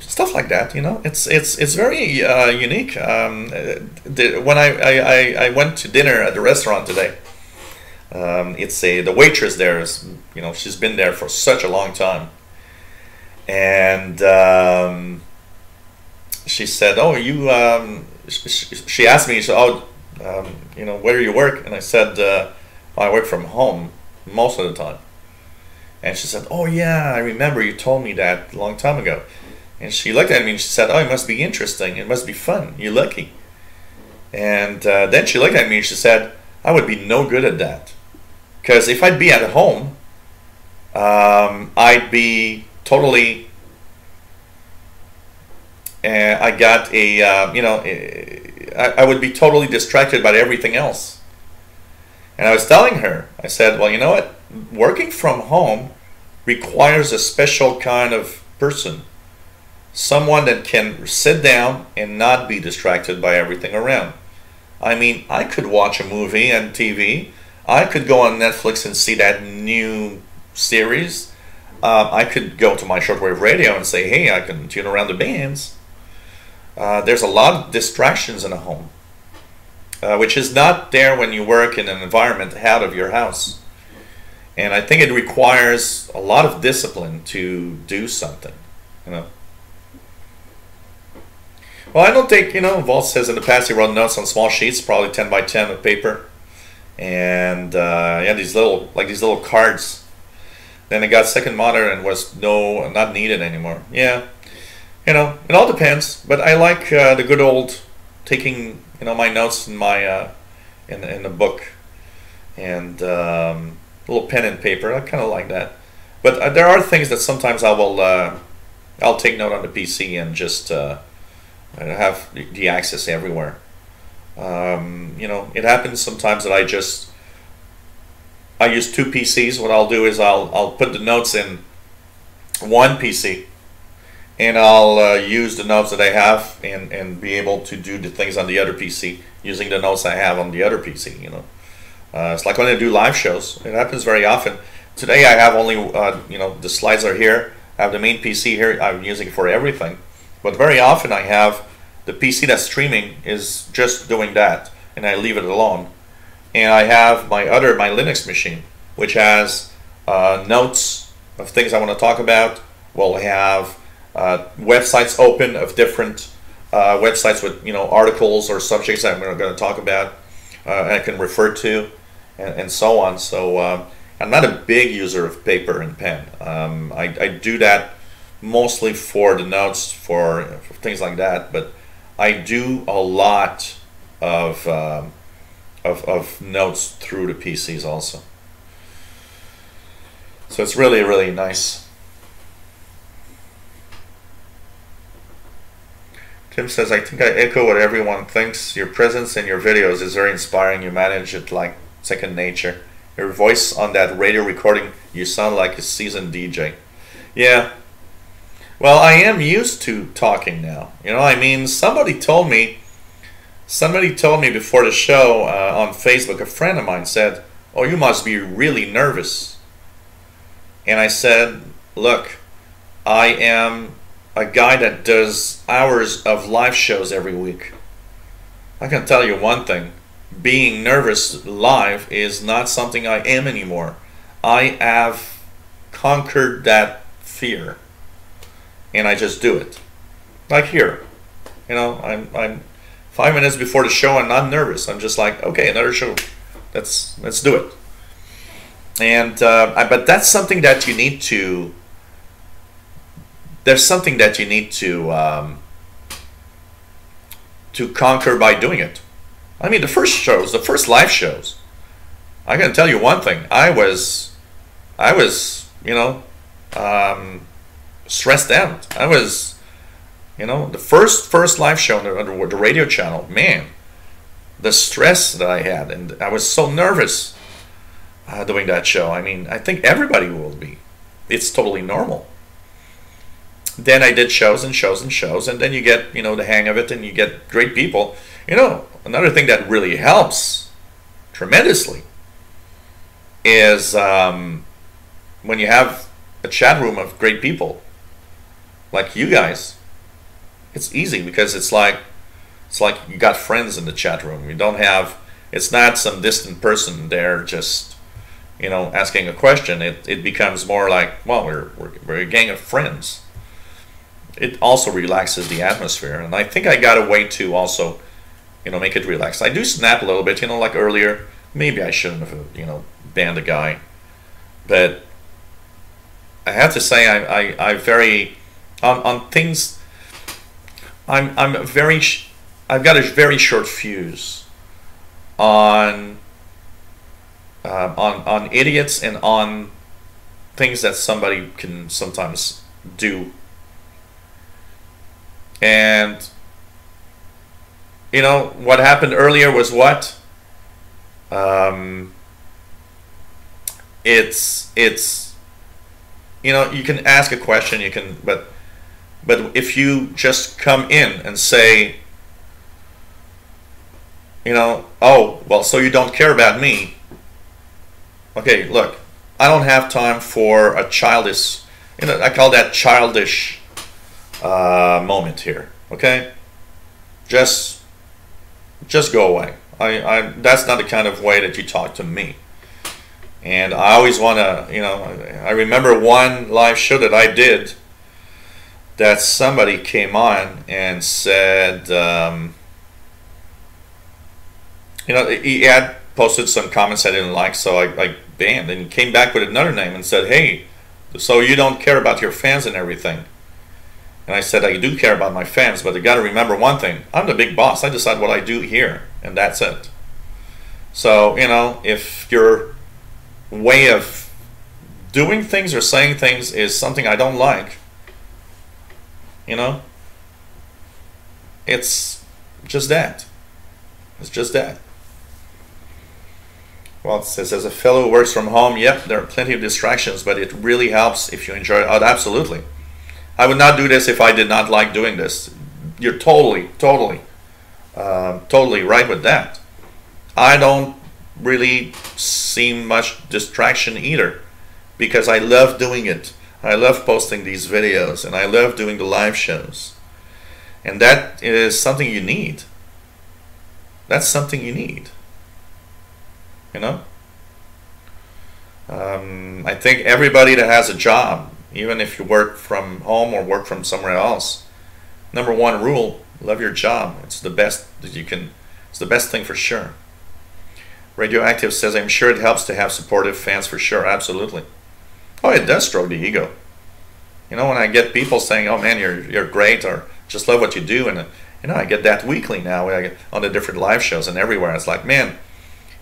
[SPEAKER 1] Stuff like that, you know. It's very unique. When I went to dinner at the restaurant today, the waitress there is, you know, she's been there for such a long time, and she said, oh, you she asked me, so, oh, you know, where do you work? And I said, I work from home most of the time. And she said, oh yeah, I remember you told me that a long time ago. And she looked at me and she said, oh, it must be interesting, it must be fun, you're lucky. And then she looked at me and she said, I would be no good at that, because if I'd be at home, I'd be totally I got a you know, I would be totally distracted by everything else. And I was telling her, I said, well, you know what, working from home requires a special kind of person, someone that can sit down and not be distracted by everything around. I mean, I could watch a movie on TV, I could go on Netflix and see that new series, I could go to my shortwave radio and say, hey, I can tune around the bands. There's a lot of distractions in a home, which is not there when you work in an environment out of your house. And I think it requires a lot of discipline to do something, you know. Well, I don't think, you know, Walt says in the past he wrote notes on small sheets, probably 10 by 10 of paper. And yeah, these little cards. Then it got second monitor and was not needed anymore. Yeah, you know, it all depends. But I like the good old taking, you know, my notes in my in the book, and little pen and paper. I kind of like that. But there are things that sometimes I'll take note on the PC and just have the access everywhere. You know, it happens sometimes that I use two PCs. What I'll do is I'll put the notes in one PC, and I'll use the notes that I have and be able to do the things on the other PC using the notes I have on the other PC, you know. It's like when I do live shows. It happens very often. Today I have only, you know, the slides are here. I have the main PC here. I'm using it for everything. But very often I have the PC that's streaming is just doing that, and I leave it alone. And I have my Linux machine, which has notes of things I want to talk about. We'll have websites open of different websites with, you know, articles or subjects that I'm going to talk about, and I can refer to, and so on. So I'm not a big user of paper and pen. I do that mostly for the notes, for things like that. But I do a lot of notes through the PCs also. So it's really, really nice. Tim says, I think I echo what everyone thinks. Your presence in your videos is very inspiring. You manage it like second nature. Your voice on that radio recording, you sound like a seasoned DJ. Yeah. Well, I am used to talking now. You know, I mean, somebody told me before the show on Facebook, a friend of mine said, oh, you must be really nervous. And I said, look, I am a guy that does hours of live shows every week. I can tell you one thing. Being nervous live is not something I am anymore. I have conquered that fear. And I just do it. Like here. You know, I'm 5 minutes before the show, I'm not nervous. I'm just like, okay, another show. Let's do it. And but that's something that you need to. There's something that you need to conquer by doing it. I mean, the first shows, the first live shows. I can tell you one thing. I was, you know, stressed out. I was, you know, the first live show on the radio channel. Man, the stress that I had, and I was so nervous. Doing that show. I mean, I think everybody will be. It's totally normal. Then I did shows and shows and shows, and then you get, you know, the hang of it, and you get great people. You know, another thing that really helps tremendously is when you have a chat room of great people like you guys. It's easy because it's like you got friends in the chat room. You don't have. It's not some distant person there just, you know, asking a question. It becomes more like, well, we're a gang of friends. It also relaxes the atmosphere, and I think I got a way to also, you know, make it relaxed. I do snap a little bit, you know, like earlier. Maybe I shouldn't have, you know, banned a guy, but I have to say I very on things. I've got a very short fuse on idiots and on things that somebody can sometimes do. And you know what happened earlier was what? It's you know, you can ask a question, you can, but if you just come in and say, you know, oh, well, so you don't care about me. Okay, look, I don't have time for a childish, you know, I call that childish moment here. Okay, just go away. That's not the kind of way that you talk to me. And I always want to, you know, I remember one live show that I did that somebody came on and said, you know, he had posted some comments I didn't like, so I banned, and he came back with another name and said, hey, so you don't care about your fans and everything. And I said, I do care about my fans, but you got to remember one thing. I'm the big boss. I decide what I do here, and that's it. So, you know, if your way of doing things or saying things is something I don't like, you know, it's just that. It's just that. Well, it says, as a fellow who works from home, yep, there are plenty of distractions, but it really helps if you enjoy it. Oh, absolutely. I would not do this if I did not like doing this. You're totally right with that. I don't really see much distraction either, because I love doing it. I love posting these videos, and I love doing the live shows. And that is something you need. That's something you need. You know? I think everybody that has a job, even if you work from home or work from somewhere else, number one rule, love your job. It's the best that you can, it's the best thing for sure. Radioactive says, I'm sure it helps to have supportive fans for sure. Absolutely. Oh, it does stroke the ego. You know, when I get people saying, oh man, you're great, or just love what you do, and you know, I get that weekly now on the different live shows and everywhere. It's like, man,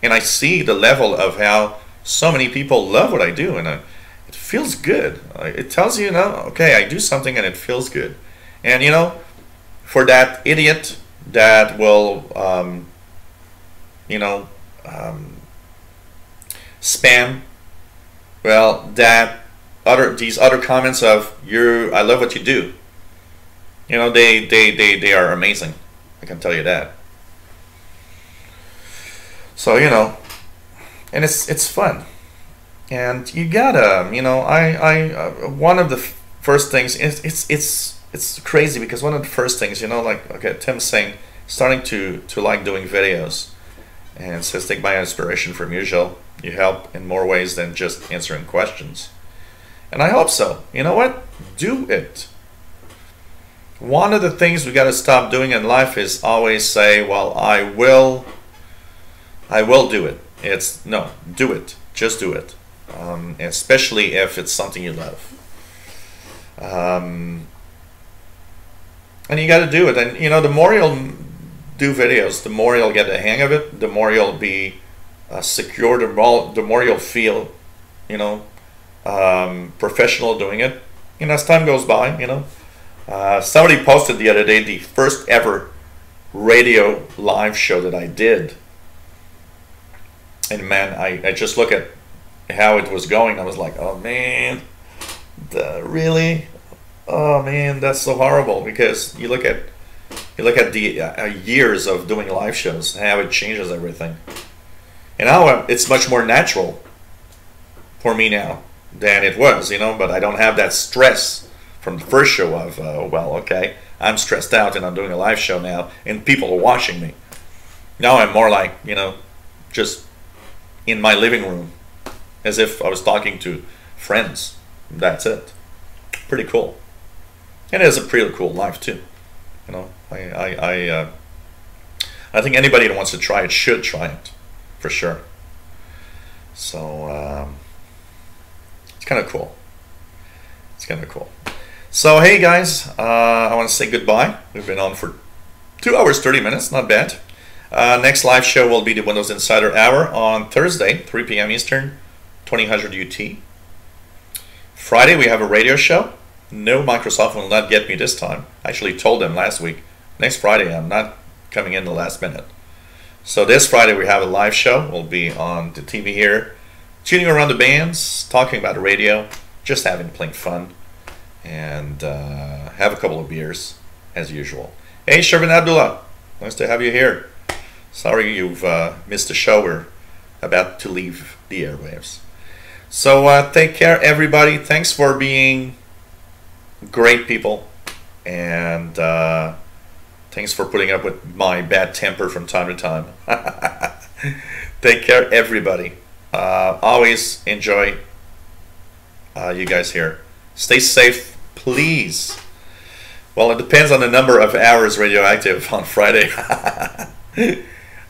[SPEAKER 1] and I see the level of how so many people love what I do, and it feels good. It tells you, okay, I do something and it feels good. And for that idiot that will, spam, well, these other comments of I love what you do. They are amazing. I can tell you that. So and it's fun, and you gotta one of the first things it's crazy because one of the first things like okay, Tim's saying starting to like doing videos, and says take my inspiration from usual. You help in more ways than just answering questions, and I hope so. You know what? Do it. One of the things we got to stop doing in life is always say, well, I will do it. It's no, do it. Just do it. Especially if it's something you love. And you got to do it. And the more you'll do videos, the more you'll get the hang of it. The more you'll be secure. The more you'll feel, professional doing it. As time goes by, somebody posted the other day the first ever radio live show that I did. And man, I just look at how it was going. I was like, oh man, really? Oh man, that's so horrible. Because you look at the years of doing live shows, how it changes everything. And now it's much more natural for me now than it was, But I don't have that stress from the first show of, well, okay, I'm stressed out and I'm doing a live show now, and people are watching me. Now I'm more like, just in my living room, as if I was talking to friends. That's it. Pretty cool. And it is a pretty cool life too. I think anybody that wants to try it should try it, for sure. So it's kind of cool. It's kind of cool. So hey guys, I want to say goodbye. We've been on for 2 hours 30 minutes, not bad. Next live show will be the Windows Insider Hour on Thursday, 3 p.m. Eastern, 2000 UT. Friday we have a radio show. No, Microsoft will not get me this time. I actually told them last week, next Friday I'm not coming in the last minute. So this Friday we have a live show. We'll be on the TV here, tuning around the bands, talking about the radio, just playing fun, and have a couple of beers as usual. Hey Shervin Abdullah, nice to have you here. Sorry you've missed the show. We're about to leave the airwaves. So take care everybody. Thanks for being great people, and thanks for putting up with my bad temper from time to time. Take care everybody. Always enjoy you guys here. Stay safe, please. Well, it depends on the number of hours radioactive on Friday.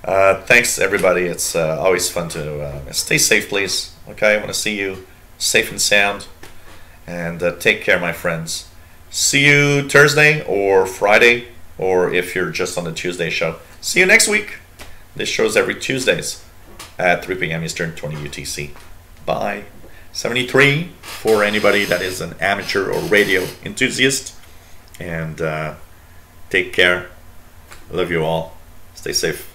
[SPEAKER 1] Thanks everybody. It's always fun to stay safe, please. Okay, I want to see you safe and sound, and take care, my friends. See you Thursday or Friday, or if you're just on the Tuesday show, see you next week. This show's every Tuesdays at 3 p.m. Eastern, 20 UTC. Bye. 73 for anybody that is an amateur or radio enthusiast. And take care. Love you all. Stay safe.